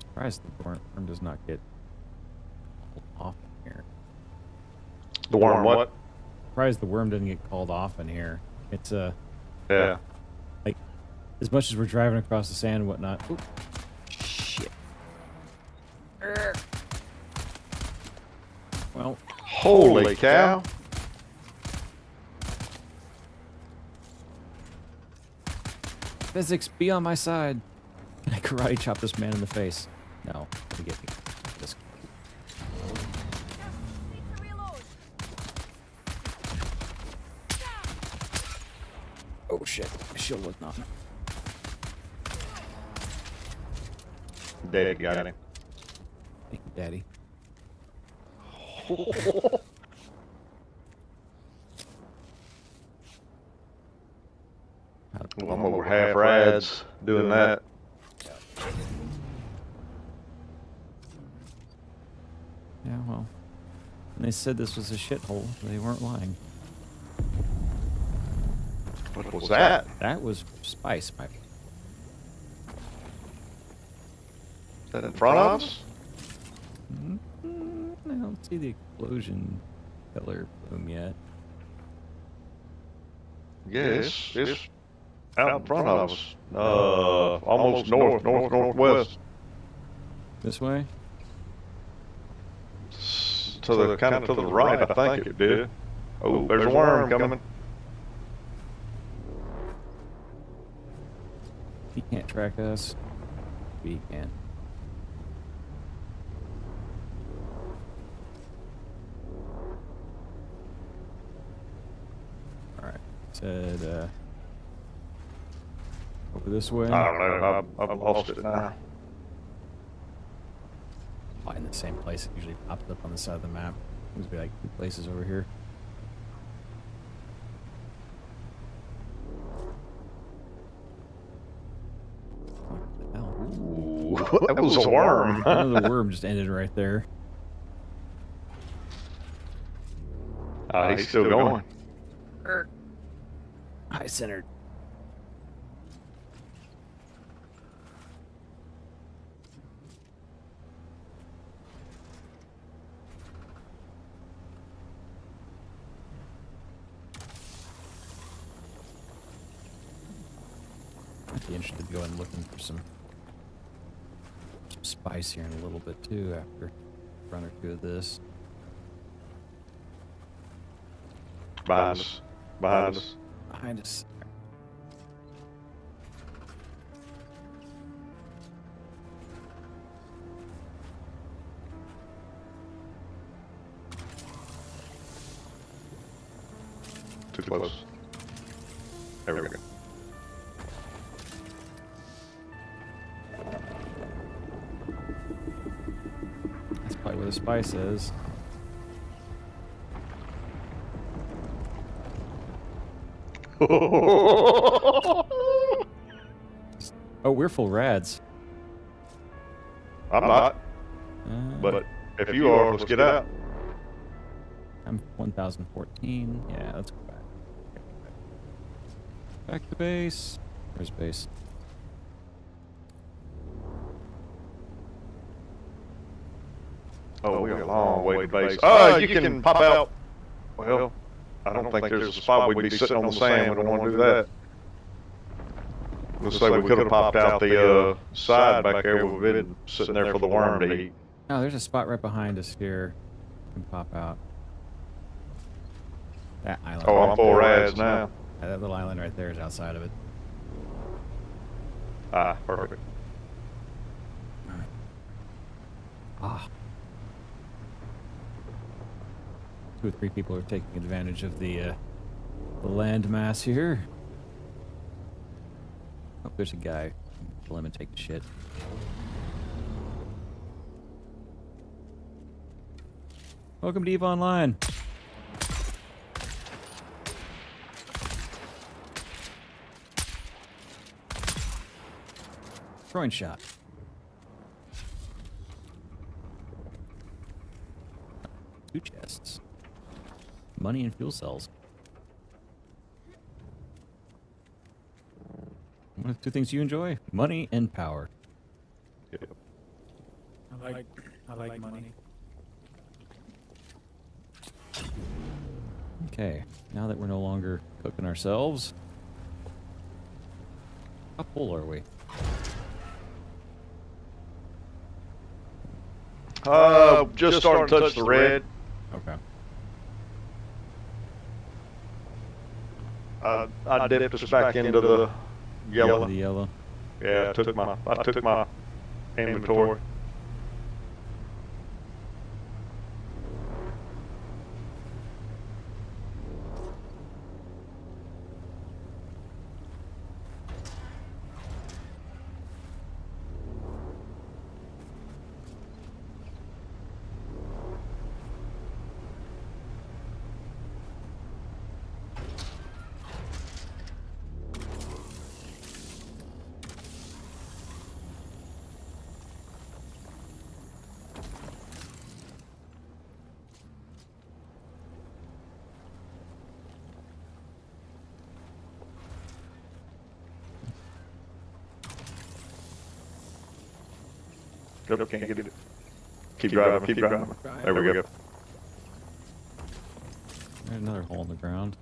Surprised the worm does not get off in here. The worm what? Surprised the worm didn't get called off in here. It's Yeah. like as much as we're driving across the sand and whatnot. Oop, Well, Holy cow. physics, be on my side. Can I karate chop this man in the face? No. Forget me. This. Oh shit. My shield was not. Daddy got him. Thank you, Daddy. Well, I'm over half rads doing that. Yeah, well. And they said this was a shithole. They weren't lying. What was that? That was spice pipe. Is that in front of us? I don't see the explosion killer plume yet. Yes, it's out in front of us. Almost northwest. This way? To the kind of to the right, I think it did. Oh, there's a worm coming. He can't track us. We can. Alright. Said, over this way. I don't know. I've lost it now. Probably in the same place. It usually pops up on the side of the map. Seems to be like 2 places over here. What the hell? Ooh, that was a worm. The worm just ended right there. He's still going. High centered. I'd be interested in going looking for some spice here in a little bit too after a run or two of this. Behind us. Behind us. Behind us. Too close. There we go. That's probably where the spice is. Oh, we're full rads. I'm not, but if you are, let's get out. I'm 1014. Yeah, let's go back. Back to base. Where's base? Oh, we're a long way to base. Oh, you can pop out. Well, I don't think there's a spot we'd be sitting on the sand. We don't want to do that. Looks like we could have popped out the side back there. We've been sitting there for the worm to eat. Oh, there's a spot right behind us here. We can pop out. That island. Oh, I'm full rads now. Yeah, that little island right there is outside of it. Ah, perfect. Ah. 2 or 3 people are taking advantage of the land mass here. Oh, there's a guy. Kill him and take the shit. Welcome to EVE Online. Groin shot. Two chests. Money and fuel cells. What are the 2 things you enjoy? Money and power. Yep. I like money. Okay, now that we're no longer cooking ourselves, how full are we? Just starting to touch the red. Okay. I dipped us back into the yellow. The yellow. Yeah, I took my inventory. Nope, can't get it. Keep driving, keep driving. There we go. There's another hole in the ground.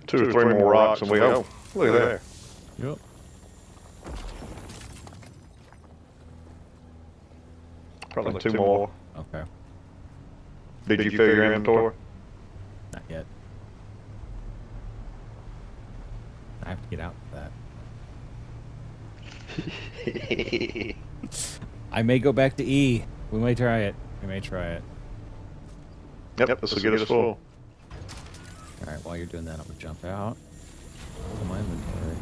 Two or three more rocks and we go. Look at there. Yep. Probably two more. Okay. Did you fill your inventory? Not yet. I have to get out of that. I may go back to E. We may try it. We may try it. Yep, this will get us full. Alright, while you're doing that, I'm gonna jump out. Pull my inventory.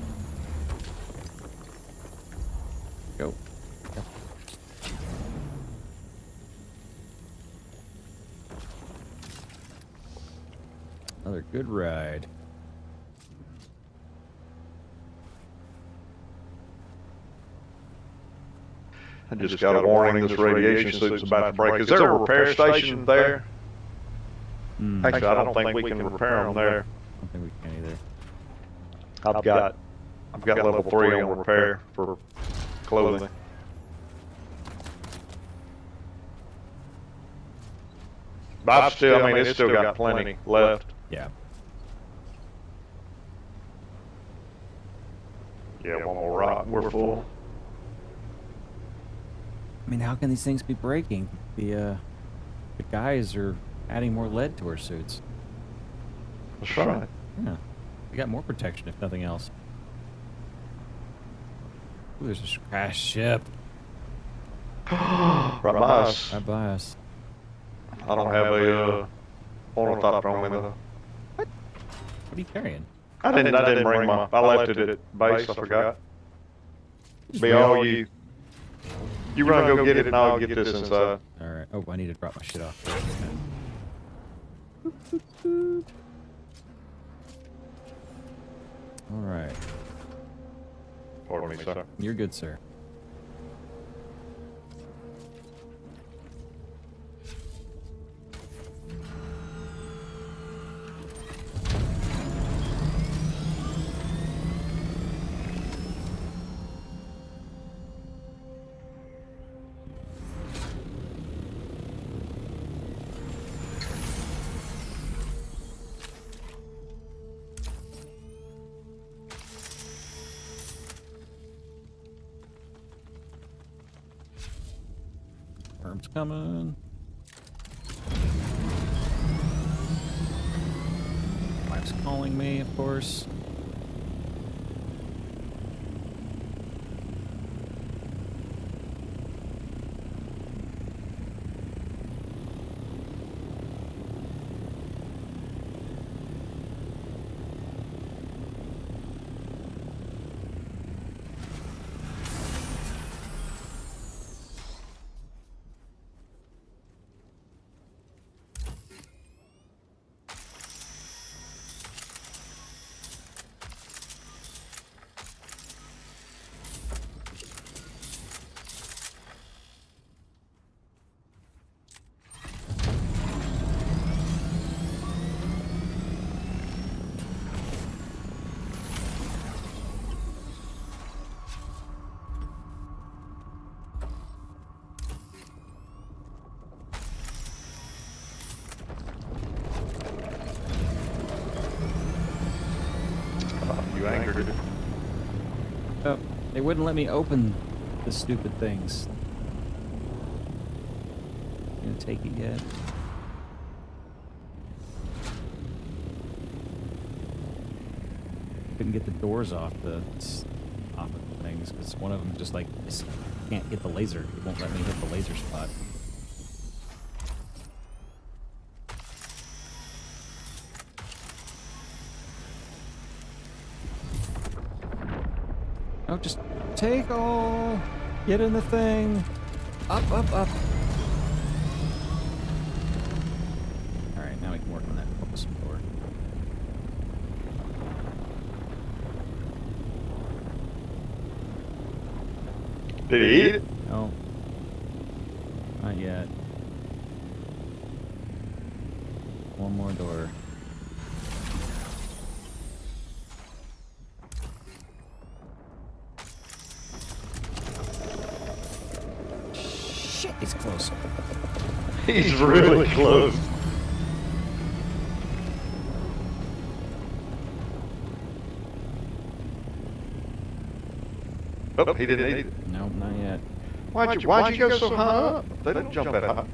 Go. Yep. Another good ride. I just got a warning, this radiation suit's about to break. Is there a repair station there? Actually, I don't think we can repair them there. I don't think we can either. I've got level 3 on repair for clothing. But I mean, it's still got plenty left. Yeah. Yeah, one more rock, we're full. I mean, how can these things be breaking? The guys are adding more lead to our suits. That's right. Yeah. We got more protection, if nothing else. Ooh, there's a crashed ship. Right by us. Right by us. I don't have a ornithopter on me though. What are you carrying? I didn't bring my. I left it at base. I forgot. Be all you. You run, go get it, and I'll get this inside. All right. Oh, I need to drop my shit off. All right. Pardon me, sir. You're good, sir. Worm's coming. Wife's calling me, of course. They wouldn't let me open the stupid things. You gonna take it yet? Couldn't get the doors off the things because one of them just like can't hit the laser. It won't let me hit the laser spot. Oh, just take all. Get in the thing. Up, up, up. All right, now we can work on that focus door. Did he eat it? No. Not yet. One more door. Shit, he's close. He's really close. Oh, he didn't eat it. No, not yet. Why'd you go so high up? They don't jump that high.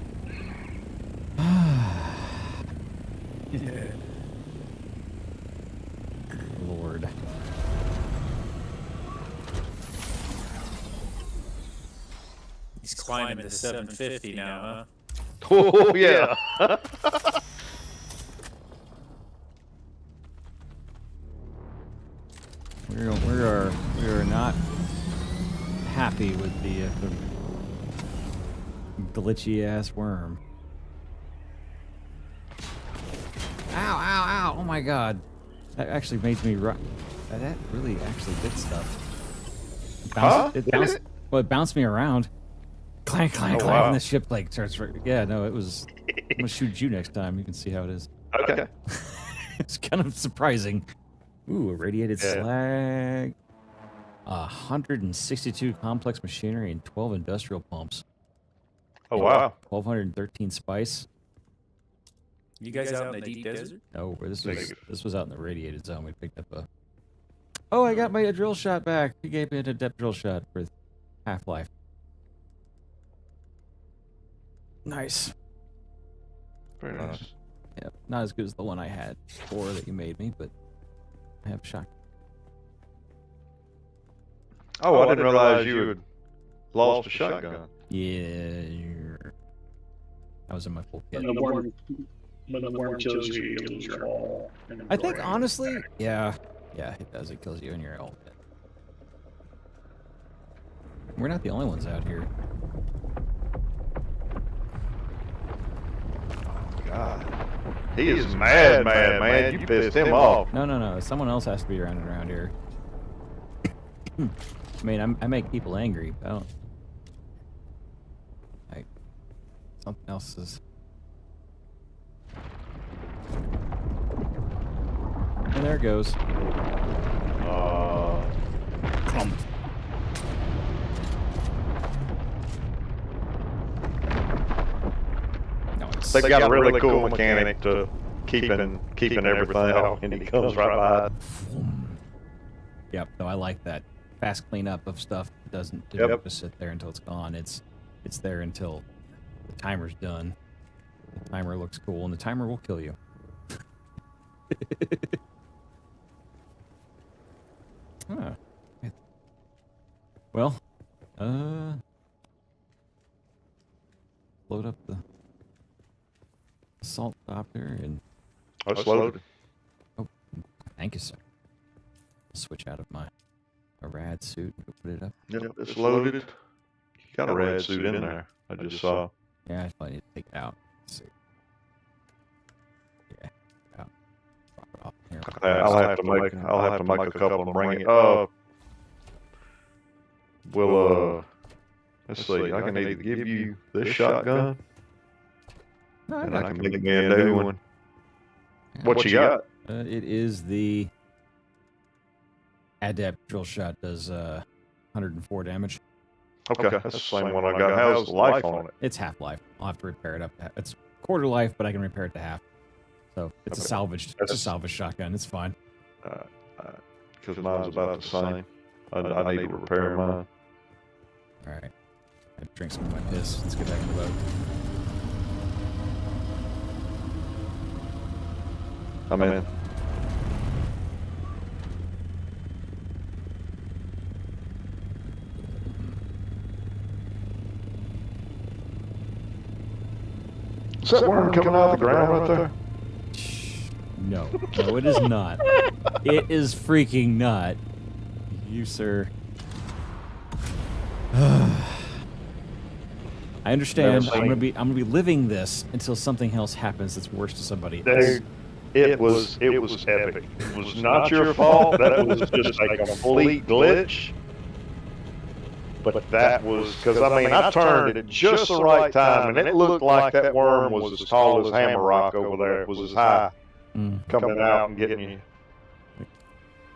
Lord. He's climbing to 750 now, huh? Oh, yeah. We are not happy with the glitchy ass worm. Ow, ow, ow! Oh my god. That actually made me run. That really actually did stuff. It bounced me around. Clank, clank, Oh, clank, wow. and the ship like starts. Yeah, no, it was. I'm gonna shoot you next time. You can see how it is. Okay. It's kind of surprising. Ooh, irradiated Yeah. slag. 162 complex machinery and 12 industrial pumps. Oh, wow. 1,213 spice. You guys out in the deep desert? No, this Negative. was out in the radiated zone. We picked up a. Oh, I got my drill shot back. He gave me a depth drill shot for Half-Life. Nice. Very nice. Yeah, not as good as the one I had before that you made me, but I have shot. Oh, I didn't realize you had lost a shotgun. Yeah. I was in my full kit. When the worm kills you, you lose your all. I think honestly, yeah, it does. It kills you in your ult. We're not the only ones out here. God. He is mad, man. You pissed him off. No. Someone else has to be around here. I mean, I make people angry, but I don't. Like, something else is. And there it goes. Clump. No, it's. They got a really cool mechanic to keeping everything out, and he comes right by. Yep, no, I like that. Fast cleanup of stuff doesn't just sit there until it's gone. It's there until the timer's done. The timer looks cool, and the timer will kill you. Huh. Well, load up the assault copter and. Oh, it's loaded. Oh, thank you, sir. Switch out of my rad suit and put it up. Yep, it's loaded. You got a rad suit in there. I just saw. Yeah, I probably need to take it out. Let's see. Yeah, out. Drop it off here. I'll have to make a couple and bring it. Let's see. I can either give you this shotgun, and I can make me a new one. What you got? It is the Adept drill shot. Does 104 damage. Okay, that's the same one I got. How's the life on it? It's half life. I'll have to repair it up. It's quarter life, but I can repair it to half. So it's a salvaged. It's a salvaged shotgun. It's fine. Because mine's about the same. I need to repair mine. All right. I drink some of my piss. Let's get back in the boat. I'm in. Is that worm coming out of the ground right there? No, no, it is not. It is freaking not. You, sir. I understand. I'm gonna be living this until something else happens that's worse to somebody else. Dude, it was epic. It was not your fault. That was just a complete glitch. But that was because I turned at just the right time, and it looked like that worm was as tall as Hammer Rock over there. It was as high coming out and getting you.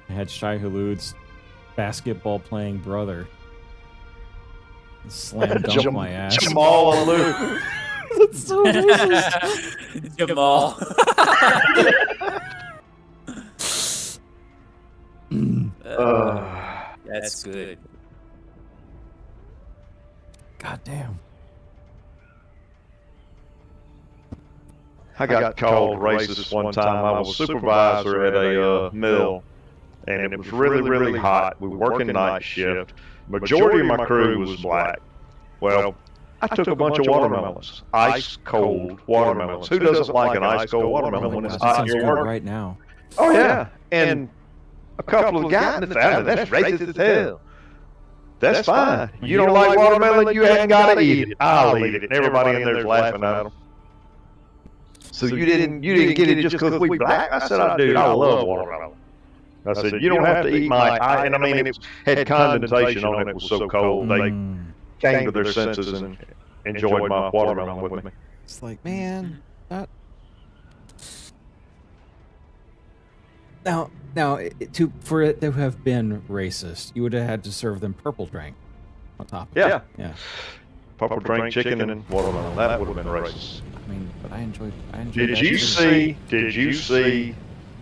I had Shai Hulud's basketball playing brother slam dunk my ass. Jamal and Luke. That's so racist. Jamal. That's good. God damn. I got called racist one time. I was supervisor at a mill, and it was really, really hot. We were working night shift. Majority of my crew was black. Well, I took a bunch of watermelons, ice cold watermelons. Who doesn't like an ice cold watermelon when it's hot in your work? Right now. Oh yeah, and a couple of the guys in the family, that's racist as hell. That's fine. You don't like watermelon, you ain't got to eat it. I'll eat it. And everybody in there's laughing at them. So you didn't get it just because we black? I said, I do. I love watermelon. I said, you don't have to eat my. And I mean, it had condensation on it. It was so cold. They came to their senses and enjoyed my watermelon with me. It's like, man, that. Now, for it to have been racist, you would have had to serve them purple drink on top of it. Yeah. Purple drink, chicken, and watermelon. That would have been racist. I mean, but I enjoyed Did you see,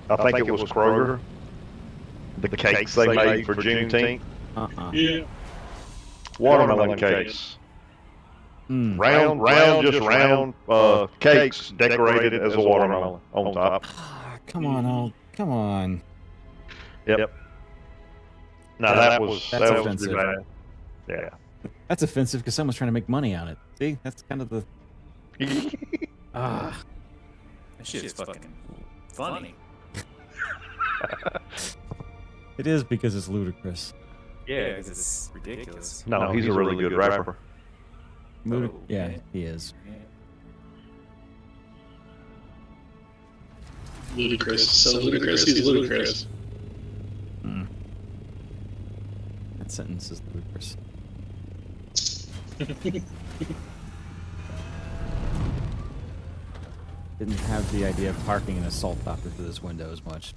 I think it was Kroger, the cakes they made for Juneteenth? Yeah. Watermelon cakes. Round cakes decorated as a watermelon on top. Come on. Yep. Now that was offensive. pretty bad. Yeah. That's offensive because someone's trying to make money on it. See, that's kind of the. That shit is fucking funny. It is because it's ludicrous. Yeah, because it's ridiculous. No, he's a really good rapper. Yeah, he is. Ludicrous. So ludicrous. He's ludicrous. That sentence is ludicrous. Didn't have the idea of parking an assault chopper through this window as much.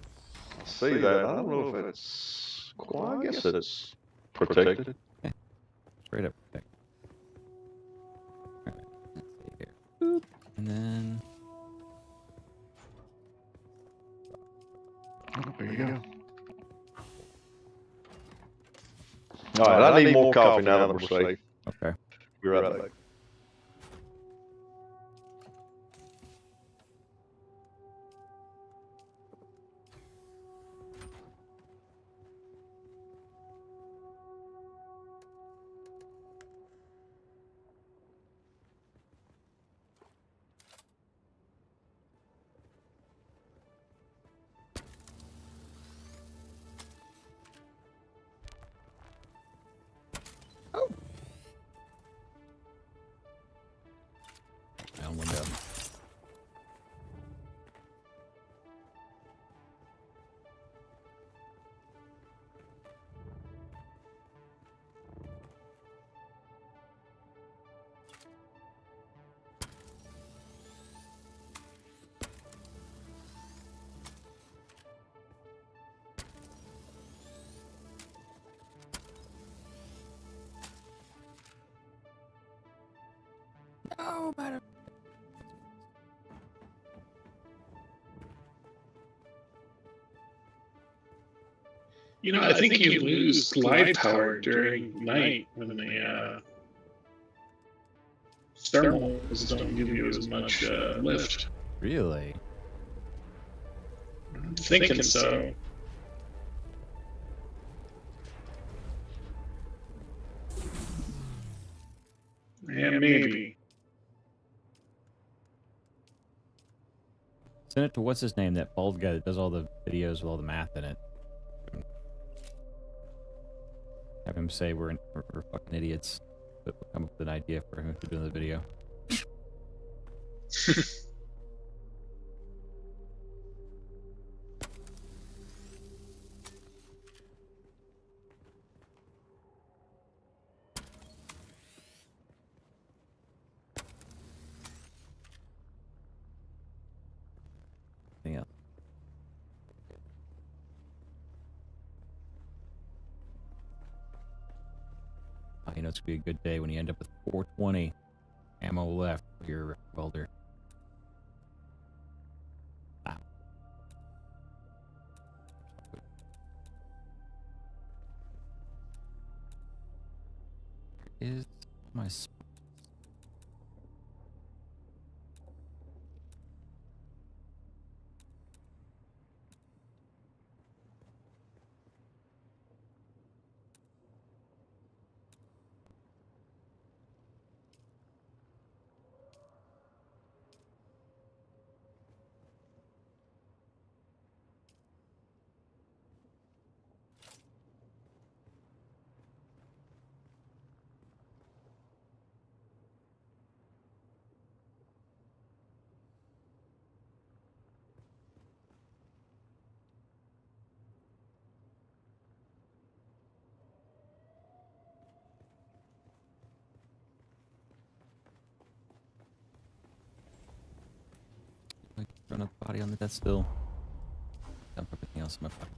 See that? I don't know if it's. Well, I guess it's protected. Yeah. Straight up protected. Alright, let's see here. Boop. And then. There you go. All right, I need more coffee now that we're safe. Okay. Be right back. My own window. No, but. I think you lose live power during night when the thermals don't give you as much lift. Really? I'm thinking so. Yeah, maybe. Send it to what's his name, that bald guy that does all the videos with all the math in it. Have him say we're fucking idiots, but we'll come up with an idea for him to do the video. Anything else? Oh, you know it's gonna be a good day when you end up with 420 ammo left for your welder. Wow. Where is my run up body on the death still. Dump everything else in my pocket.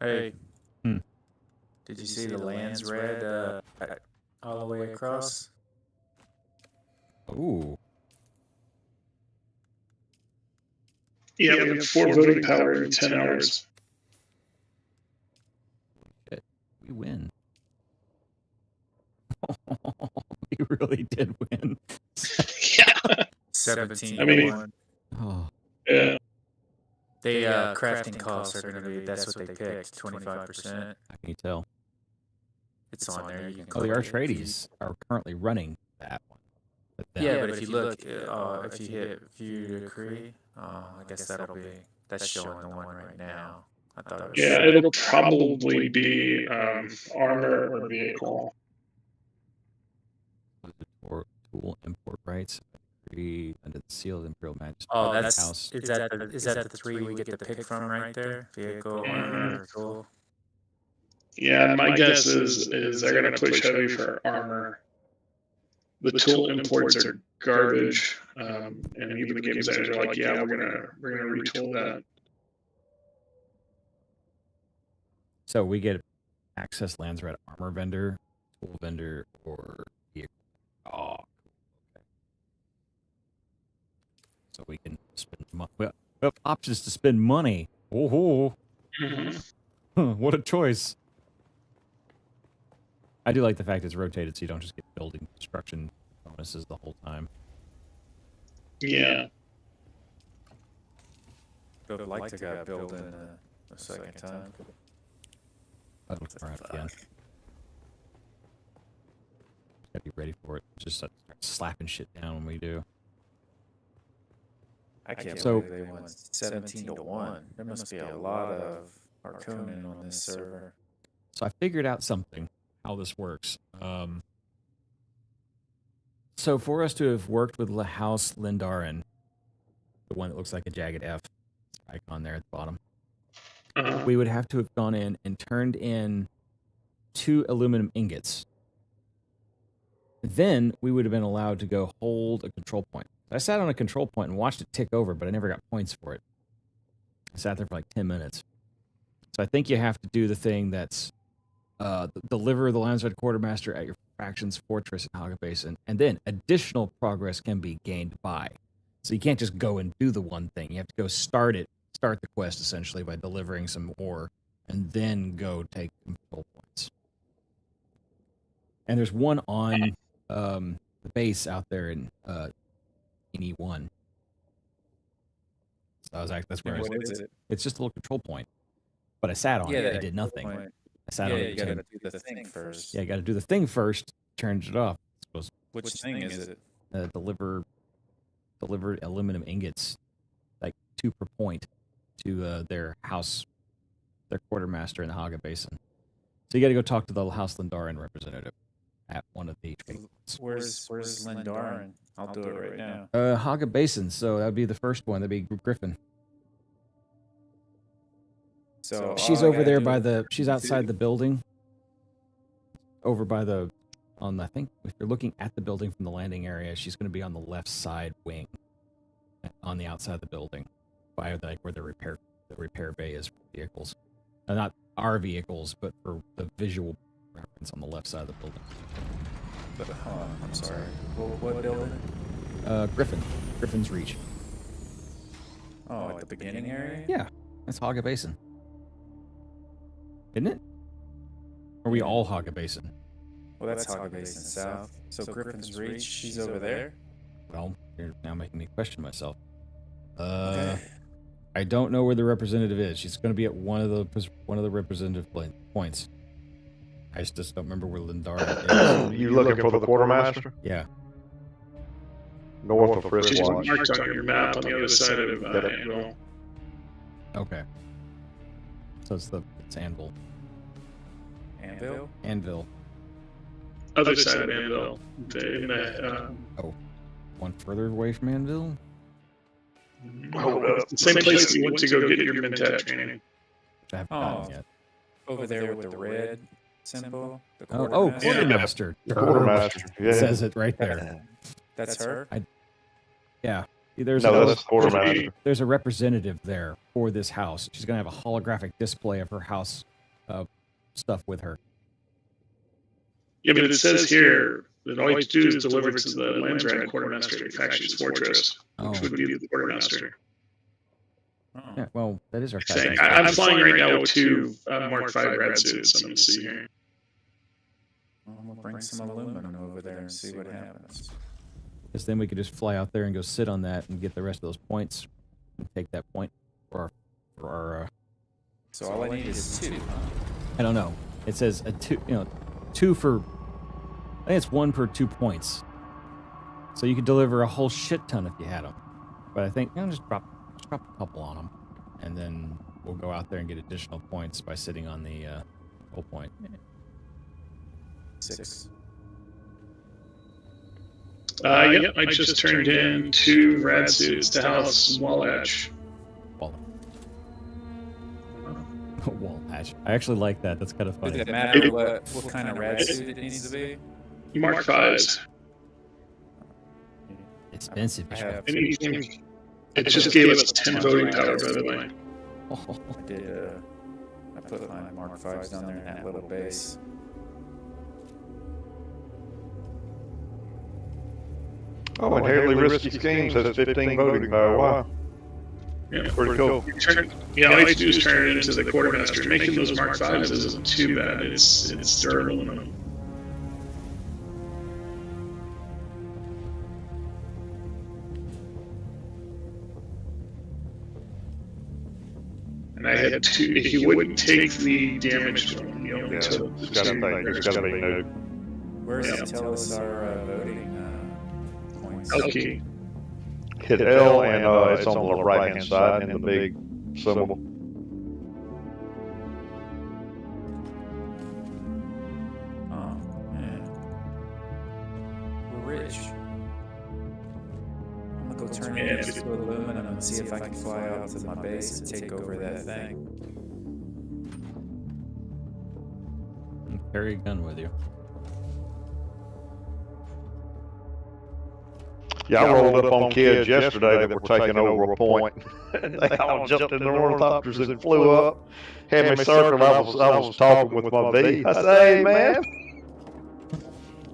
Hey, Hmm. did you see the land's red all the way across? Ooh. Yeah, we have 4 voting power in 10 hours. Shit. We win. We really did win. Yeah. 17 I mean, to 1. Oh. Yeah. They crafting costs are gonna be, that's what they picked, 25%. How can you tell? It's on there. You can Oh, the click it. Artrades are currently running that one. But then- Yeah, but if you look, if you hit view decree, I guess that's showing the one right now. I thought it was. Yeah, it'll probably be armor or vehicle. Or tool import rights. Agree under the seal of Imperial Majesty. Oh, House. is that the 3 we get to pick from right there? Vehicle, armor, or tool. Yeah, my guess is they're gonna push heavy for armor. The tool imports are garbage, and even the game designers are like, yeah, we're gonna retool that. So we get access lands red armor vendor, tool vendor, or vehicle. Oh, okay. So we can spend money. We have options to spend money. Oh, what a choice! I do like the fact it's rotated, so you don't just get building construction bonuses the whole time. Yeah. Would have liked to got built in a second time. I'll far out again. Gotta be ready for it. Just start slapping shit down when we do. I can't So- believe they won 17 to 1. There must be a lot of Arconin on this server. So I figured out something, how this works. So for us to have worked with House Lindarin, the one that looks like a jagged F icon there at the bottom, we would have to have gone in and turned in 2 aluminum ingots. Then we would have been allowed to go hold a control point. I sat on a control point and watched it tick over, but I never got points for it. I sat there for like 10 minutes. So I think you have to do the thing that's deliver the Landside Quartermaster at your faction's fortress in Haga Basin, and then additional progress can be gained by. So you can't just go and do the one thing. You have to go start the quest essentially by delivering some ore, and then go take control points. And there's one on the base out there in E1. So that's where What is it? it's just a little control point. But I sat on it. I did nothing. Point. I sat on it. You gotta do the thing first. Yeah, you got to do the thing first. Turns it off. Which thing is it? Delivered aluminum ingots, like 2 per point, to their quartermaster in the Haga Basin. So you got to go talk to the House Lindarin representative at one of the trade points. Where's Lindarin? I'll do it right now. Haga Basin. So that would be the first one. That'd be Griffin. So She's over there she's outside the building. Over by I think if you're looking at the building from the landing area, she's going to be on the left side wing, on the outside of the building, by where the repair bay is for vehicles. Not our vehicles, but for the visual reference on the left side of the building. But, I'm sorry. What building? Griffin's Reach. Oh, at the beginning area? Yeah, that's Haga Basin. Isn't it? Or are we all Haga Basin? Well, that's Haga Basin South. So Griffin's Reach, she's over there? Well, you're now making me question myself. Okay. I don't know where the representative is. She's going to be at one of the representative points. I just don't remember where Lindarin is. You looking for the quartermaster? Yeah. North of Fritz She's Watch. marked on your map on the other side of Anvil. Okay. So it's Anvil. Anvil? Anvil. Other side of Anvil. One further away from Anvil? Same place you went to go get your Mentat training. Which I haven't gotten yet. Over there with the red symbol? The Quartermaster. Quartermaster. Yeah. It says it right there. That's her? Yeah. That's the quartermaster. There's a representative there for this house. She's going to have a holographic display of her house stuff with her. Yeah, but it says here that all you have to do is deliver to the Landside Quartermaster at your faction's fortress, which would be the Quartermaster. Oh. Yeah, well, that is our Saying, faction. I'm flying right now with 2 Mark V red suits, I'm going to see here. Well, we'll bring some aluminum over there and see what happens. Because then we could just fly out there and go sit on that and get the rest of those points and take that point for our So all I need is 2, huh? I don't know. It says 2 for. I think it's 1 per 2 points. So you could deliver a whole shit ton if you had them. But I think just drop a couple on them, and then we'll go out there and get additional points by sitting on the whole point. 6. Yep, I just turned in 2 rad suits to House Wallach. Wall patch. I actually like that. That's kind of funny. Does it matter what kind of rad suit it needs to be? Mark V's. Expensive. It just gave us 10 voting power, by the way. I put my Mark 5s down there in that little base. Oh, and Harley Risky Schemes has 15 voting power. Wow. Yeah, pretty cool. All you have to do is turn it into the Quartermaster. Making those Mark 5s isn't too bad. It's durable enough. And I had 2. If you wouldn't take the damage from them, you know, until It's gotta be new. Where's it tell us our voting points? Okay. Hit L and it's on the right hand side in the big symbol. go turn it into aluminum and see if I can fly out to my base and take over that thing. And carry a gun with you. Yeah, I rolled up on kids yesterday that were taking over a point. They all jumped in their ornithopters and flew up. Had me circled. I was talking with my V. I said, "Hey, man,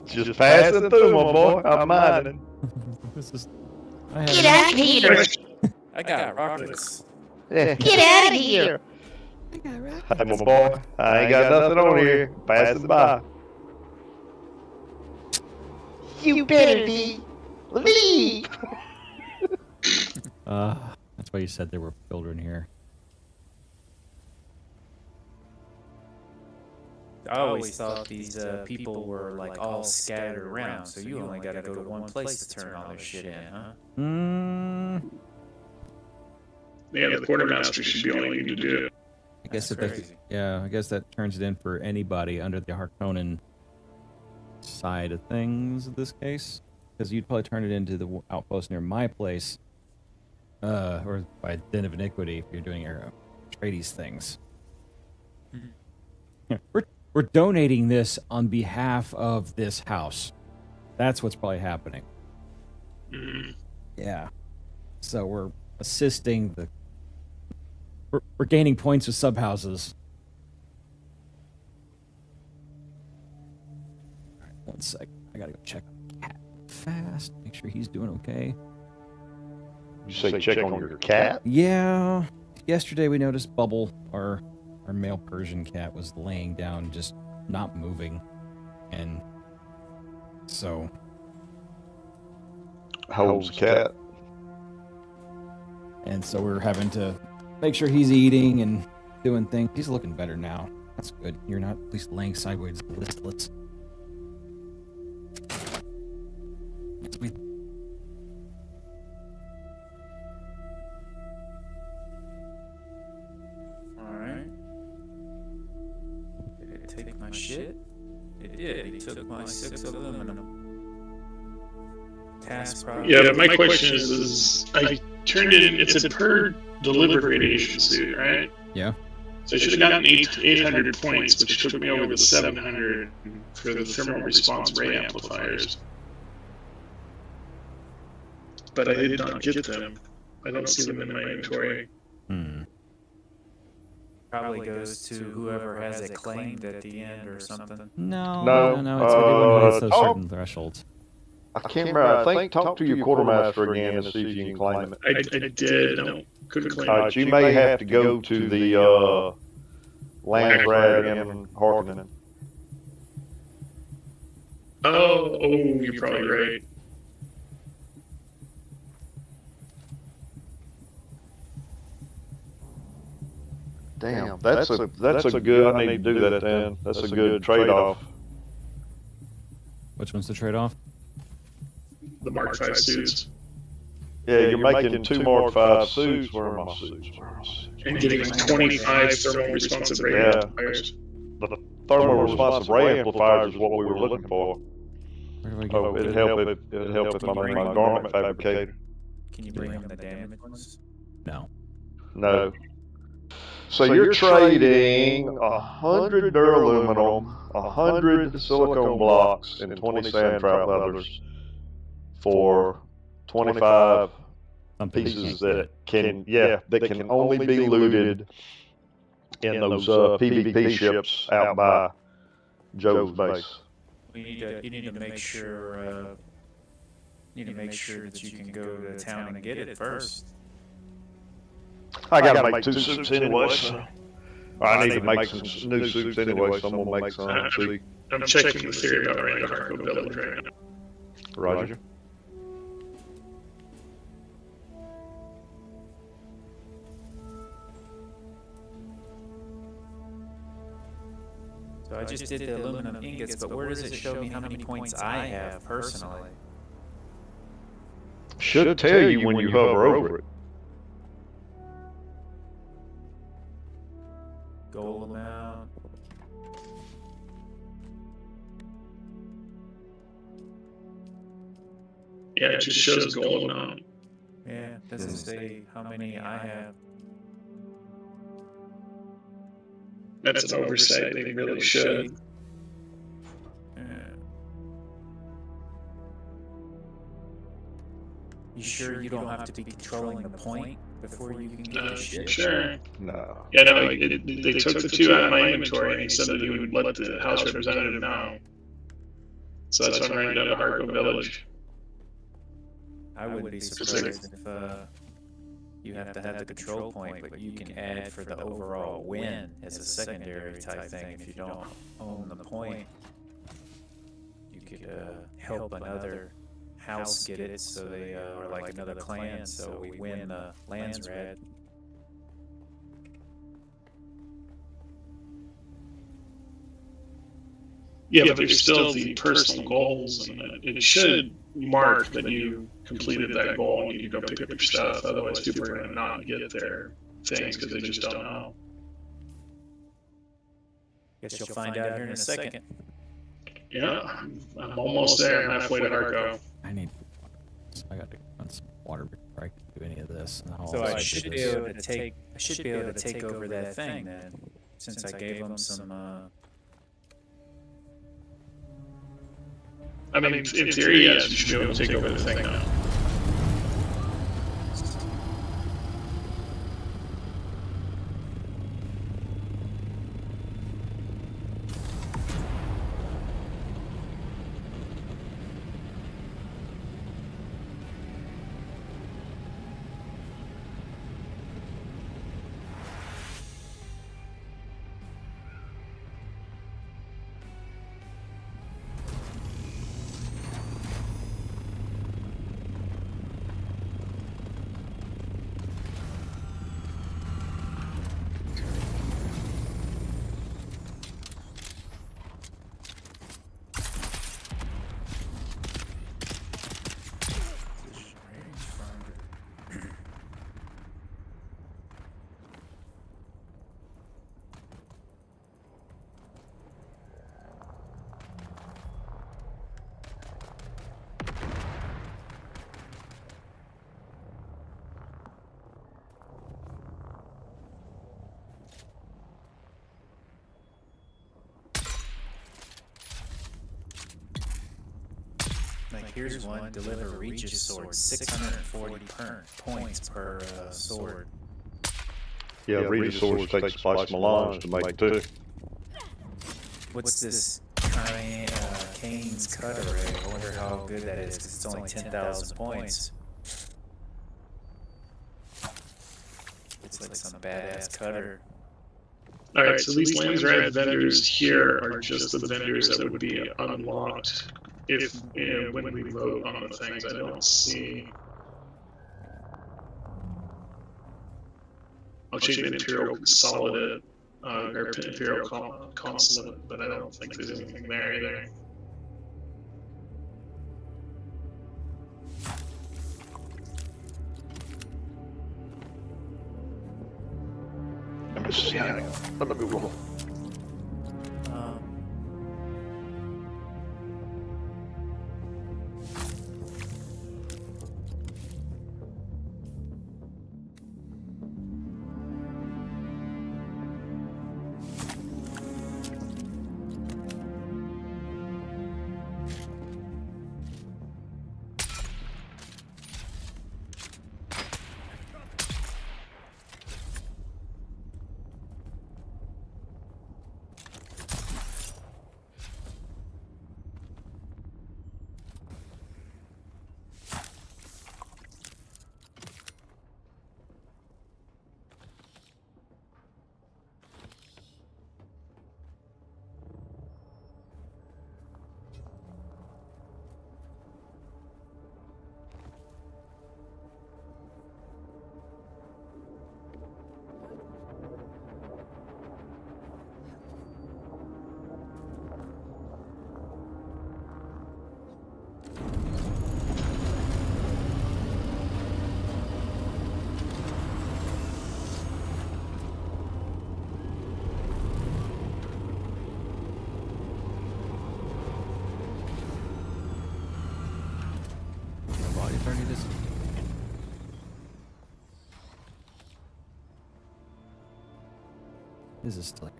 just passing through, my boy. I'm minding." Get out of here! I got rockets. Yeah. Get out of here! Hey, my boy, I ain't got nothing on here. Passing by. You better leave! That's why you said there were children here. I always thought these people were like all scattered around, so you only gotta go to one place to turn all this shit in, huh? Yeah, the quartermaster should be all you need to do. I guess That's crazy. I guess that turns it in for anybody under the Harkonnen side of things in this case, because you'd probably turn it into the outpost near my place, or by Den of Iniquity if you're doing your Atreides things. Yeah, we're donating this on behalf of this house. That's what's probably happening. Yeah. So we're assisting the. We're gaining points with sub houses. All right, 1 sec. I gotta go check on the cat fast. Make sure he's doing okay. You say check on your cat? Yeah. Yesterday we noticed Bubble, our male Persian cat, was laying down, just not moving, and so. How old's the cat? And so we're having to make sure he's eating and doing things. He's looking better now. That's good. You're not at least laying sideways listless. Sweet. Alright. Did it take my shit? It did. He took my 6 aluminum. Task probably. Yeah, but my question is I turned it in, it's a per delivered radiation suit, right? Yeah. So I should have gotten 800 points, which took me over the 700 for the thermal response ray amplifiers. But I did not get them. I don't see them in my inventory. Probably goes to whoever has it claimed at the end or something. No. No, It's everyone hits those talk- certain thresholds. I can't remember. I think talk to your quartermaster again and see if you can claim it. I did. No, couldn't claim it. You may have to go to the Landsrad in Harkonnen. Oh, you're probably right. Damn, that's a good. I need to do that then. That's a good trade-off. Which one's the trade-off? The Mark V suits. Yeah, you're making 2 Mark V suits. Where are my suits? And getting 25 thermal responsive ray Yeah. amplifiers. The thermal responsive ray amplifiers is what we were looking for. Where do I get? Oh, it'd help if I'm in my garment fabricator. Can you bring him the damaged ones? No. No. So you're trading 100 duraluminum, 100 silicone blocks, and 20 sand trap leathers for 25 Something you pieces can't that can only be looted in those PvP ships out by Joe's base. You need to make sure. You need to make sure that you can go to town and get it first. I gotta make 2 suits anyway, so I need to make some new suits anyway, so I'm gonna make some. See, I'm checking the theory about running the Harco buildings right now. Roger. So I just did the aluminum ingots, but where does it show me how many points I have personally? Should tell you when you hover over it. Goal amount. Yeah, it just shows goal amount. Yeah, doesn't say how many I have. That's an oversight. They really should. Yeah. You sure you don't have to be controlling the point before you can get the ship? Sure. No. Yeah, no, they took the 2 out of my inventory, and he said that he would let the House Representative know. So that's why I'm running down to Harco Village. I wouldn't be surprised if you have to have the control point, but you can add for the overall win as a secondary type thing. If you don't own the point, you could help another house get it, so they or like another clan, so we win the lands red. Yeah, but there's still the personal goals, and it should mark that you completed that goal and you can go pick up your stuff. Otherwise, people are going to not get their things because they just don't know. Guess you'll find out here in a second. Yeah, I'm almost there. I'm halfway to Harco. I got to get some water before I can do any of this. And I'll So also I do should be this. able to take. I should be able to take over that thing then, since I gave them some. I mean, in theory, yes, you should be able to take over the thing now. Like here's one, deliver Regis sword, 640 points per sword. Yeah, Regis swords take spice melange to make 2. What's this Kane's cut array? I wonder how good that is, because it's only 10,000 points. It's like some badass cutter. Alright, so these lands red vendors here are just the vendors that would be unlocked if when we vote on the things. I don't see. I'll check the Imperial Consulate, or Imperial Consulate, but I don't think there's anything there either. Let me see. Hang on. Let me roll. This is still.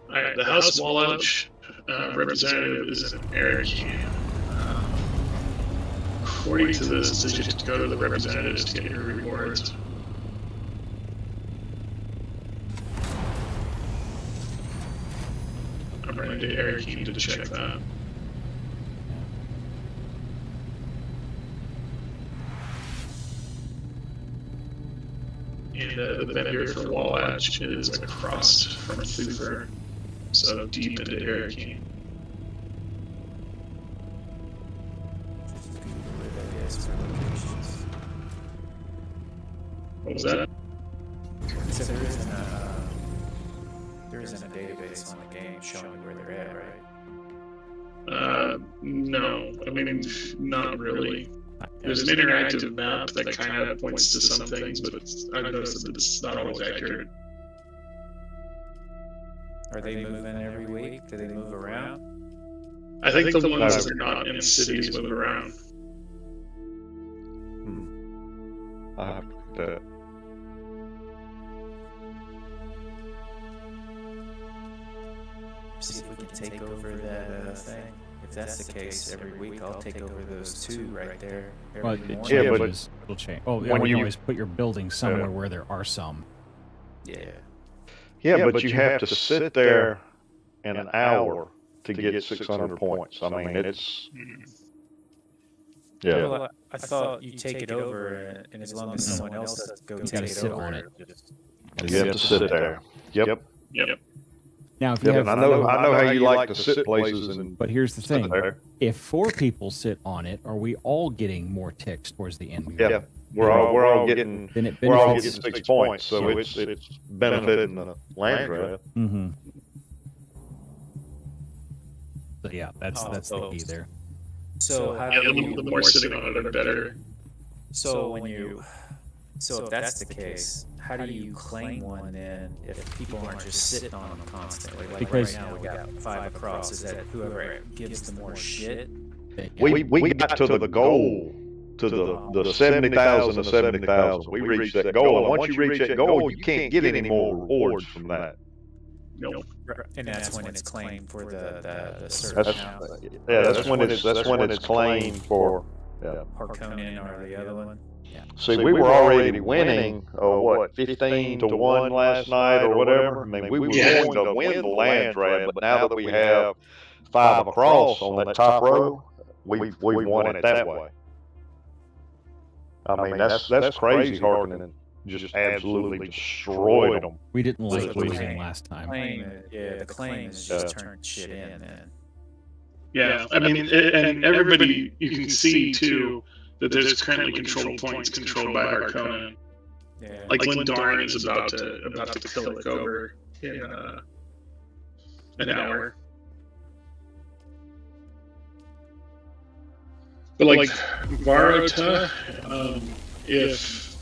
Alright, the House Wallach representative is an Eric. According to this, it says you have to go to the representatives to get your rewards. I'm running to Eric to check that. And the vendor for Wallach is across from Thufir, so deep into Eric. Just Google where that is for locations. What was that? So there isn't a database on the game showing where they're at, right? No. I mean, not really. There's an interactive map that kind of points to some things, but I've noticed that it's not always accurate. Are they moving every week? Do they move around? I think the ones that are not in cities move around. I have to look at that. See if we can take over that thing. If that's the case, every week I'll take over those two right there. Well, Every it morning. Yeah, but- changes. It'll change. Oh, yeah, when we you- can always put your building somewhere where there are some. Yeah. Yeah, but you have to sit there in an hour to get 600 points. I mean, it's yeah. Well, I thought you take it over, and as long as someone else does go You take gotta it sit over, on it. You have to sit there. Yep. Yep. Now, if you Yep. have, And I know how you like to sit places and but here's the sit thing: there. if 4 people sit on it, are we all getting more ticks towards the end? Yeah, we're all getting Then it we're all benefits. getting 6 points, so it's benefiting the land grab. Mm-hmm. So yeah, that's the Oh. key there. So how Yeah, do you? the more sitting on it, the better. So when you, so if that's the case, how do you claim one then if people aren't just sitting on them constantly? Like Because- right now we got 5 across. Is that whoever gives the more shit? Yeah. We got to the goal, to the 70,000 to 70,000. We reached that goal, and once you reach that goal, you can't get any more rewards from that. Nope. And that's when it's claimed for the certain That's amount. yeah, that's when it's claimed for. Yeah. Harkonnen or the other one. See, we were already winning, what, 15 to 1 last night or whatever. I mean, we were going to win the land grab, but now that we have 5 across on that top row, we've won it that way. I mean, that's crazy. Harkonnen just absolutely destroyed them. We didn't like So the losing claim- last time. the claim is just turn shit in then. Yeah, I mean, and everybody, you can see too that there's currently control points controlled by Harkonnen. Yeah. Like when Darn is about to kill it over in an hour. But like Varota, if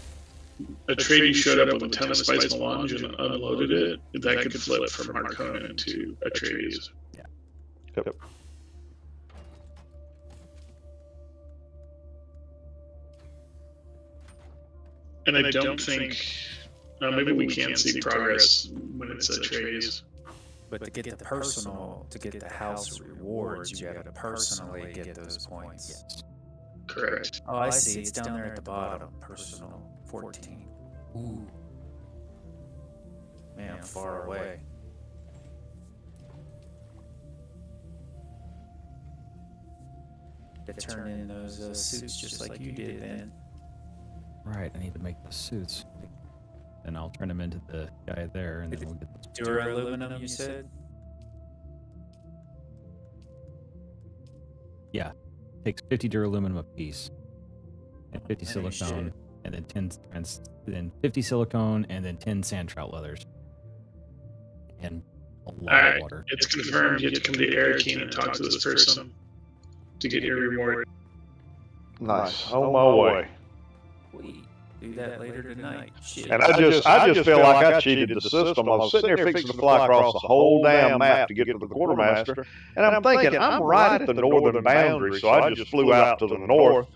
a tradie showed up with a ton of spice melange and unloaded it, that could flip from Harkonnen to Atreides. Yep. And I don't think maybe we can't see progress when it's Atreides. But to get the house rewards, you gotta personally get those points. Correct. Oh, I see. It's down there at the bottom. Personal 14. Ooh. Man, I'm far away. To turn in those suits just like you did then. Right, I need to make the suits. And I'll turn them into the guy there, and then we'll get the Duraluminum, you said? Yeah, takes 50 duraluminum a piece, and 50 Holy silicone, shit. and then then 50 silicone, and then 10 sand trout leathers, and a lot Alright, of water. it's confirmed. You have to come to Arakeen and talk to this person to get your reward. Nice. On my way. We do that later tonight. Shit. And I just feel like I cheated the system. I was sitting there fixing to fly across the whole damn map to get to the quartermaster, and I'm thinking I'm right at the northern boundary, so I just flew out to the north,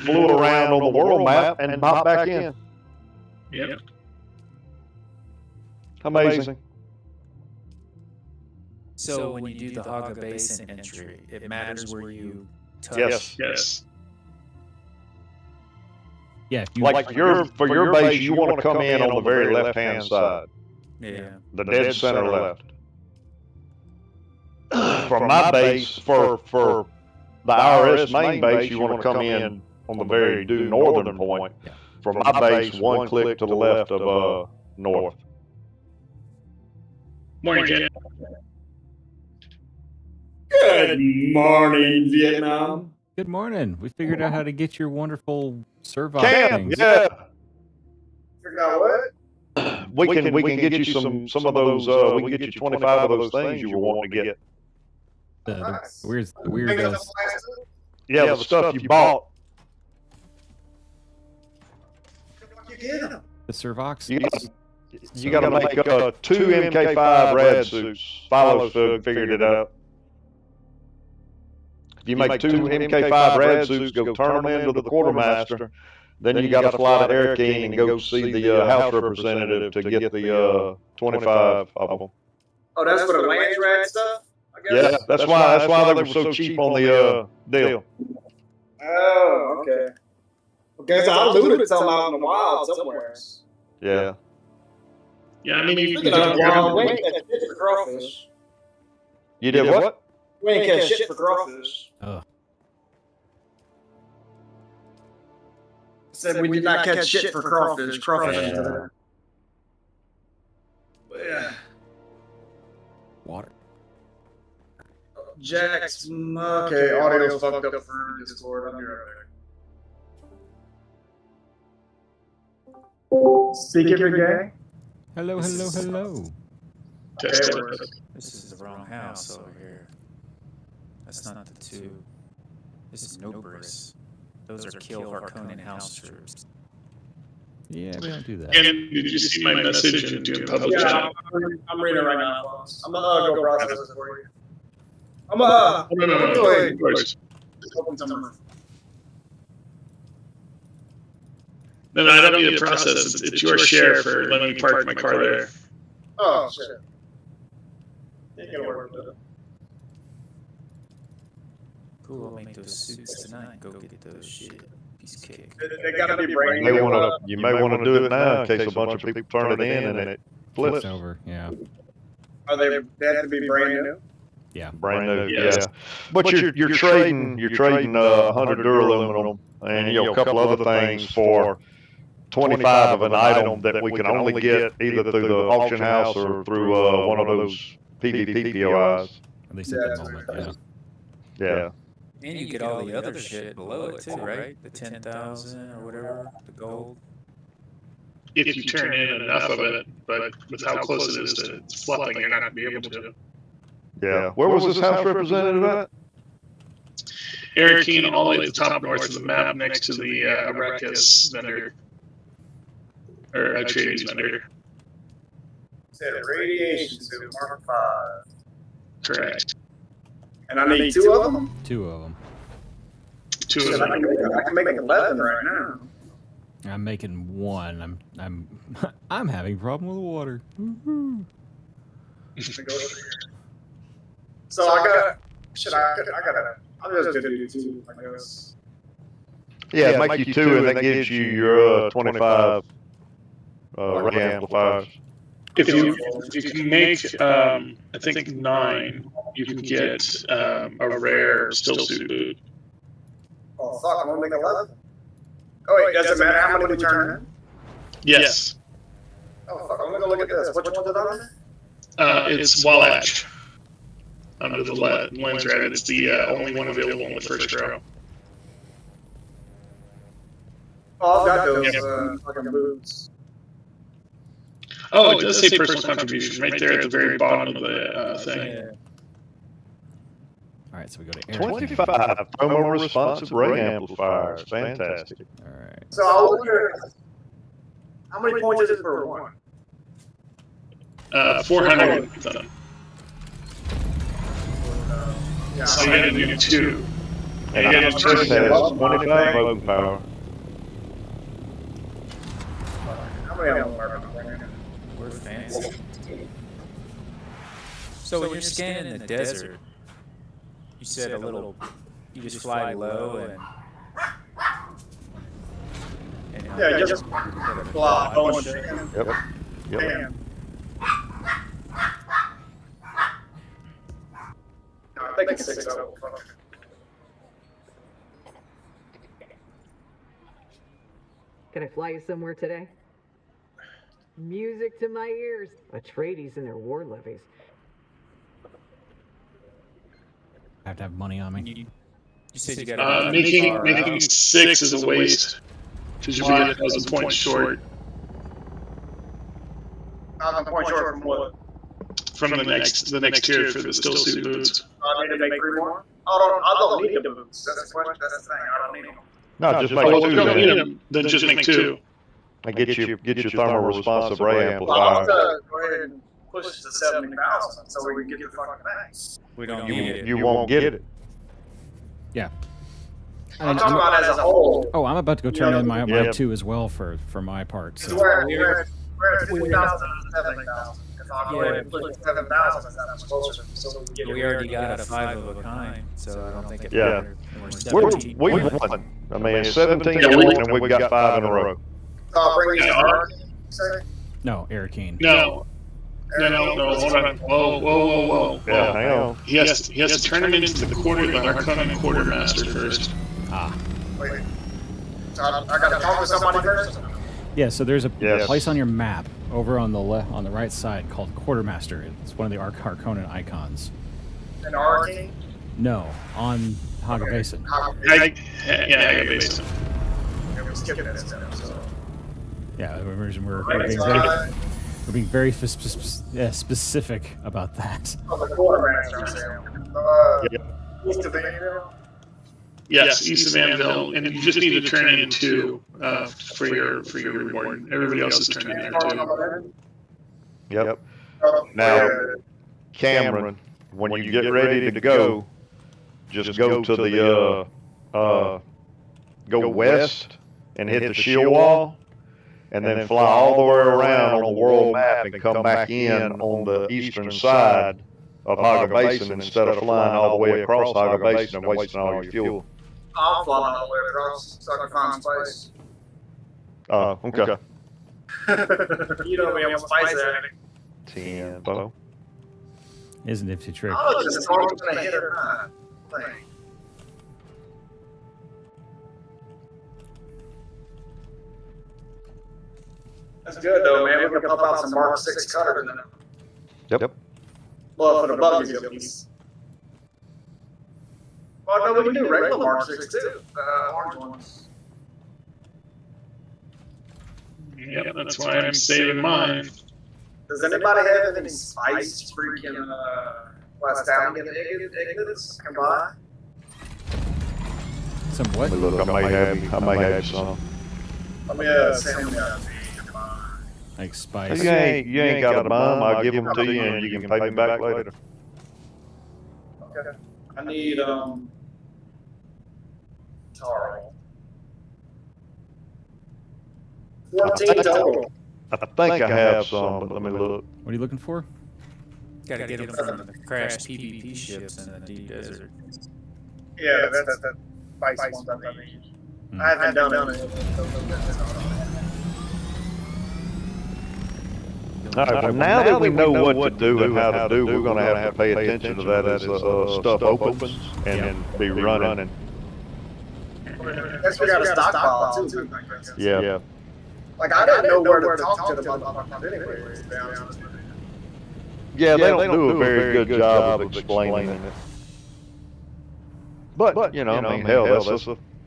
flew around on the world map, and popped back in. Yep. Amazing. So when you do the Haga Basin entry, it matters where you touch. Yes. Yes. Yeah, if you Like for your base, you want to come in on the very left-hand side, Yeah. the dead center left. For my base, for the IRS main base, you want to come in on the very due northern point. Yeah. For my base, one click to the left of north. Morning, Ken. Good morning, Vietnam. Good morning. We figured out how to get your wonderful Servox Cam, things. yeah. Figured out what? We can get you some of those. We can get you 25 of those things you were wanting to get. The weird, Pick up the stuff. plastic? Yeah, the stuff you bought. You get them. The Servox. You got to make 2 MK5 rad suits. Philo figured it out. If you make 2 MK5 rad suits, go turn them into the quartermaster. Then you got to fly to Airkeen and go see the House representative to get the 25 of them. Oh, that's for the Lance Rat stuff? I guess? Yeah, that's why they were so cheap on the deal. Oh, okay. Okay, so I looted some out in the wild somewhere. Yeah. Yeah, I mean, you Speaking of wild, we ain't catch shit for crawfish. You did what? We ain't catch shit for crawfish. Oh. Said we did not catch shit for crawfish. Crawfish. Yeah. Water. Jack's. Okay, audio's fucked up for Discord. I'll be right back. Speaking for gang. Hello. test Okay, it. This is the wrong house over here. That's not the 2. This is Nobris. Those are Kill Harkonnen house troops. Yeah, we don't do that. And did you see my message in Dune public Yeah, chat? I'm reading it right now, folks. I'm gonna go process it for you. I'm gonna go ahead. Of course. Open some. No, I don't need a process. It's your share for letting me park my car there. Oh shit. Ain't gonna work with it. Cool, I'll make those suits tonight. Go get those shit. Piece of cake. They gotta be brand You new. may want to do it now in case a bunch of people turn it in and it flips. It's over. Yeah. Are they have to be brand new? Yeah. Brand new, Yes. yeah. But you're trading 100 duraluminum and a couple other things for 25 of an item that we can only get either through the auction house or through one of those PvP POIs. At least at the moment. Yeah. Yeah. And you get all the other shit below it too, right? The 10,000 or whatever, the gold. If you turn in enough of it, but with how close it is to fluffing, you're not going to be able to. Yeah. Where was this house representative at? Airkeen, all the way at the top north of the map, next to the Arrakis vendor. Or Atreides vendor. Said radiation suit Mark 5. Correct. And I need 2 of them? 2 of them. Two Shit, of I them. can make 11 right now. I'm making 1. I'm having a problem with the water. Woo-hoo. So I got. Shit, I gotta. I'm just gonna do 2, I guess. Yeah, make you 2 and that gives you your 25 ray amplifiers. If you can make, I think 9, you can get a rare still suit boot. Oh fuck, I'm gonna make 11. Oh wait, does it matter how many we turn in? Yes. Oh fuck, I'm gonna go look at this. Which one did I? It's Wallach. Under the lens red. It's the only one available in the first row. Oh, I've got those fucking boots. Oh, it does say personal contribution right there at the very bottom of the thing. All right, so we go to Eric. 25 thermal responsive ray amplifiers. Fantastic. All right. So I wonder, how many points is it per one? 400. Yeah, So you gotta do 2. And I just has 25 voting power. how many of them are We're fancy. So when you're scanning the desert, you said a little, you just fly low and Yeah, just fly, going Yep. Yep. and I think it's 6 of them. Can I fly you somewhere today? Music to my ears. Atreides and their war levies. I have to have money on me. you said you got Making 6 is a waste. Because you'll be 1,000 points short 1,000 points short from what? from the next tier for the still suit boots. I need to make 3 more? I don't need the boots. That's the question. That's the thing. I don't need them. No, just make Well, if you 2 don't need then. them, then just make 2. And get your thermal responsive ray Well, I'm amplifier. gonna go ahead and push to 70,000 so we can get the fucking thing. we don't need it. You won't get it. Yeah. I'm talking about as a whole. Oh, I'm about to go turn in my Yep. 2 as well for my part. Because So. we're at 50,000 and 70,000. If I go ahead and push to 7,000, that's that much closer. So we can get We already got a 5 of a kind, so I don't think it Yeah. matters. And we're 17. We won. I mean, 17 Yeah, we- and we've got 5 in a row. So I'll bring you to Ark. No, Arcane. No, hold on. Whoa. Yeah, hang on. He has to turn it into the Harkonnen quartermaster first. Ah. Wait. So I gotta talk to somebody first? Yeah, so there's a Yes. place on your map over on the on the right side called Quartermaster. It's one of the Harkonnen icons. In Ark? No, on Haga Basin. I got based. We're skipping that step, so. Yeah, we're Right, being so very specific about that. the quartermaster, I'm saying. East of Vanderbilt? Yes, east of Anvil, and you just need to turn in 2 for your reward. Everybody else is turning in 2. Yep. Now, Cameron, when you get ready to go, just go to the go west and hit the shield wall, and then fly all the way around on the world map and come back in on the eastern side of Haga Basin instead of flying all the way across Haga Basin and wasting all your fuel. I'm flying all the way across so I can find space. Okay. You know me, I'm a spice addict. 10, Bo. Isn't it a trick? I'll just start with a hit or not. Thing. That's good though, man. We can pump out some Mark 6 cutters in it. Yep. Well, for the buggies at least. Well, no, we can do regular Mark 6 too. Orange ones. Yep, that's why I'm saving mine. Does anybody have any spiced freaking Westalian egglets can buy? Some what? Look, I may have some. Let me send me a Like spice. You ain't got to buy them. I'll give them to you and you can pay me back later. Okay. I need taro. 14 total. I think I have some, but let me look. What are you looking for? Gotta get them from the crashed PvP ships in the deep desert. Yeah, that's the spice ones I need. I haven't done it. All right, well, now that we know what to do and how to do, we're going to have to pay attention to that as stuff opens and be running. Guess we got a stockpile too. Yeah. Like I didn't know where to talk to them about anyways, to be honest with you. Yeah, they don't do a very good job of explaining it. But you know, I mean, hell,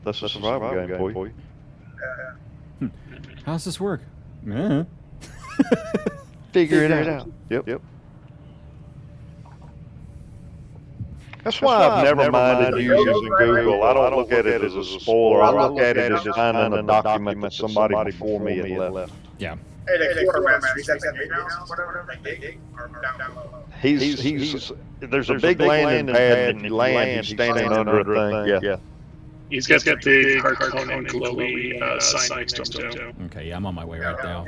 that's a survival game for you. How's this work? Figure it out. Yep. That's why I've never minded using Google. I don't look at it as a spoiler. I look at it as just finding a document that somebody before me had left. Yeah. Hey, the quartermaster, he's at that big house, whatever, they dig, or down below. He's there's a big landing pad, and if you land, he's standing under a thing. Yeah. He's got that big Harkonnen glowy sign next to him too. Okay, yeah, I'm on my way right now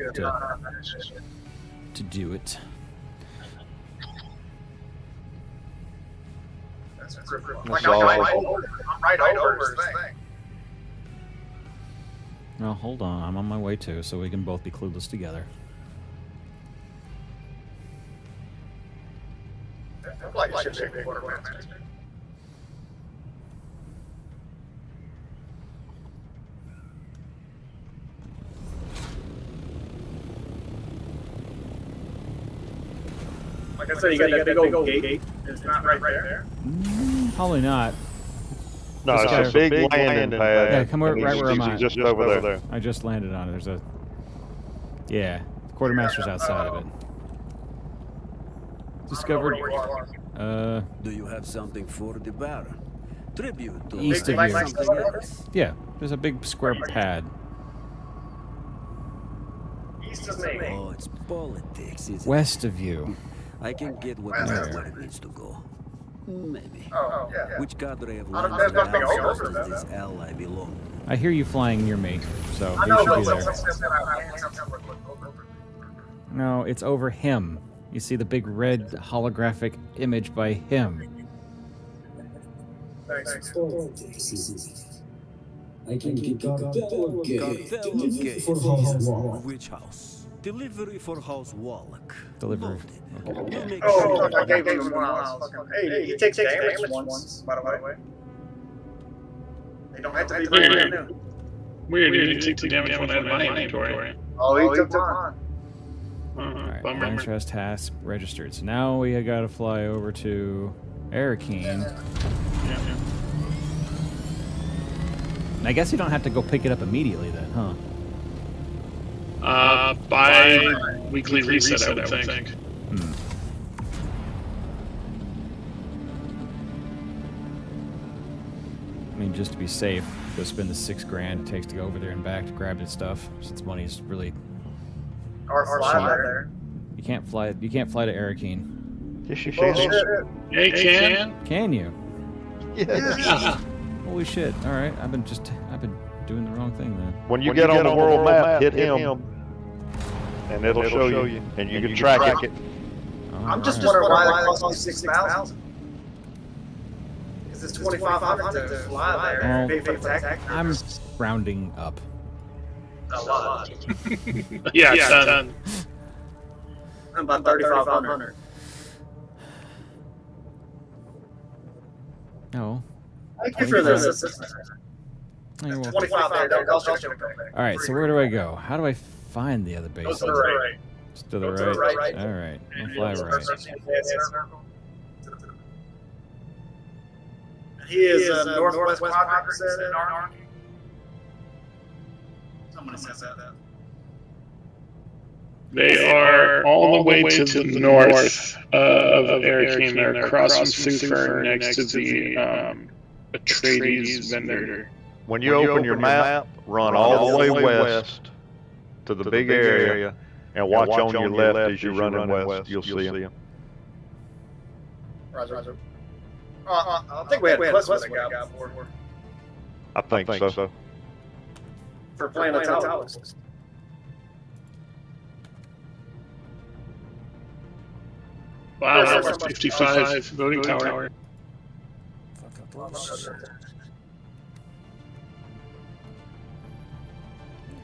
to do it. Like, I'm right over his thing. No, hold on. I'm on my way too, so we can both be clueless together. Like it should be a quartermaster. Like I said, you got that big old gate. It's not right there. Probably not. No, it's a big landing pad. Yeah, come right where I'm He's at. just over there. I just landed on it. There's a... Yeah, the quartermaster's outside of it. Discovered... Do you have something for the Baron? Tribute to East of Like you. something else? Yeah, there's a big square pad. East of me. Oh, it's politics, isn't West of you. it? I can get what where it needs to go. Maybe. Oh, yeah. Which cadre of I don't land know if nothing houses over does that. this ally belong? I hear you flying near me, so I you know, should but be there. something. No, it's over him. You see the big red holographic image by him. Thanks. I can get cartel gate. Cartel Delivery gate. for House Wallach. Which house? Delivery for House Wallach. Delivery. Loaded. We'll make Oh, sure I gave him one. Hey, he takes damage once, by the way. They don't have to be brand new. Weird, you didn't take the damage when I had my inventory. Oh, he took mine. Alright, Bummer. interest task registered. So now we gotta fly over to Arakeen. And I guess you don't have to go pick it up immediately then, huh? By weekly reset, I would think. I mean, just to be safe, go spend the $6,000 it takes to go over there and back to grab this stuff, since money's really... Or fly there. You can't fly to Arakeen. Yes, you Oh, can. shit. Yeah, you can. Can you? Yes. Holy shit. Alright, I've been doing the wrong thing then. When you get on the world map, hit him, and it'll show you, and you can track it. I'm just wondering why that cost me 6,000. Because it's 2,500 to fly there. Well, Pay for the tax. I'm rounding up. A lot. Yeah, it's done. About 3,500. No. Thank you for this assistance. Oh, you're welcome. 25 there, don't cost you. Alright, so where do I go? How do I find the other base? Go to the right. Just to the Go to the right? right. Alright, I'll fly right. He is northwest quadrant, said in Arnold. Somebody says that. They are all the way to the north of Arakeen. They're across from Sufern next to the Atreides vendor. When you open your map, run all the way west to the big area, and watch on your left as you're running west. You'll see him. Roger. I think we had a quest with that guy before. I think so. For playing the towers. Wow, that's 55 voting tower.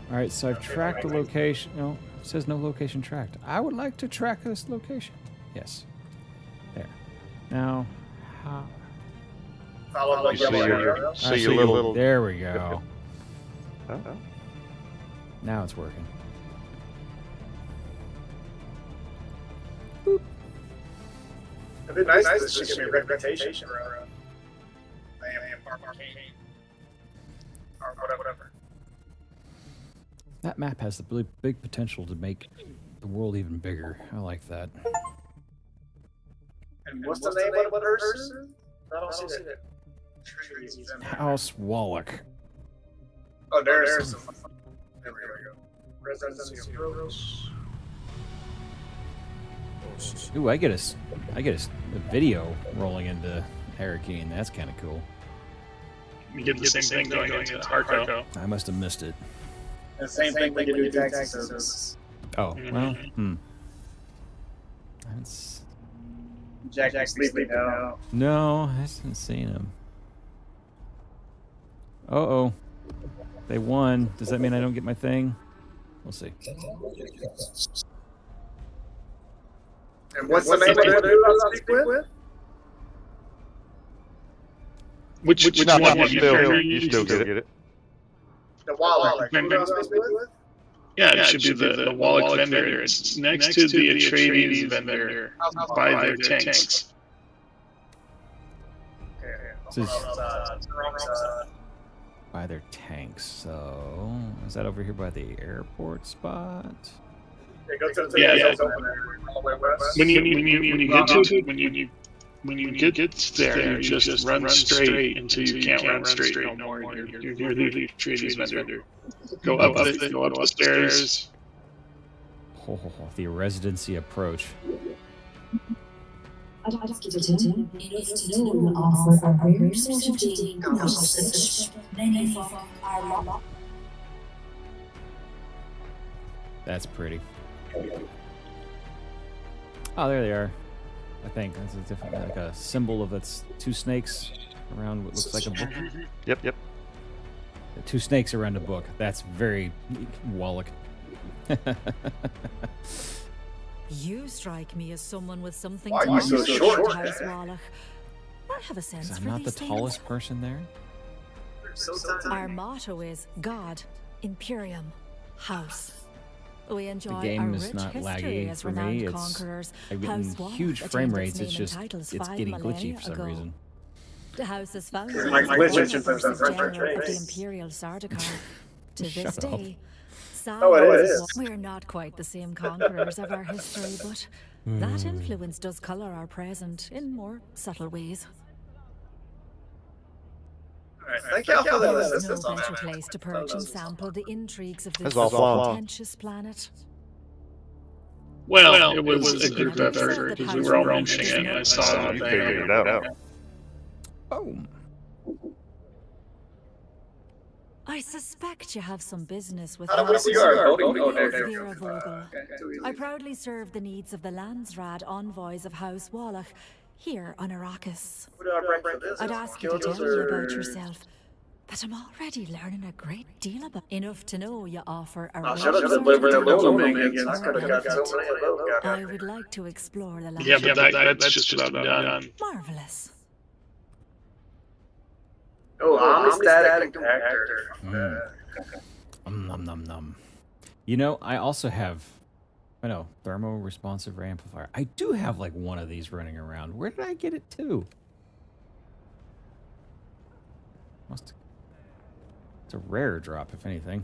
Alright, so I've tracked the location. No, it says no location tracked. I would like to track this location. Yes. There. Now, how... Follow You see your little... There we go. Oh. Now it's working. It'd be nice if this should give me a reputation for or whatever. That map has the really big potential to make the world even bigger. I like that. And what's the name of the person? I don't see that. Trees vendor. House Wallach. Oh, there's some. There we go. Residency approach. Ooh, I get a video rolling into Hurricane. That's kind of cool. You get the same thing going into Harco. I must have missed it. The same thing we do taxi service. Oh, well, That's... Jack's sleeping now. No, I haven't seen him. Uh-oh. They won. Does that mean I don't get my thing? We'll see. And what's the name of the dude I speak with? Which Not one? you still get it. The Wallach. Who do I speak with? Yeah, it should be the Wallach vendor. It's next to the Atreides vendor. Buy their tanks. This is by their tanks. So is that over here by the airport spot? Yeah. When you get to it, when you get there, you just run straight until you can't run straight no more. You're near the Atreides vendor. Go up the stairs. Oh, the residency approach. Enough to know you offer a rare sort of dating knowledge. Many of our law. That's pretty. Oh, there they are. I think that's a different, like a symbol of its two snakes around what looks like a book. Yep. Two snakes around a book. That's very Wallach. You strike me as someone with something Why to are you so short? House Wallach. I have a sense I'm for not the these things. tallest person there. Our motto is God, Imperium, House. We enjoy The game a is rich not history laggy as for renowned me. conquerors. I've House getting Wallach huge attained frame its rates. It's name and just titles it's 5 getting glitchy millennia for some ago. reason. The house's founder Like was glitches the from some general of the trace. Imperial Sardaukar. To this Shut up. day, Oh, it is. we're not quite the same conquerors of our history, but that influence does colour our present in more subtle ways. Thank y'all for the There's no assistance on better that. place to perch and sample the intrigues of this That's offline. contentious planet. Well, it was a group effort because we were all mentioning it, and I saw So the you thing. figured it out. Boom. I suspect you have some business with How do we see our voting? Oh, there. Vera Vogel. I proudly serve the needs of the Landsrad envoys of House Wallach here on Arrakis. Who do I bring for this? I'd ask you to tell me about yourself, but I'm already learning a great deal about enough to know you offer a I rare should have sort delivered a of little knowledge bit. I could have got so or many of those benefit. guys. I would like to explore the Yeah, land. but that's just about done. Marvelous. Oh, omnistatic compactor. Num. You know, I also have, thermo-responsive amplifier. I do have like one of these running around. Where did I get it to? It's a rare drop, if anything.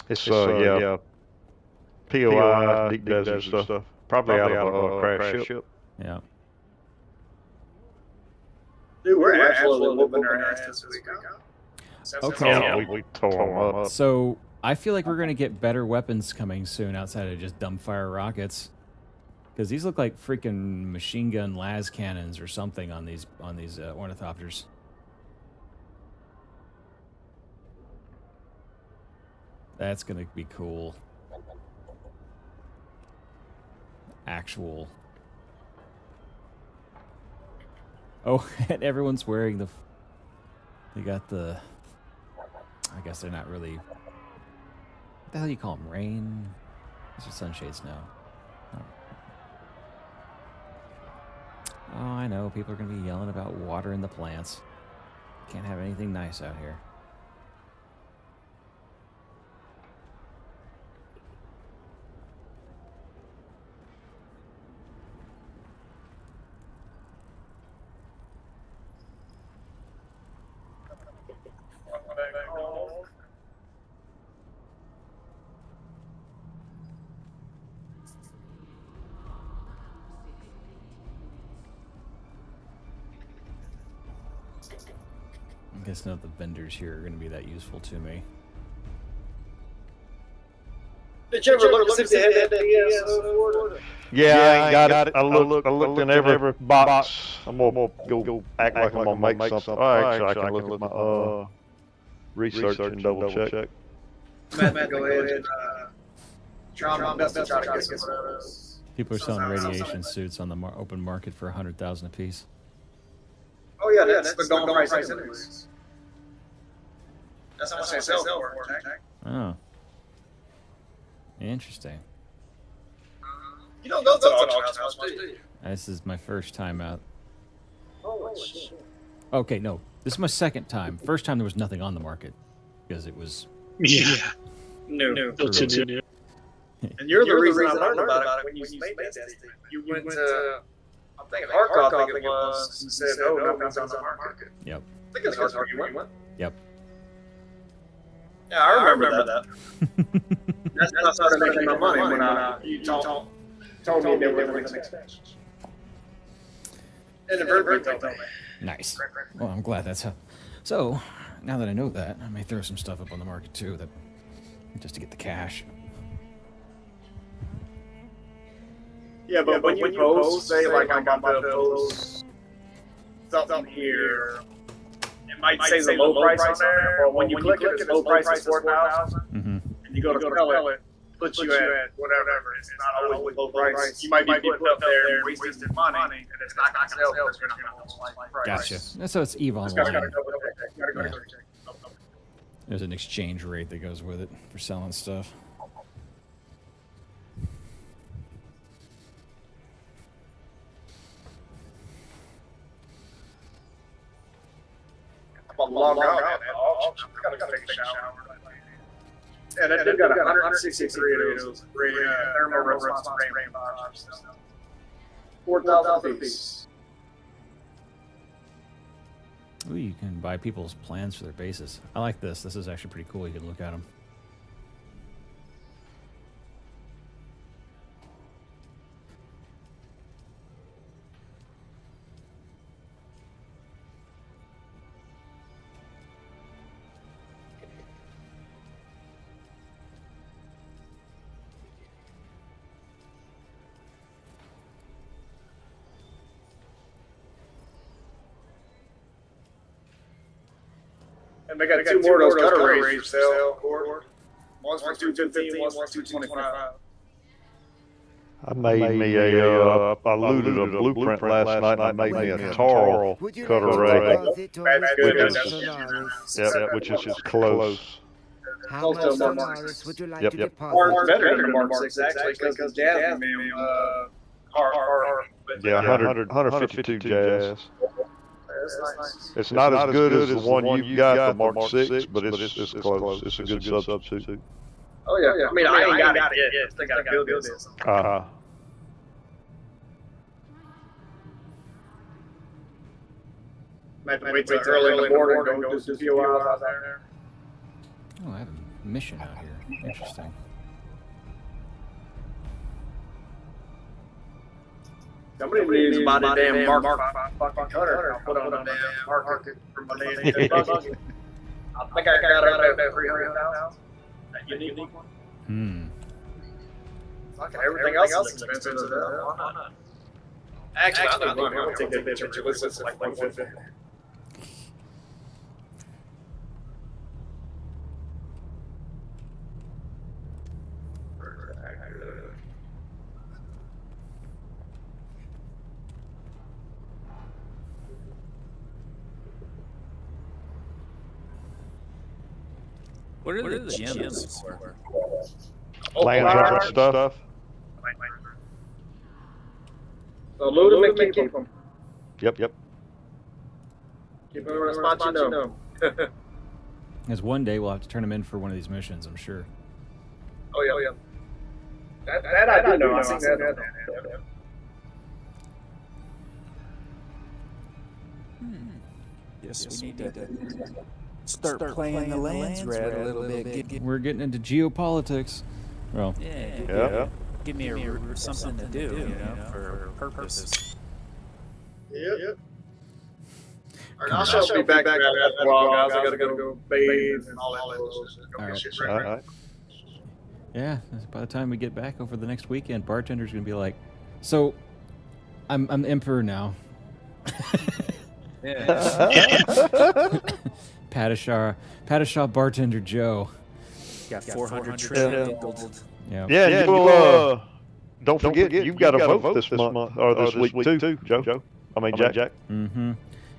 It's yeah. POI, deep desert stuff. Probably out of a crash ship. Yeah. Dude, we're absolutely whooping our ass this week. Okay. Yeah, we tore them up. So I feel like we're gonna get better weapons coming soon outside of just dumbfire rockets, because these look like freaking machine gun las cannons or something on these ornithopters. That's gonna be cool. Actual. Oh, and everyone's wearing the. They got the. I guess they're not really. What the hell do you call them? Rain? These are sunshades now. Oh, I know. People are going to be yelling about watering the plants. Can't have anything nice out here. I guess none of the vendors here are going to be that useful to me. Did you ever look to see if they had that PS4? Yeah, I ain't got it. I looked in every box. I'm gonna go act like I'm gonna make something. Oh, actually, I can look at my research and double check. I'm gonna go ahead and try my best to try to get some of those. People are selling radiation suits on the open market for 100,000 apiece. Oh yeah, that's the going price anyways. That's how much they sell for, Jack. Oh. Interesting. You don't go to the auction house, do you? This is my first time out. Holy shit. Okay, no. This is my second time. First time there was nothing on the market. Because it was... Yeah. No. New. And you're the reason I learned about it when you made that statement. You went to, I'm thinking Hardcore, I think it was, and said, oh, nothing's on the market. Yep. I think it's Hardcore you went. Yep. Yeah, I remember that. That's when I started making my money when you told me there was an extension. And the bird told me. Nice. Well, I'm glad that's how... So, now that I know that, I may throw some stuff up on the market too, that just to get the cash. Yeah, but when you post, say like I'm about to post something here, it might say the low price on there, or when you click it, it's low price is 4,000, and you go to sell it, puts you at whatever. It's not always low price. You might be putting up there and wasting money, and it's not going to sell because you're not going to hold price. Gotcha. So it's EVE Just Online. gotta go check. There's an exchange rate that goes with it for selling stuff. I'm log out at the auction. I gotta take a shower. And they've got 163 of those thermal response rain boxes. 4,000 apiece. Ooh, you can buy people's plans for their bases. I like this. This is actually pretty cool. You can look at them. And they got two more of those cutter rays for sale. One's for 215, one's for 225. I made me I looted a blueprint last night, and I made me a Taro cutter ray. Yep, which is just close. How much Solaris would you like to deposit? Or better than the Mark 6, actually, because Jazz made Yeah, 152 Jazz. It's not as good as the one you got, the Mark 6, but it's close. It's a good substitute. Oh, yeah. I mean, I ain't got it yet. They got to build this. Might wait till early in the morning and go do a few hours out there. Oh, I have a mission out here. Interesting. Somebody needs to buy the damn Mark fucking cutter. I'll put on a damn market for my damn I think I got it at 300,000. That unique one. Everything else is expensive as hell. Why not? Actually, I'm gonna take that picture. It's like 150. What are the gems for? Lands and stuff. So load them and keep them. Yep. Keep them in a spot you know. Because one day we'll have to turn them in for one of these missions, I'm sure. Oh, yeah. That I do know. I think that. Yes, we need to start playing the lands red a little bit. We're getting into geopolitics. Well, Give me something to do, for purposes. Yep. I shall be back after a while, guys. I gotta go bathe and all that bullshit. All right. Shit All ready. right. Yeah, by the time we get back over the next weekend, bartender's gonna be like, "So, I'm the emperor now." Padishah bartender Joe. Got 400 trillion gold. Yeah. Yeah, and you'll, don't forget, you've got a vote this month, or this week too, Joe. I mean, Jack. Mm-hmm.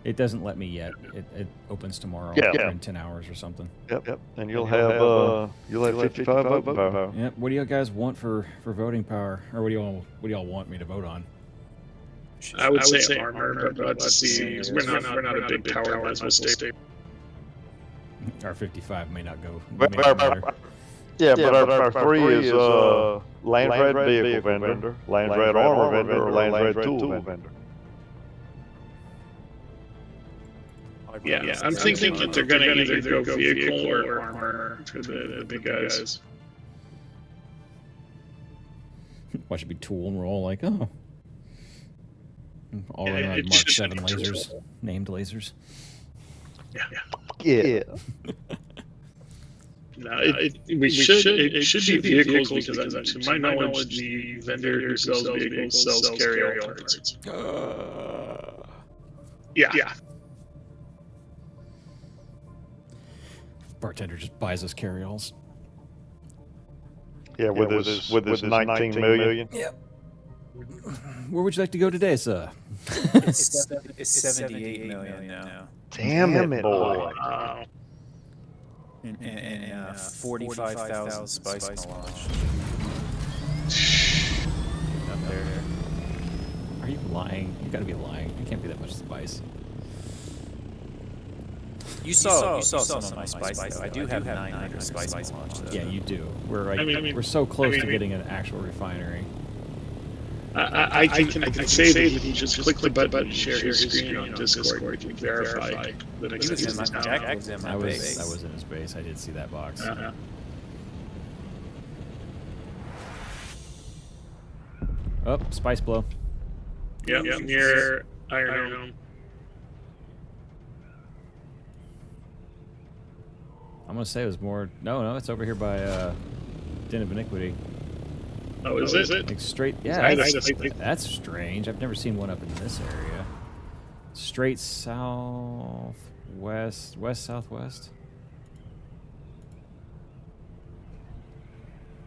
It doesn't let me yet. It opens tomorrow. Yeah. In 10 hours or something. Yep. And you'll have 55 voting power. Yep. What do you guys want for voting power, or what do y'all want me to vote on? I would say armor, but let's see. We're not a big power as we'll stay. Our 55 may not go. But our 3 is land rat vehicle vendor, land rat armor vendor, or land rat tool vendor. Yeah, I'm thinking that they're going to either go vehicle or armor for the big guys. Why should be tool and roll like, oh. All running like Mark 7 lasers, named lasers. Yeah. No, it should be vehicles because, to my knowledge, the vendor who sells vehicles sells carry-all parts. Yeah. Bartender just buys us carry-alls. Yeah, with his 19 million. Yep. Where would you like to go today, sir? It's 78 million now. Damn it, boy. Wow. And 45,000 spice melange. Up there. Are you lying? You gotta be lying. It can't be that much spice. You saw some of my spice, though. I do have 900 spice melange, though. Yeah, you do. We're like, we're so close to getting an actual refinery. I can say that he just click the button and share his screen on Discord to verify that it exists now. I was in his base. I did see that box. Oh, spice blow. Yep, near Iron Dome. I'm gonna say it was more. No, it's over here by Den of Iniquity. Oh, is it? Like straight. Yeah, that's strange. I've never seen one up in this area. Straight southwest, southwest.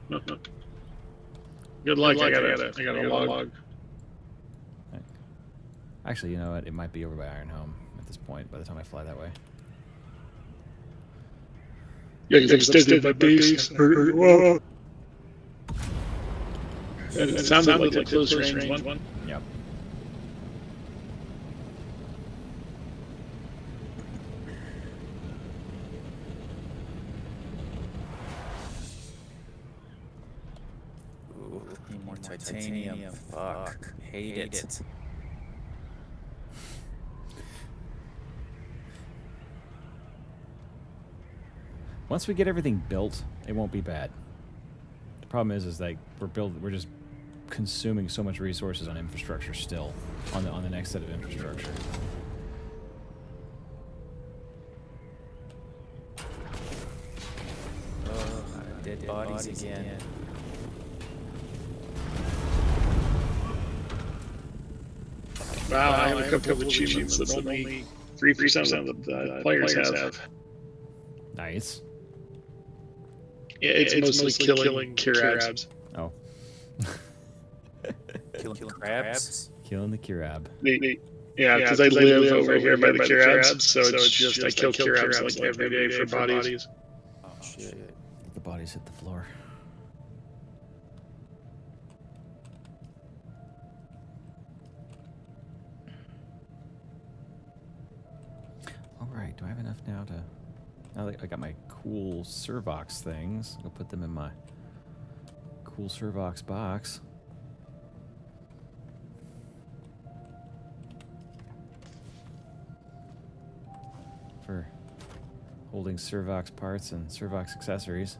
Good luck. I got a log. Actually, you know what? It might be over by Ironhome at this point. By the time I fly that way. Yeah, because I just did my base. Whoa. It sounded like a close range one. Yep. Ooh, need more titanium. Fuck. Hate it. Once we get everything built, it won't be bad. The problem is like we're just consuming so much resources on infrastructure still on the next set of infrastructure. Dead bodies again. Wow, I have a couple of achievements that only 3% of the players have. Nice. Yeah, it's mostly killing Kirabs. Oh. Killing crabs? Killing the Kirab. Yeah, because I live over here by the Kirabs, so it's just I kill Kirabs like every day for bodies. Oh shit. The bodies hit the floor. Alright, do I have enough now to... Now that I got my cool Servox things, I'll put them in my cool Servox box. For holding Servox parts and Servox accessories.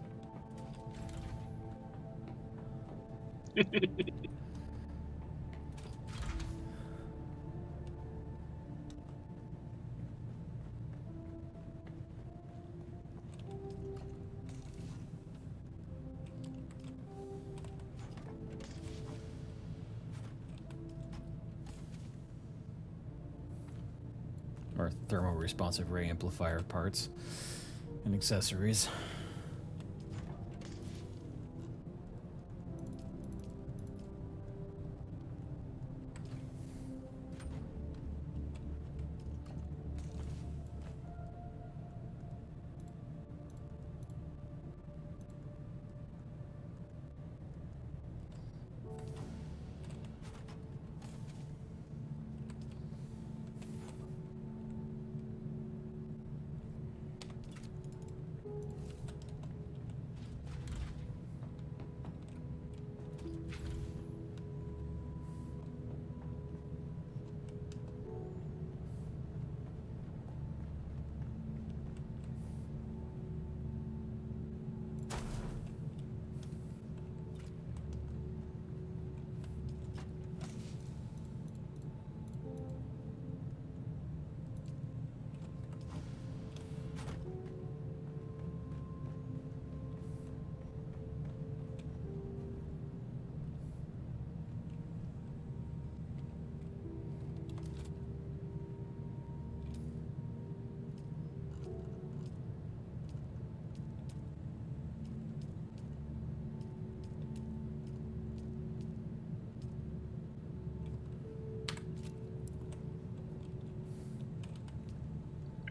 our thermal responsive ray amplifier parts and accessories.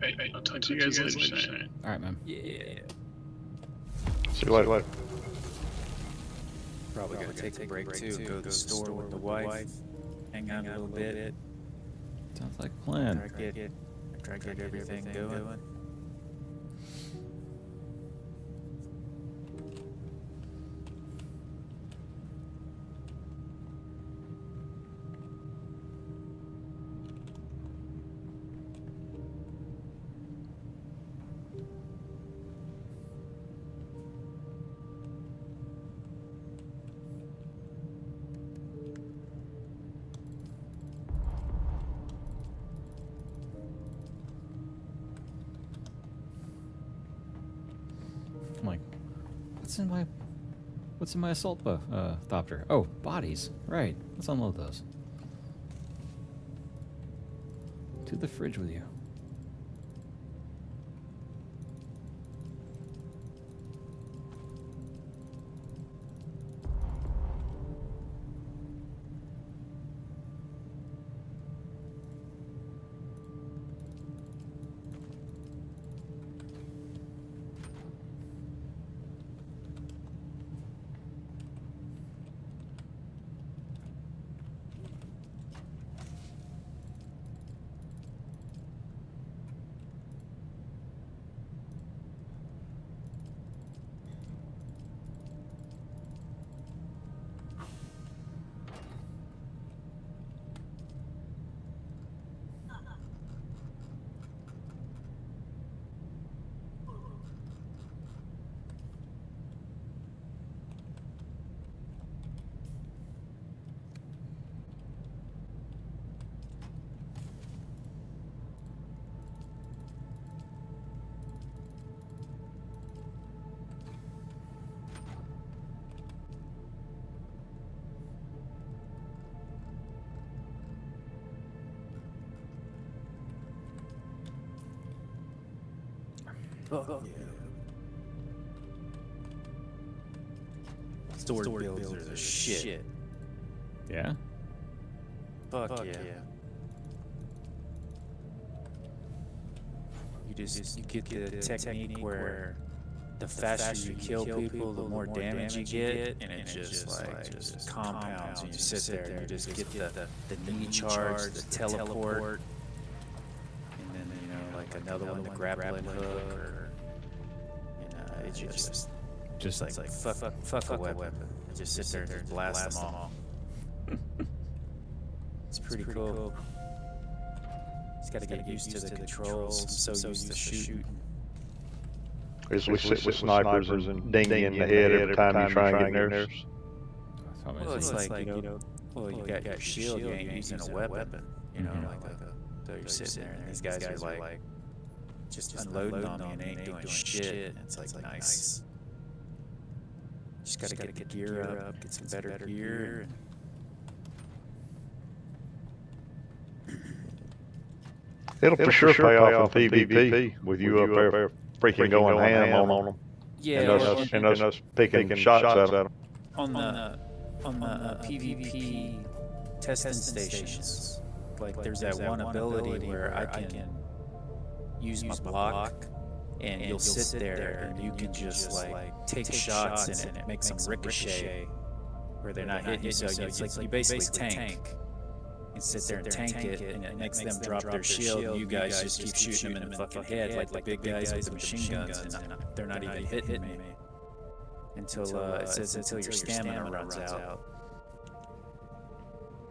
Hey, I'll talk to you guys later, Shane. All right, man. Yeah. See you later. Probably gonna take a break too. Go to the store with the wife. Hang out a little bit. Sounds like a plan. Try to get everything going. I'm like, what's in my assault thopter? Oh, bodies. Right. Let's unload those. To the fridge with you. Oh, yeah. Storage builds are the shit. Yeah? Fuck yeah. You get the technique where the faster you kill people, the more damage you get, and it just compounds. And you sit there and you just get the knee charge, the teleport, and then like another one, the grappling hook, or it just like fuck a weapon. And just sit there and just blast them all. It's pretty cool. Just gotta get used to the controls. I'm so used to shooting. As we sit with snipers and ding you in the head every time you try and get nerves. Well, it's like, well, you got your shield, you ain't using a weapon. So you're sitting there and these guys are like just unloading on me and ain't doing shit. It's like nice. Just gotta get the gear up, get some better gear. It'll for sure pay off in PvP with you up there freaking going ham on them. Yeah, And us picking shots at them. on the PvP testing stations. Like there's that one ability where I can use my block, and you'll sit there and you can just like take shots and it makes them ricochet where they're not hitting you. So it's like you basically tank. You sit there and tank it, and it makes them drop their shield, and you guys just keep shooting them in the fucking head like the big guys with the machine guns, and they're not even hitting me until it says until your stamina runs out.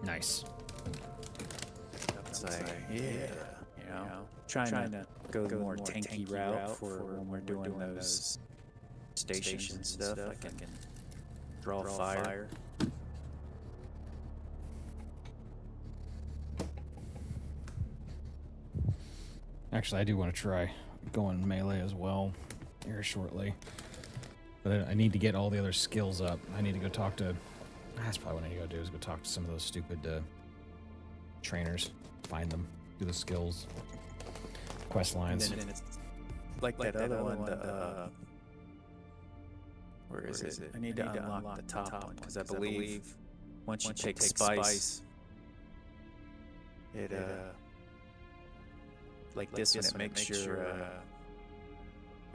Nice. It's like, yeah, you know, trying to go the more tanky route for when we're doing those station stuff. I can draw fire. Actually, I do want to try going melee as well here shortly. But I need to get all the other skills up. I need to go talk to... That's probably what I need to go do, is go talk to some of those stupid trainers. Find them. Do the skills. Quest lines. And it's like that other one, where is it? I need to unlock the top one, because I believe once you take spice, it, like this one, it makes your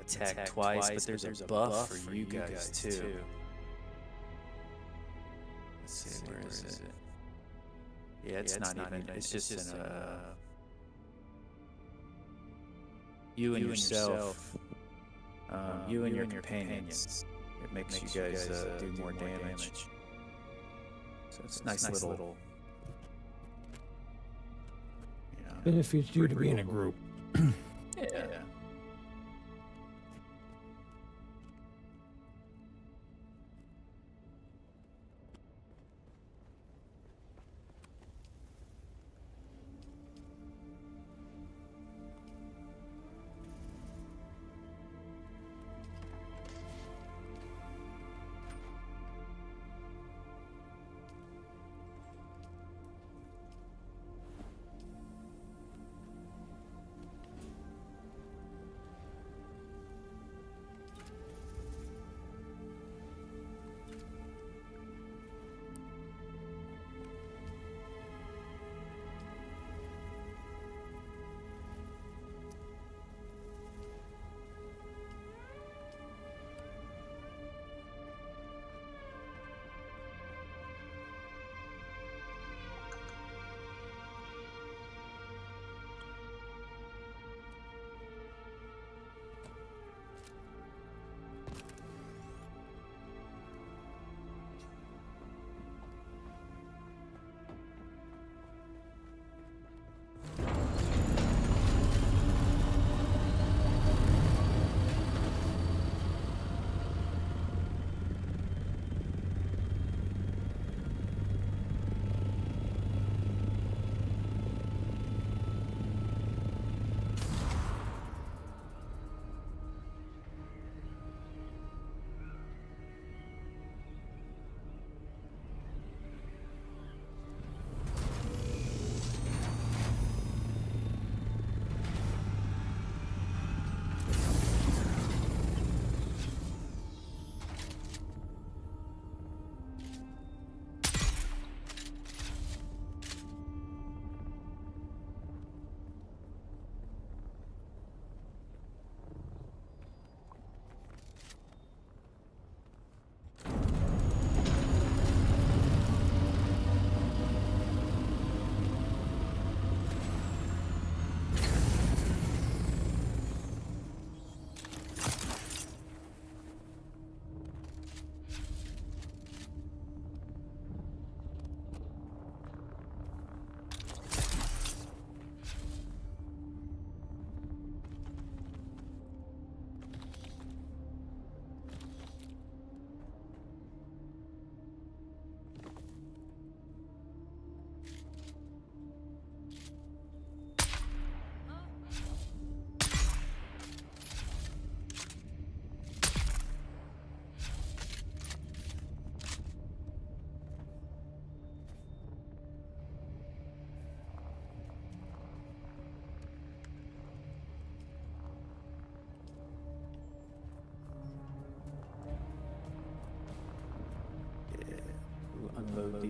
attack twice, but there's a buff for you guys too. Let's see, where is it? Yeah, it's not even, it's just in you and yourself, you and your companions. It makes you guys do more damage. So it's a nice little... Benefits you to be in a group. Yeah.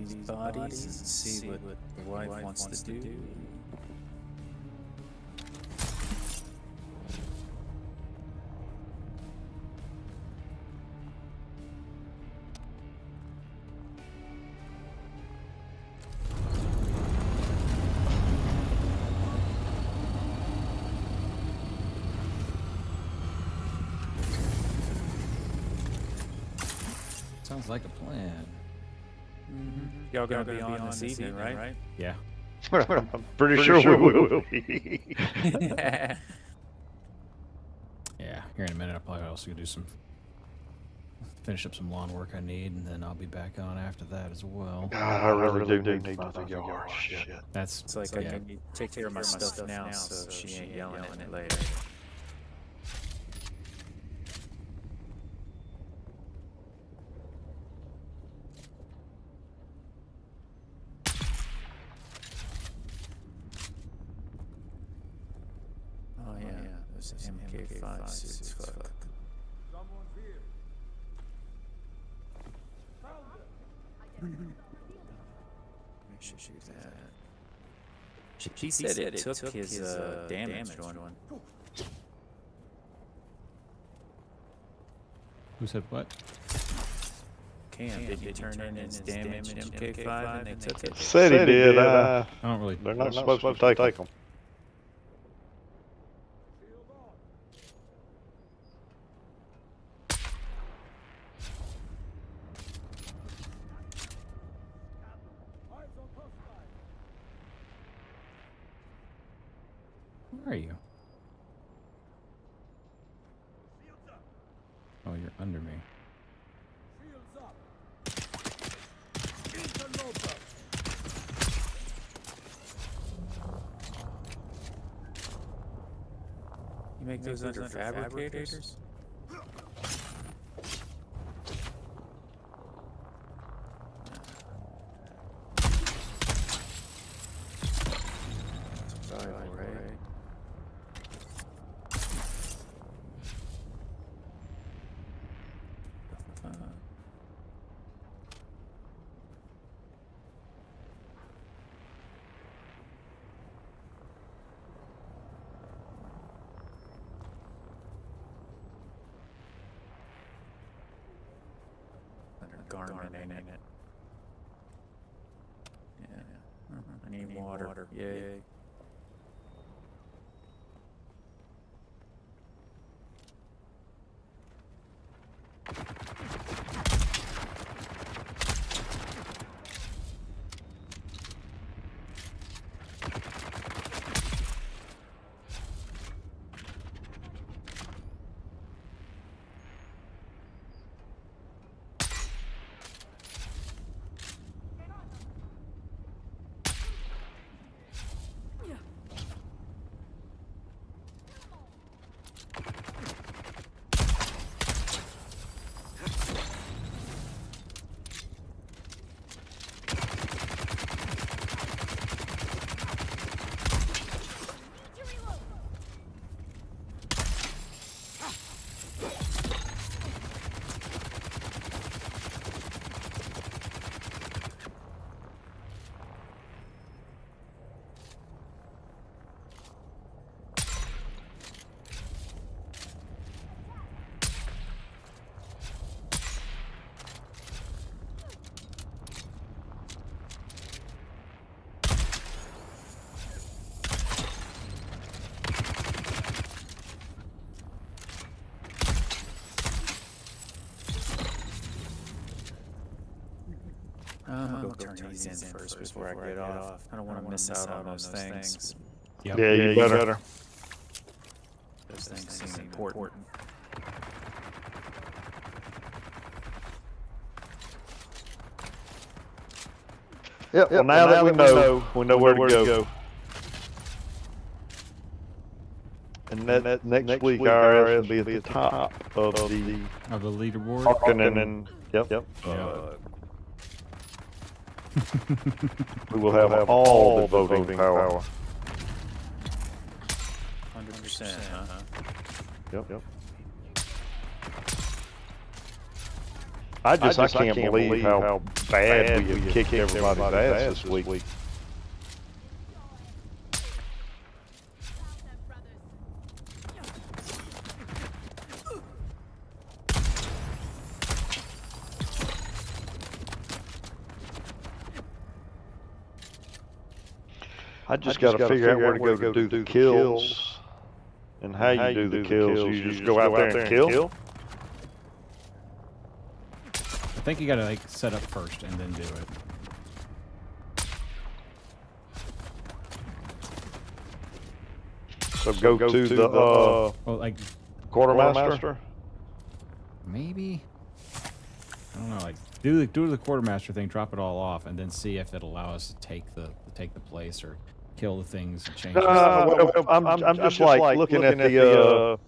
these bodies and see what the wife wants to do. Sounds like a plan. Y'all gonna be on this evening, right? Yeah. I'm pretty sure we will be. Yeah, here in a minute I'll probably also do finish up some lawn work I need, and then I'll be back on after that as well. God, I really do need to find the yard. Shit. That's It's like I can take care of my stuff now, so she ain't yelling at it later. Oh yeah, those MK5 suits. Fuck. We should shoot that. She said it took his damage one. Who said what? Cam, did he turn in his damaged MK5 and they took it? Said he did. I don't really. They're not supposed to take them. Where are you? Oh, you're under me. You make those under fabricators? Survival, right? Garment, ain't it? Yeah. I need water. Yay. I'm gonna go turn these in first before I get off. I don't want to miss out on those things. Yep. Yeah, you better. Those things seem important. Yep. Well, now that we know where to go. And that next week, our RS will be at the top of the leaderboard. and yep. We will have all the voting power. 100%, huh? Yep. I can't believe how bad we have kicked everybody's ass this week. I just got to figure out where to go to do the kills and how you do the kills. You just go out there and kill? I think you gotta like set up first and then do it. So go to the well, like quartermaster? Maybe. I don't know. Like do the quartermaster thing, drop it all off, and then see if it'll allow us to take the place or kill the things and change. I'm just like looking at the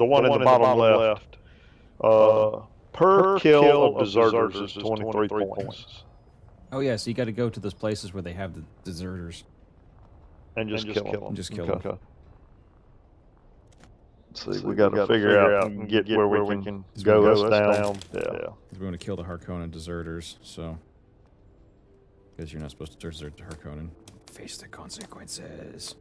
one in the bottom left. Per kill of deserters is 23 points. Oh yeah, so you got to go to those places where they have the deserters and just kill them. And just kill them. See, we got to figure out and get where we can go us down. Yeah. We want to kill the Harkonnen deserters, so because you're not supposed to desert the Harkonnen. Face the consequences.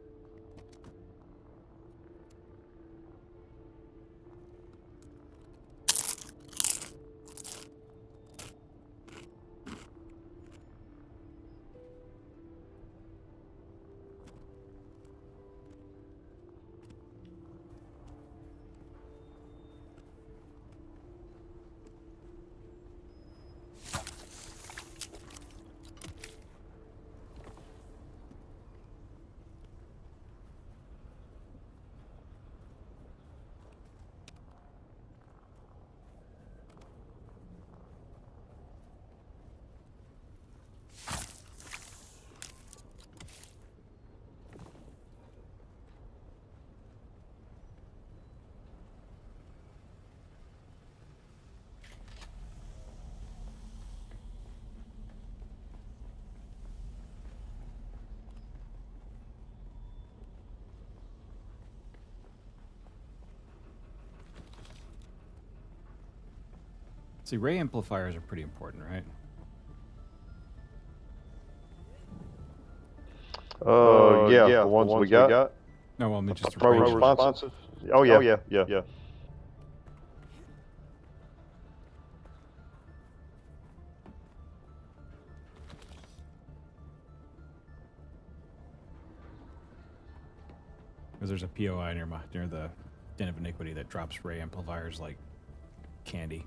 See, ray amplifiers are pretty important, right? Yeah, the ones we got. No, well, I mean just pro responsive. Oh yeah. Because there's a POI near the Den of Iniquity that drops ray amplifiers like candy.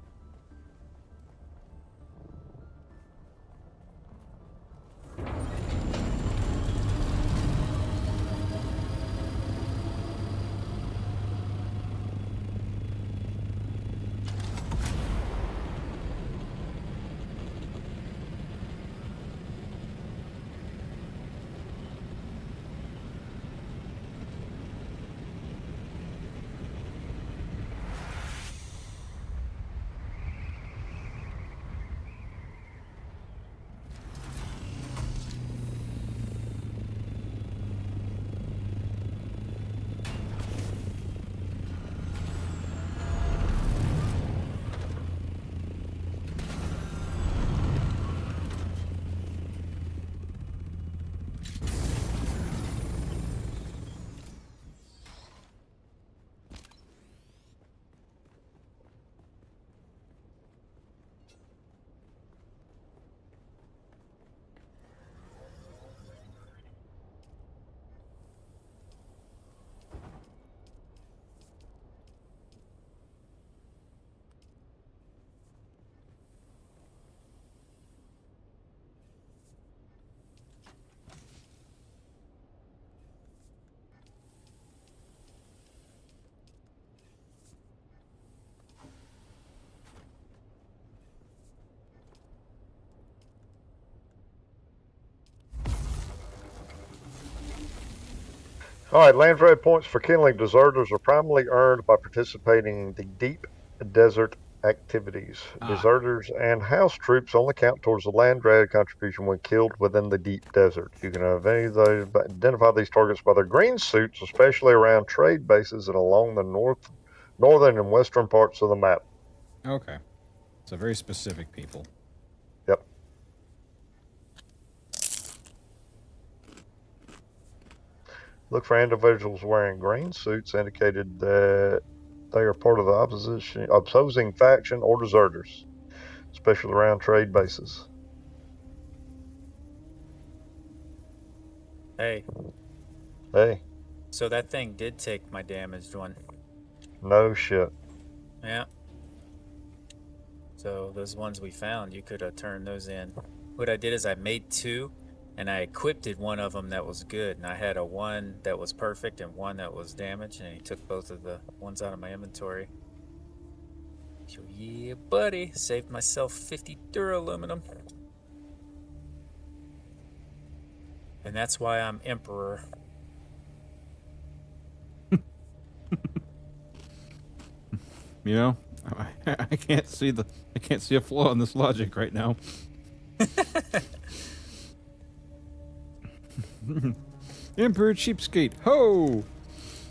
All right, Landray points for killing deserters are primarily earned by participating in the deep desert activities. Deserters and house troops only count towards the Landray contribution when killed within the deep desert. You can identify these targets by their green suits, especially around trade bases and along the northern and western parts of the map. Okay. So very specific people. Yep. Look for individuals wearing green suits indicated that they are part of the opposing faction or deserters, especially around trade bases. Hey. Hey. So that thing did take my damaged one. No shit. Yeah. So those ones we found, you could have turned those in. What I did is I made 2, and I equipped one of them that was good, and I had a one that was perfect and one that was damaged, and he took both of the ones out of my inventory. So yeah, buddy, saved myself 50 duraluminum. And that's why I'm Emperor. You know, I can't see a flaw in this logic right now. Emperor Cheapskate, ho!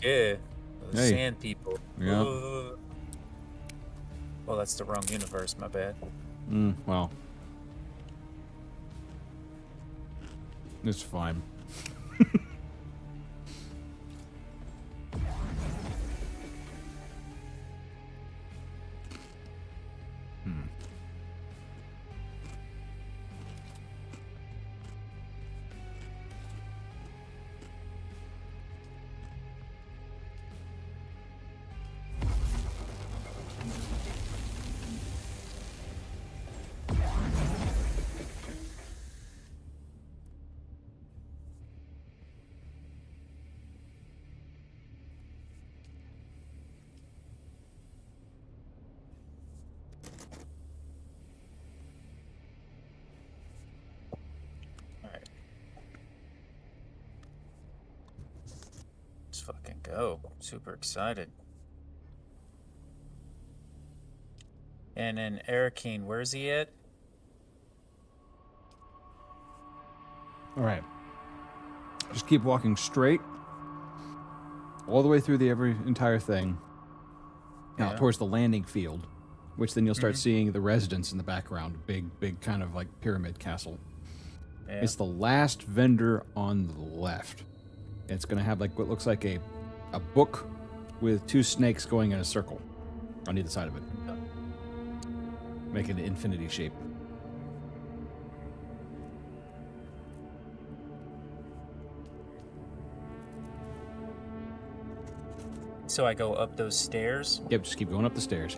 Yeah, those Hey. sand people. Yeah. Well, that's the wrong universe, my bad. Well. It's fine. Alright. Let's fucking go. Super excited. And then Arakeen, where's he at? All right. Just keep walking straight all the way through the entire thing. Out towards the landing field, which then you'll start seeing the residence in the background. Big kind of like pyramid castle. Yeah. It's the last vendor on the left. It's going to have like what looks like a book with 2 snakes going in a circle on either side of it. Make it an infinity shape. So I go up those stairs? Yep, just keep going up the stairs.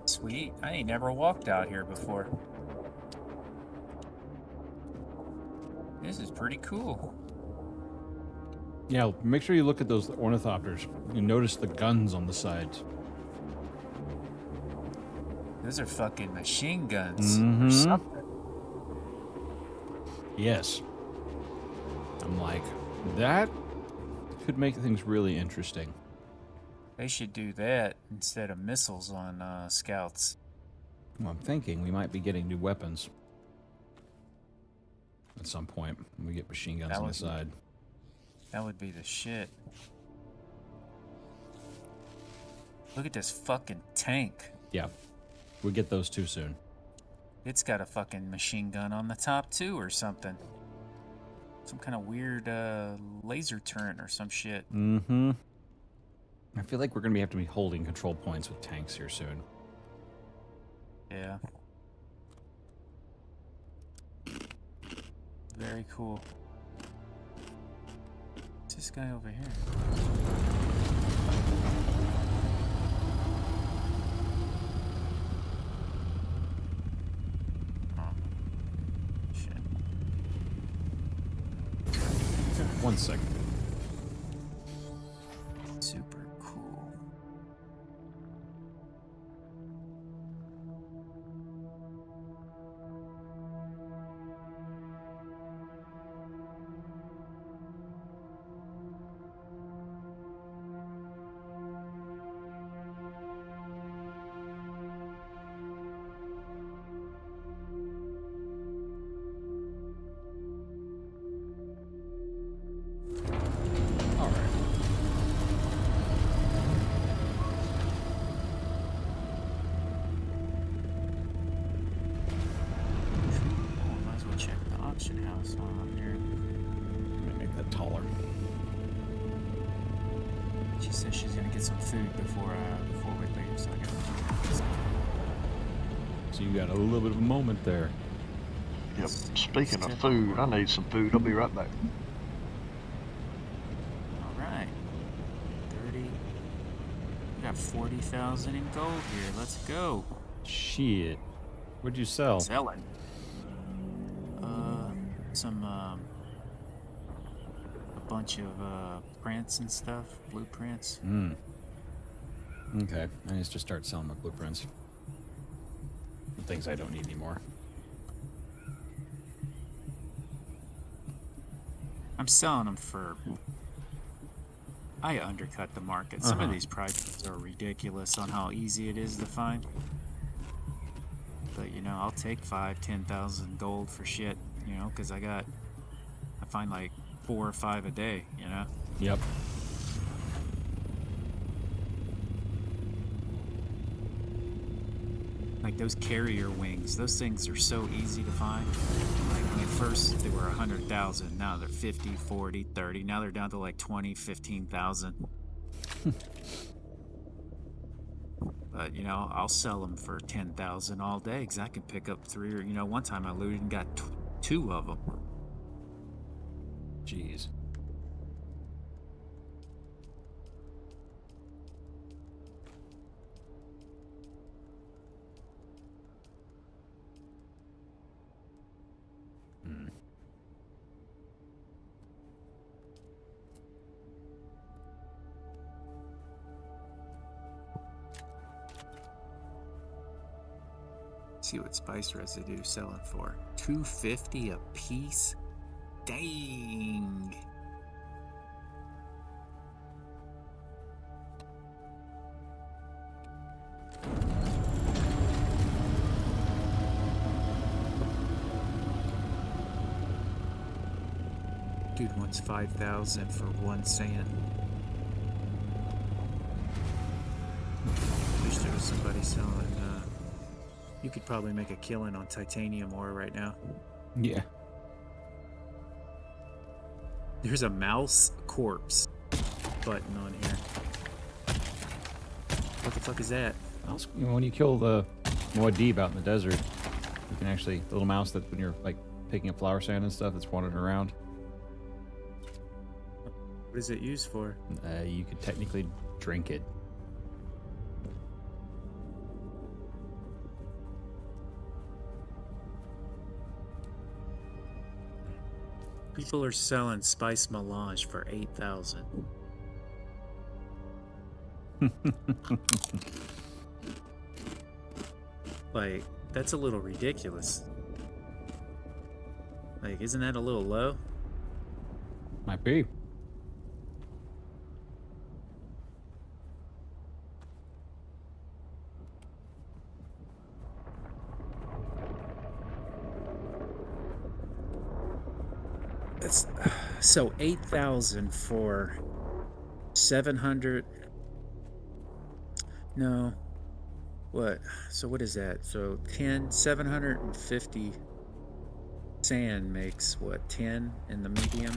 Sweet. I ain't never walked out here before. This is pretty cool. Yeah, make sure you look at those ornithopters. You notice the guns on the sides. Those are fucking machine guns. Or Mm-hmm. something. Yes. I'm like, that could make things really interesting. They should do that instead of missiles on scouts. Well, I'm thinking we might be getting new weapons at some point when we get machine guns on the side. That would be the shit. Look at this fucking tank. Yeah. We'll get those too soon. It's got a fucking machine gun on the top too, or something. Some kind of weird laser turret or some shit. Mm-hmm. I feel like we're gonna have to be holding control points with tanks here soon. Yeah. Very cool. What's this guy over here? Oh. Shit. 1 second. Super cool. House on here. Let me make that taller. She says she's gonna get some food before we leave, so I gotta. So you got a little bit of a moment there. Yep. Speaking of food, I need some food. I'll be right back. All right. 30. We got 40,000 in gold here. Let's go. Shit. What'd you sell? Selling. Some a bunch of prints and stuff, blueprints. Okay, I need to start selling my blueprints. The things I don't need anymore. I'm selling them for. I undercut the market. Some of these prices are ridiculous on how easy it is to find. But you know, I'll take 5,000-10,000 gold for shit. You know, because I find like 4 or 5 a day, you know? Yep. Like those carrier wings, those things are so easy to find. Like when first they were 100,000, now they're 50, 40, 30, now they're down to like 20, 15,000. But, you know, I'll sell them for 10,000 all day because I can pick up 3 or, you know, one time I looted and got 2 of them. Jeez. See what spice residue selling for. 250 a piece? Dang. Dude wants 5,000 for 1 sand. Wish there was somebody selling. You could probably make a killing on titanium ore right now. Yeah. There's a mouse corpse button on here. What the fuck is that? When you kill the Muad'Dib out in the desert, you can actually, the little mouse that when you're like picking up flower sand and stuff that's wandering around. What is it used for? You could technically drink it. People are selling spice melange for 8,000. Like, that's a little ridiculous. Like, isn't that a little low? Might be. That's so 8,000 for 700. No. What? So what is that? So 750 sand makes what? 10 in the medium?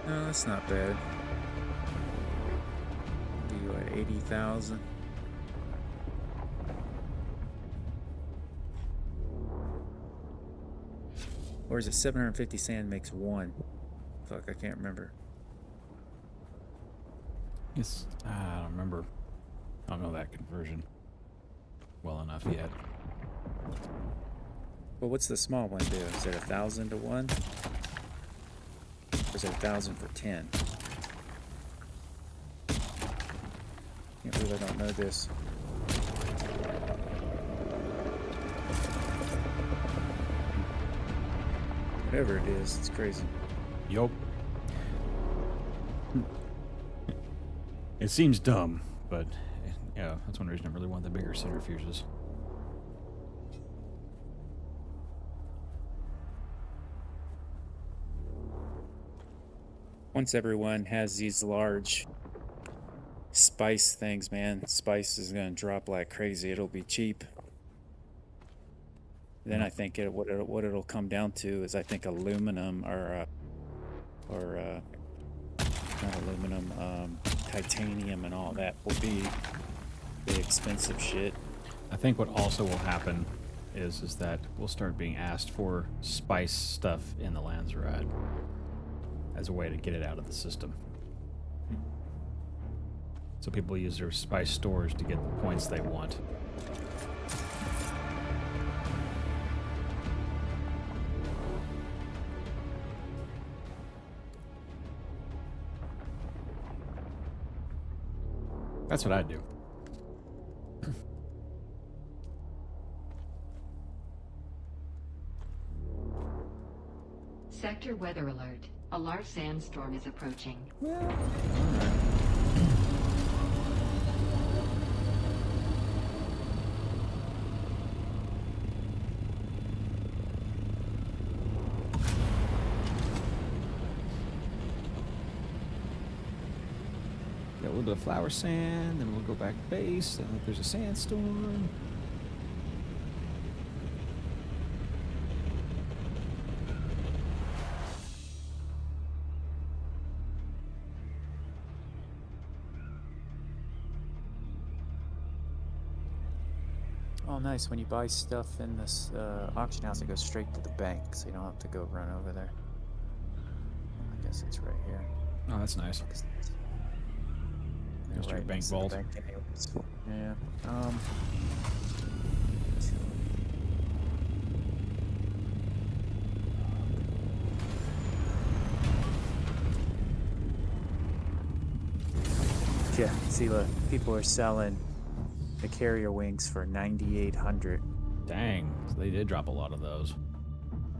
No, that's not bad. Be what, 80,000? Or is it 750 sand makes 1? Fuck, I can't remember. It's, I don't remember. I don't know that conversion well enough yet. Well, what's the small one do? Is it 1,000 to 1? Or is it 1,000 for 10? Can't believe I don't know this. Whatever it is, it's crazy. Yup. It seems dumb, but yeah, that's one reason I really want the bigger centrifuges. Once everyone has these large spice things, man, spice is gonna drop like crazy. It'll be cheap. Then I think what it'll come down to is I think aluminum or not aluminum, titanium and all that will be the expensive shit. I think what also will happen is that we'll start being asked for spice stuff in the Landsrad as a way to get it out of the system. So people use their spice stores to get the points they want. That's what I'd do. Sector weather alert. A large sandstorm is approaching. Got a little bit of flower sand, then we'll go back to base, and if there's a sandstorm. Oh, nice. When you buy stuff in this auction house, it goes straight to the bank, so you don't have to go run over there. I guess it's right here. Oh, that's nice. There's your bank vault. Yeah. Yeah, see, look, people are selling the carrier wings for 9,800. Dang, so they did drop a lot of those.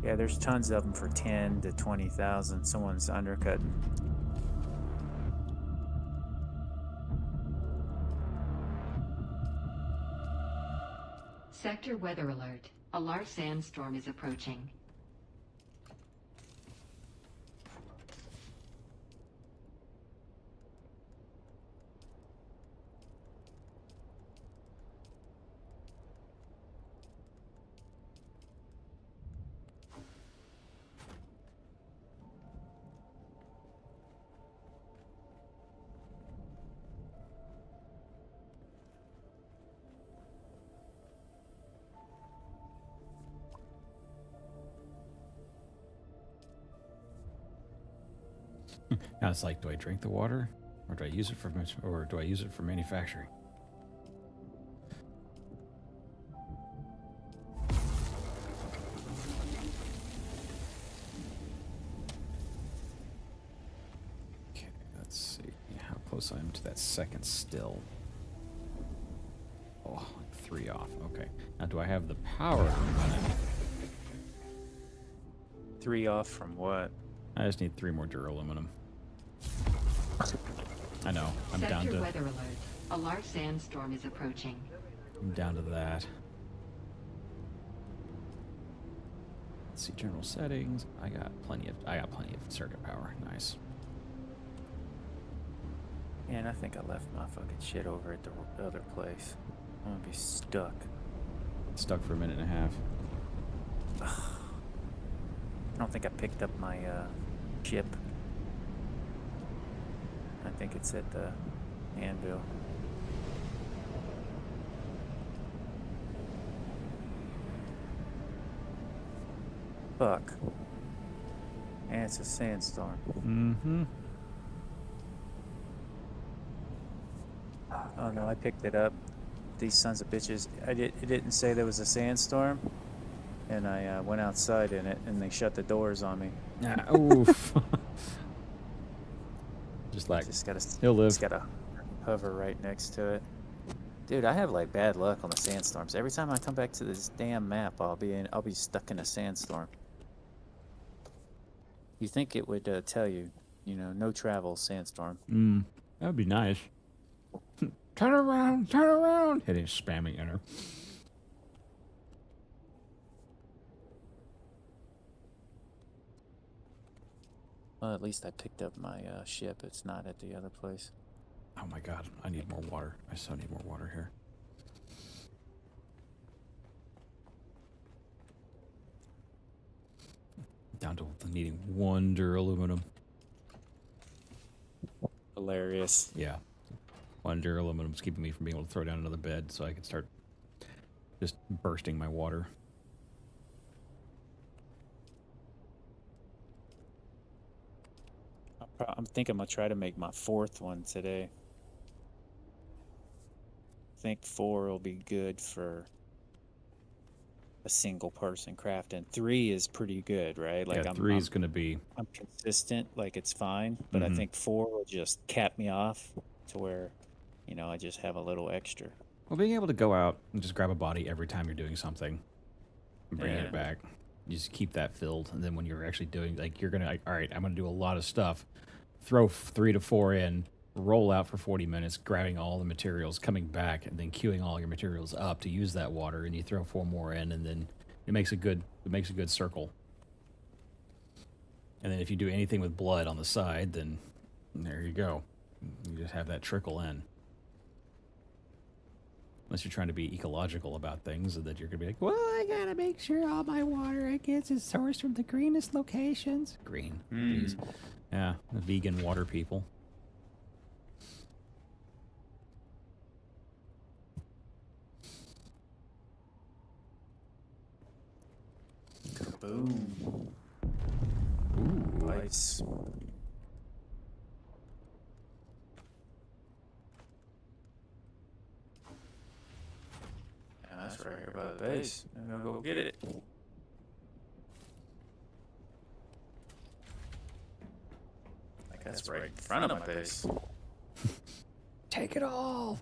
Yeah, there's tons of them for 10 to 20,000. Someone's undercutting. Sector weather alert. A large sandstorm is approaching. Now it's like, do I drink the water, or do I use it for manufacturing? Okay, let's see how close I am to that second still. Oh, like 3 off. Okay. Now, do I have the power to run it? 3 off from what? I just need 3 more duraluminum. I know. I'm Sector down to. weather alert. A large sandstorm is approaching. I'm down to that. Let's see general settings. I got plenty of circuit power. Nice. And I think I left my fucking shit over at the other place. I'm gonna be stuck. Stuck for a minute and a half. I don't think I picked up my chip. I think it's at the anvil. Fuck. And it's a sandstorm. Mm-hmm. Oh no, I picked it up. These sons of bitches. It didn't say there was a sandstorm. And I went outside in it, and they shut the doors on me. Oof. Just he'll live. Just gotta hover right next to it. Dude, I have like bad luck on the sandstorms. Every time I come back to this damn map, I'll be stuck in a sandstorm. You think it would tell you, no travel, sandstorm. That would be nice. Turn around. Hitting spamming enter. Well, at least I picked up my ship. It's not at the other place. Oh my god, I need more water. I so need more water here. Down to needing 1 duraluminum. Hilarious. Yeah. 1 duraluminum is keeping me from being able to throw down another bed so I can start just bursting my water. I'm thinking I'm gonna try to make my 4th one today. I think 4 will be good for a single person crafting. 3 is pretty good, right? Like yeah, 3 is gonna be. I'm consistent, like it's fine, but I think 4 will just cap me off to where, I just have a little extra. Well, being able to go out and just grab a body every time you're doing something, and bring it back, you just keep that filled, and then when you're actually doing, like, you're gonna, all right, I'm gonna do a lot of stuff, throw 3 to 4 in, roll out for 40 minutes, grabbing all the materials, coming back, and then queuing all your materials up to use that water, and you throw 4 more in, and then it makes a good circle. And then if you do anything with blood on the side, then there you go. You just have that trickle in. Unless you're trying to be ecological about things, and that you're gonna be like, well, I gotta make sure all my water I get is sourced from the greenest locations. Green, jeez. Yeah, the vegan water people. Boom. Ooh, lights. Yeah, that's right here by the base. I'm gonna go get it. Like that's right in front of my base. Take it all.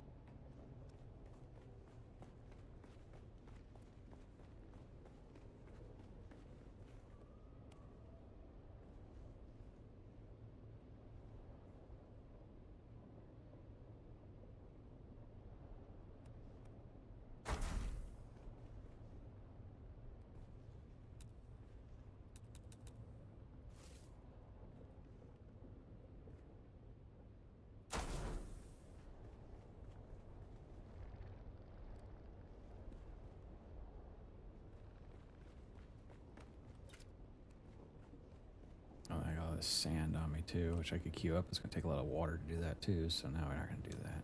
Sand on me too, which I could queue up. It's gonna take a lot of water to do that too, so now we're not gonna do that.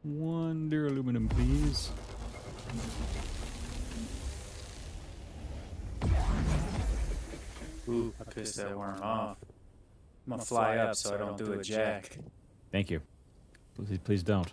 1 duraluminum, please. Ooh, I pissed that worm off. I'm gonna fly up so I don't do a jack. Thank you. Please don't.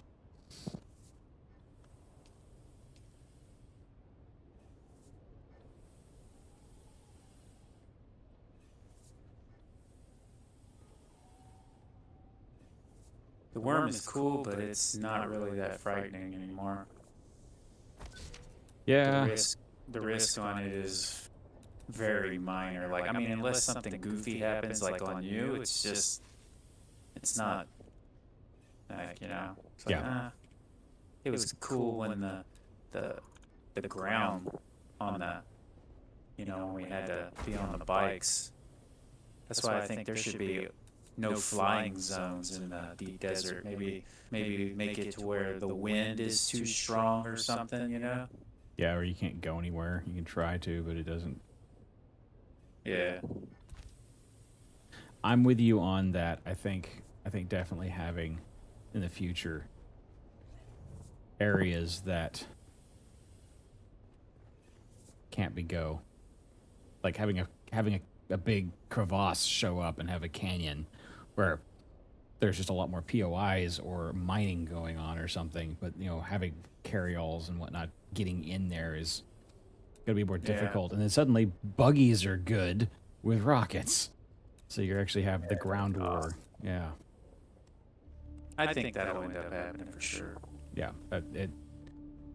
The worm is cool, but it's not really that frightening anymore. Yeah. The risk on it is very minor. Like, I mean, unless something goofy happens, like on you, it's not, like, it's like, it was cool when the ground on you know, when we had to be on the bikes. That's why I think there should be no flying zones in the deep desert. Maybe make it to where the wind is too strong or something, you know? Yeah, or you can't go anywhere. You can try to, but it doesn't. Yeah. I'm with you on that. I think definitely having in the future areas that can't be go. Like having a big crevasse show up and have a canyon where there's just a lot more POIs or mining going on or something, but you know, having carryalls and whatnot getting in there is gonna be more difficult. And then suddenly buggies are good with rockets. So you actually have the ground war. Yeah. I think that'll end up happening for sure. Yeah. I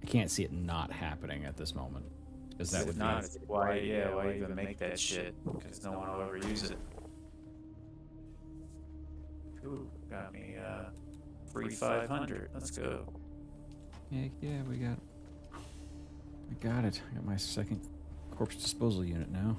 can't see it not happening at this moment. Because that would not, why even make that shit? Because no one will ever use it. Ooh, got me free 500. Let's go. Heck yeah, we got it. I got my second corpse disposal unit now.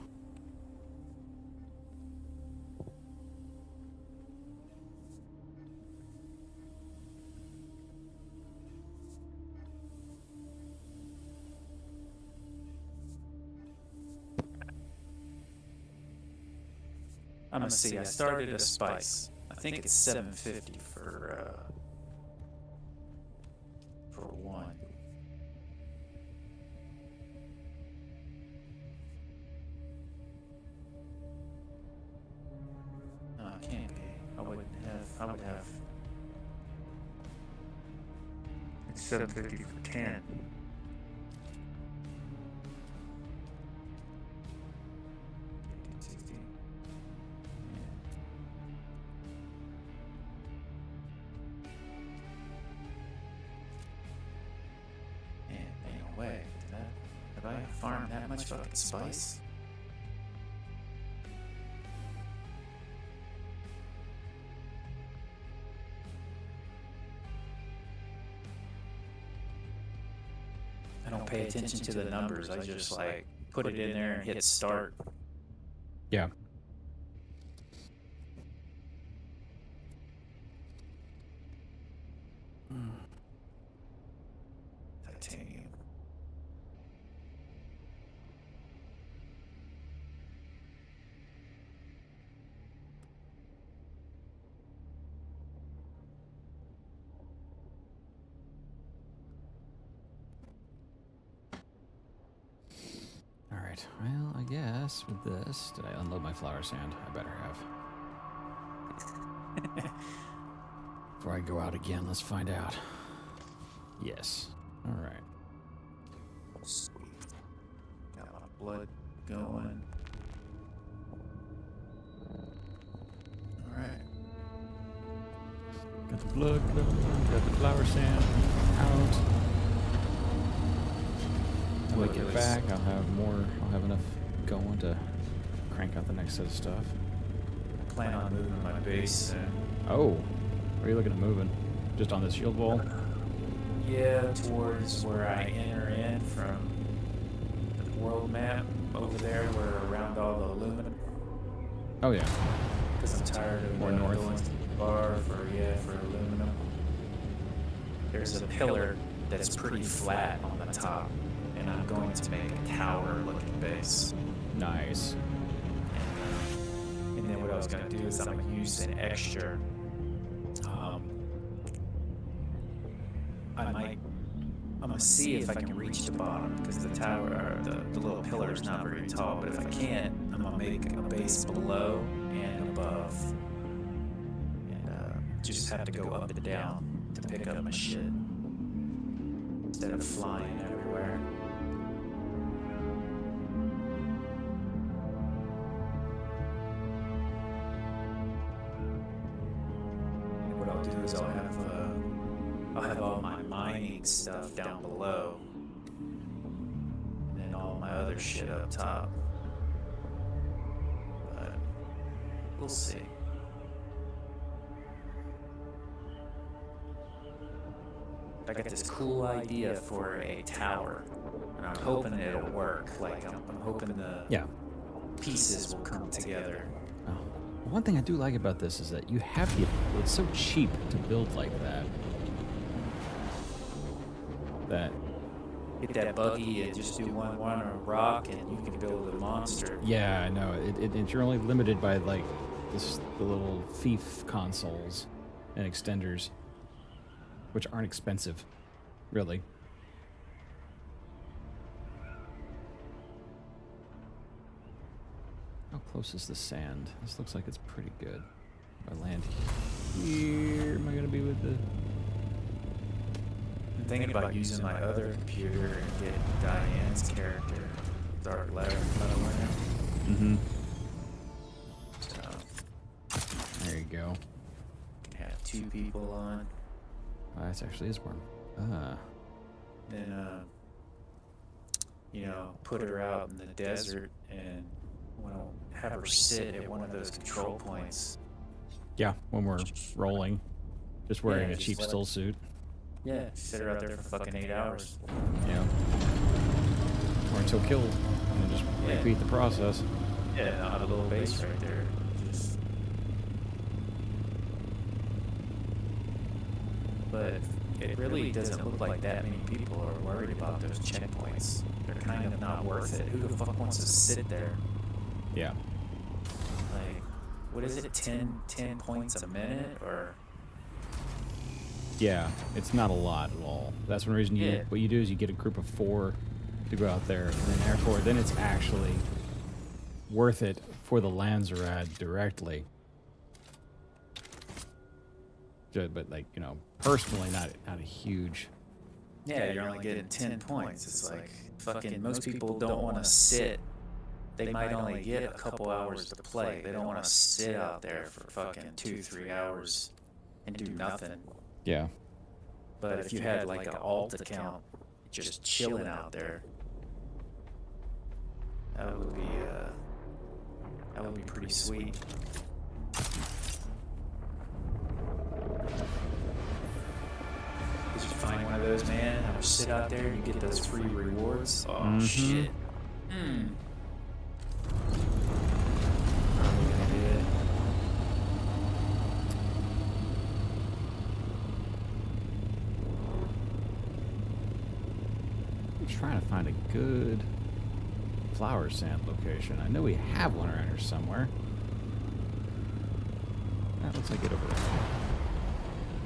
I'm gonna see. I started a spice. I think it's 750 for one. No, it can't be. I would have. It's 750 for 10. Way. Have I farmed that much fucking spice? I don't pay attention to the numbers. I just like put it in there and hit start. Yeah. Titanium. Alright, well, I guess with this, did I unload my flower sand? I better have. Before I go out again, let's find out. Yes. Alright. Sweet. Got my blood going. Alright. Got the blood going, got the flower sand out. When I get back, I'll have enough going to crank out the next set of stuff. I plan on moving my base soon. Oh, where are you looking at moving? Just on this shield wall? Yeah, towards where I enter in from the world map over there, where around all the aluminum. Oh yeah. Because I'm tired of more north. going to the bar for aluminum. There's a pillar that's pretty flat on the top, and I'm going to make a tower-looking base. Nice. And then what I was going to do is I'm going to use an extra. I'm going to see if I can reach the bottom, because the tower, or the little pillar is not very tall, but if I can't, I'm going to make a base below and above. And just have to go up and down to pick up my shit, instead of flying everywhere. And what I'll do is I'll have all my mining stuff down below, and then all my other shit up top. But we'll see. I got this cool idea for a tower, and I'm hoping it'll work. Like I'm hoping the pieces will come together. Oh. One thing I do like about this is that you have the. It's so cheap to build like that. Get that buggy and just do one on a rock, and you can build a monster. Yeah, I know. You're only limited by like the little thief consoles and extenders, which aren't expensive, really. How close is the sand? This looks like it's pretty good. If I land here, am I gonna be with the? I'm thinking about using my other computer and get Diane's character, Dark Letter, Mm-hmm. So there you go. can have 2 people on. Oh, that actually is warm. Then put her out in the desert and have her sit at one of those control points. Yeah, when we're rolling, just wearing a just cheap still suit. Yeah, sit her out there for fucking 8 hours. Yeah. Or until killed, and then just repeat the process. Yeah, on a little base right there. But it really doesn't look like that many people are worried about those checkpoints. They're kind of not worth it. Who the fuck wants to sit there? Yeah. Like, what is it, 10 points a minute, or? Yeah, it's not a lot at all. That's one reason what you do is you get a group of 4 to go out there, and then therefore, then it's actually worth it for the Lanzarad directly. But like, personally, not a huge. Yeah, you're only getting 10 points. It's like, fucking, most people don't want to sit. They might only get a couple hours to play. They don't want to sit out there for fucking 2-3 hours and do nothing. Yeah. But if you had like an alt account, just chilling out there, that would be pretty sweet. Did you find one of those, man? Have her sit out there and you get those free rewards? Oh shit. Probably gonna do it. I'm trying to find a good flower sand location. I know we have one around here somewhere. That looks like it over there.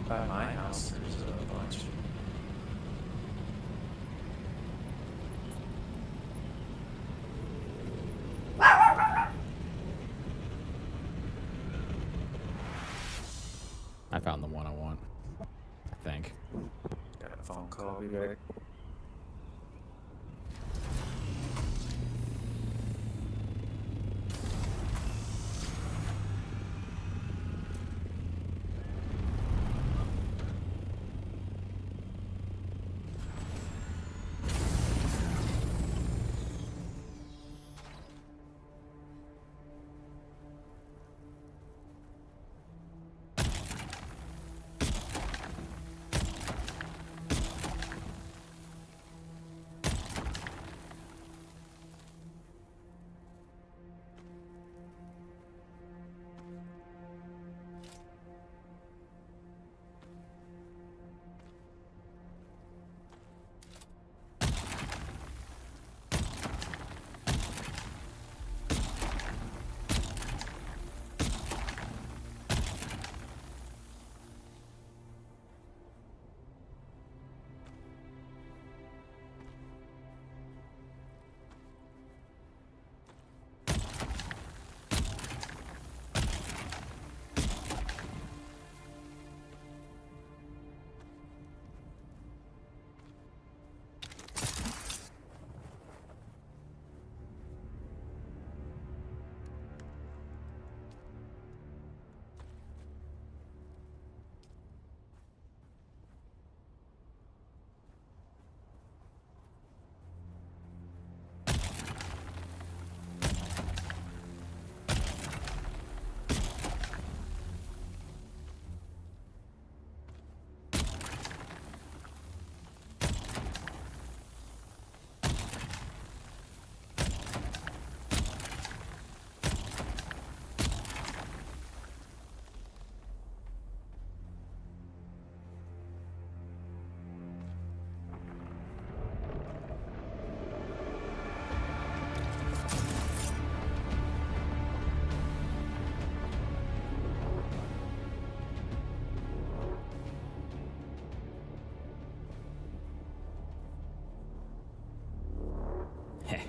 By my house, there's a bunch. I found the one I want, I think. Got a phone call, be back.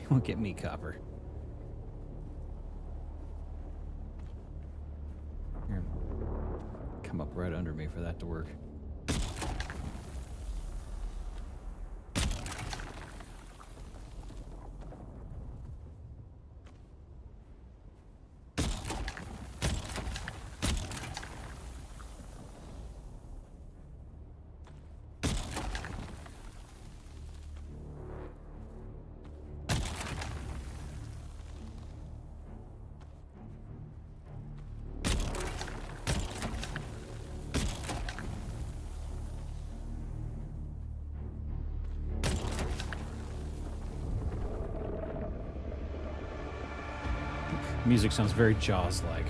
won't get me, Copper. Here. Come up right under me for that to work. Music sounds very Jaws-like.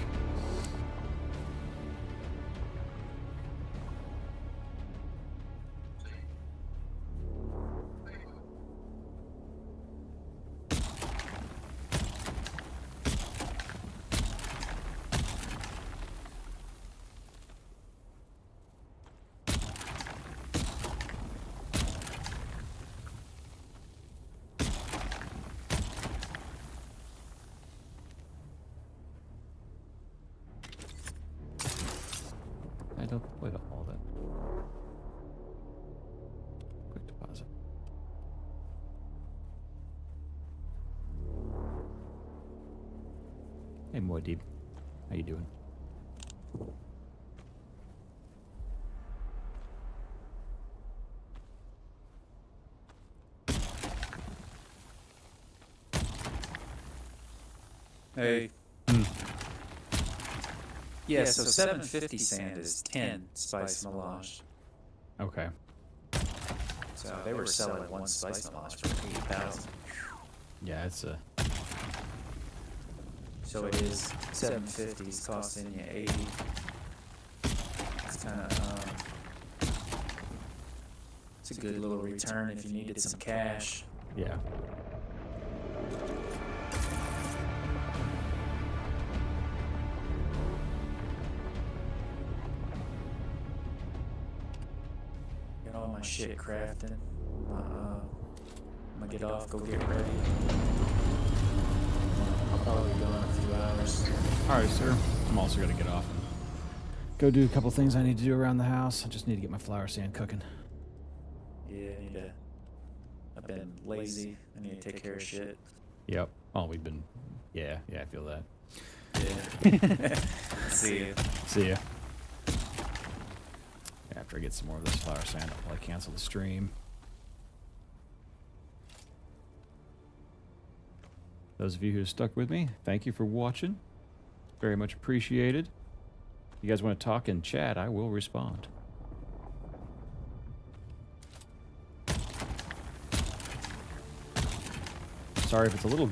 Wait a hold it. Quick deposit. Hey Muad'Dib, how you doing? Hey. Yeah, so 750 sand is 10 spice melange. Okay. So they were selling one spice melange for 80,000. Yeah, it's a... So it is 750s costing you 80. It's kind of, it's a good little return if you needed some cash. Yeah. Get all my shit crafting. I'm gonna get off, go get ready. I'll probably be gone in a few hours. Alright, sir. I'm also gonna get off and go do a couple things I need to do around the house. I just need to get my flour sand cooking. Yeah, I need to. I've been lazy. I need to take care of shit. Yep. Oh, we've been... Yeah, I feel that. Yeah. See ya. See ya. After I get some more of this flour sand, I'll probably cancel the stream. Those of you who stuck with me, thank you for watching. Very much appreciated. If you guys want to talk in chat, I will respond. Sorry if it's a little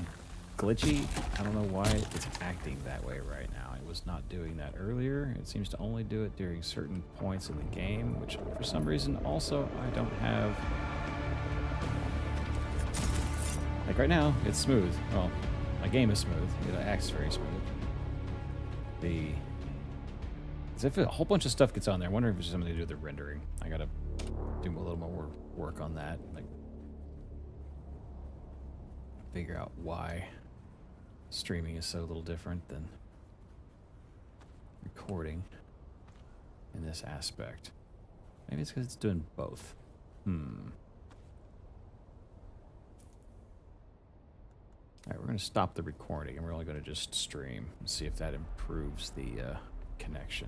glitchy. I don't know why it's acting that way right now. It was not doing that earlier. It seems to only do it during certain points in the game, which for some reason also I don't have. Like right now, it's smooth. Well, my game is smooth. It acts very smooth. As if a whole bunch of stuff gets on there. I wonder if it's something to do with the rendering. I gotta do a little more work on that. Like, figure out why streaming is so little different than recording in this aspect. Maybe it's because it's doing both. Alright, we're going to stop the recording and we're only going to just stream and see if that improves the connection.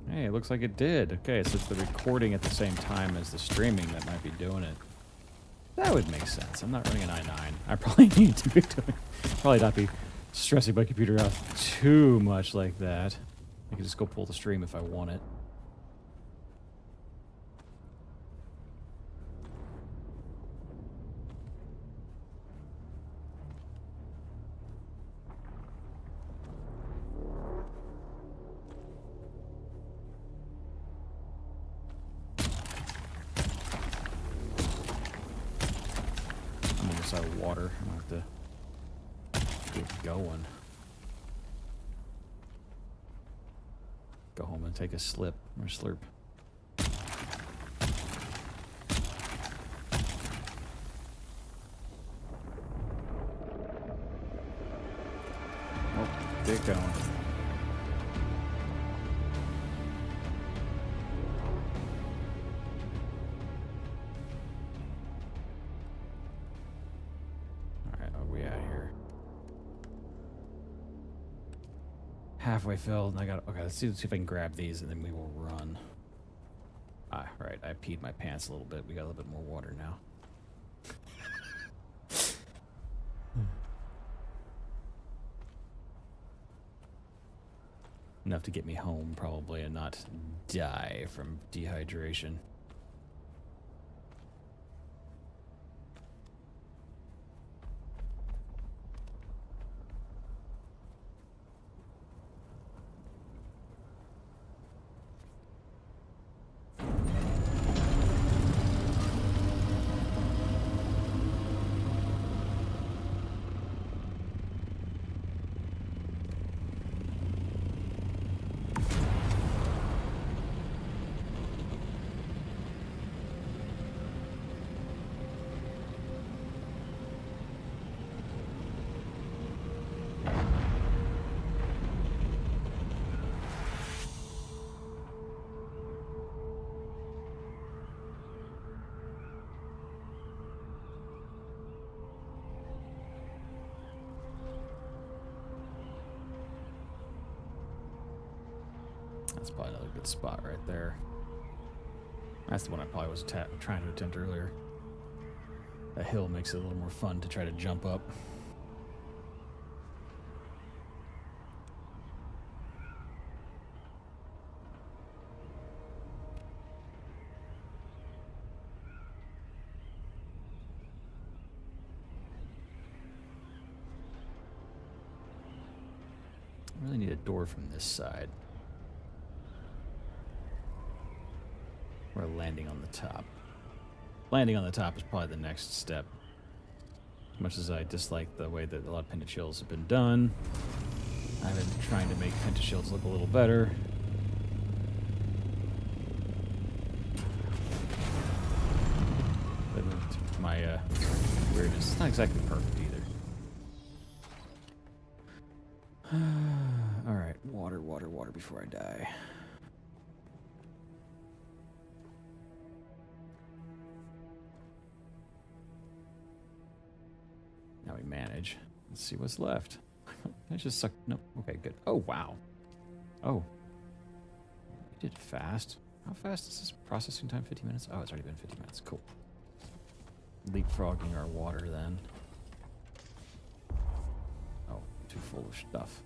Hey, it looks like it did. Okay, so it's the recording at the same time as the streaming that might be doing it. That would make sense. I'm not running an i9. I probably need to be doing... Probably not be stressing my computer out too much like that. I can just go pull the stream if I want it. almost out of water. I'm gonna have to get going. Go home and take a slip or slurp. Oh, get going. Halfway filled, and I got okay. Let's see if I can grab these, and then we will run. Ah, right. I peed my pants a little bit. We got a little bit more water now. Enough to get me home, probably, and not die from dehydration. That's probably another good spot right there. That's the one I probably was trying to attempt earlier. That hill makes it a little more fun to try to jump up. I really need a door from this side. Or landing on the top. Landing on the top is probably the next step. As much as I dislike the way that a lot of pentashields have been done, I've been trying to make pentashields look a little better. But my weirdness, it's not exactly perfect either. Alright, water, water, water before I die. Now we manage. Let's see what's left. I just suck. Nope. Okay, good. Oh, wow. Oh. We did fast. How fast is this processing time? 50 minutes? Oh, it's already been 50 minutes. Cool. Leapfrogging our water then. Oh, too full of stuff.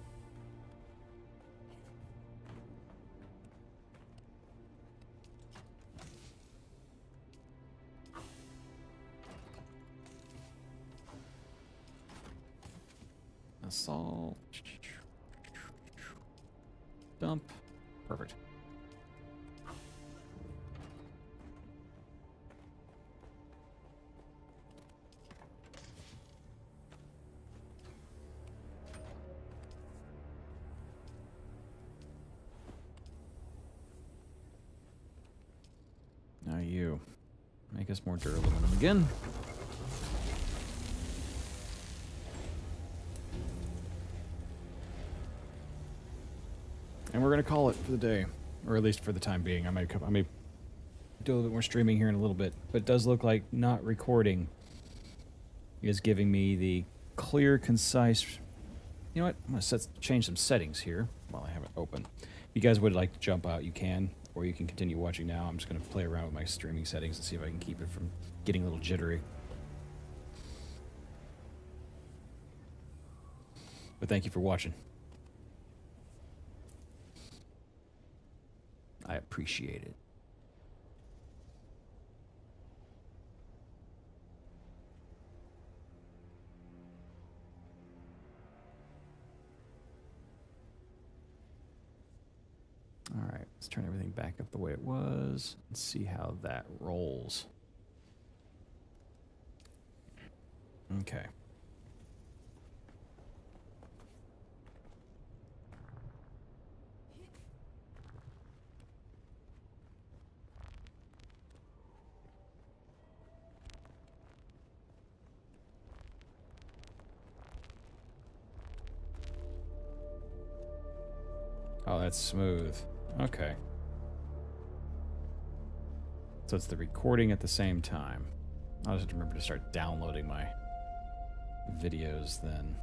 Salt. Dump. Perfect. Now you. Make us more durable again. And we're gonna call it for the day, or at least for the time being. I may do a little bit more streaming here in a little bit, but it does look like not recording is giving me the clear, concise. You know what? I'm gonna change some settings here while I have it open. If you guys would like to jump out, you can, or you can continue watching now. I'm just gonna play around with my streaming settings and see if I can keep it from getting a little jittery. But thank you for watching. I appreciate it. All right, let's turn everything back up the way it was and see how that rolls. Okay. Oh, that's smooth. Okay. So it's the recording at the same time. I'll just remember to start downloading my videos then.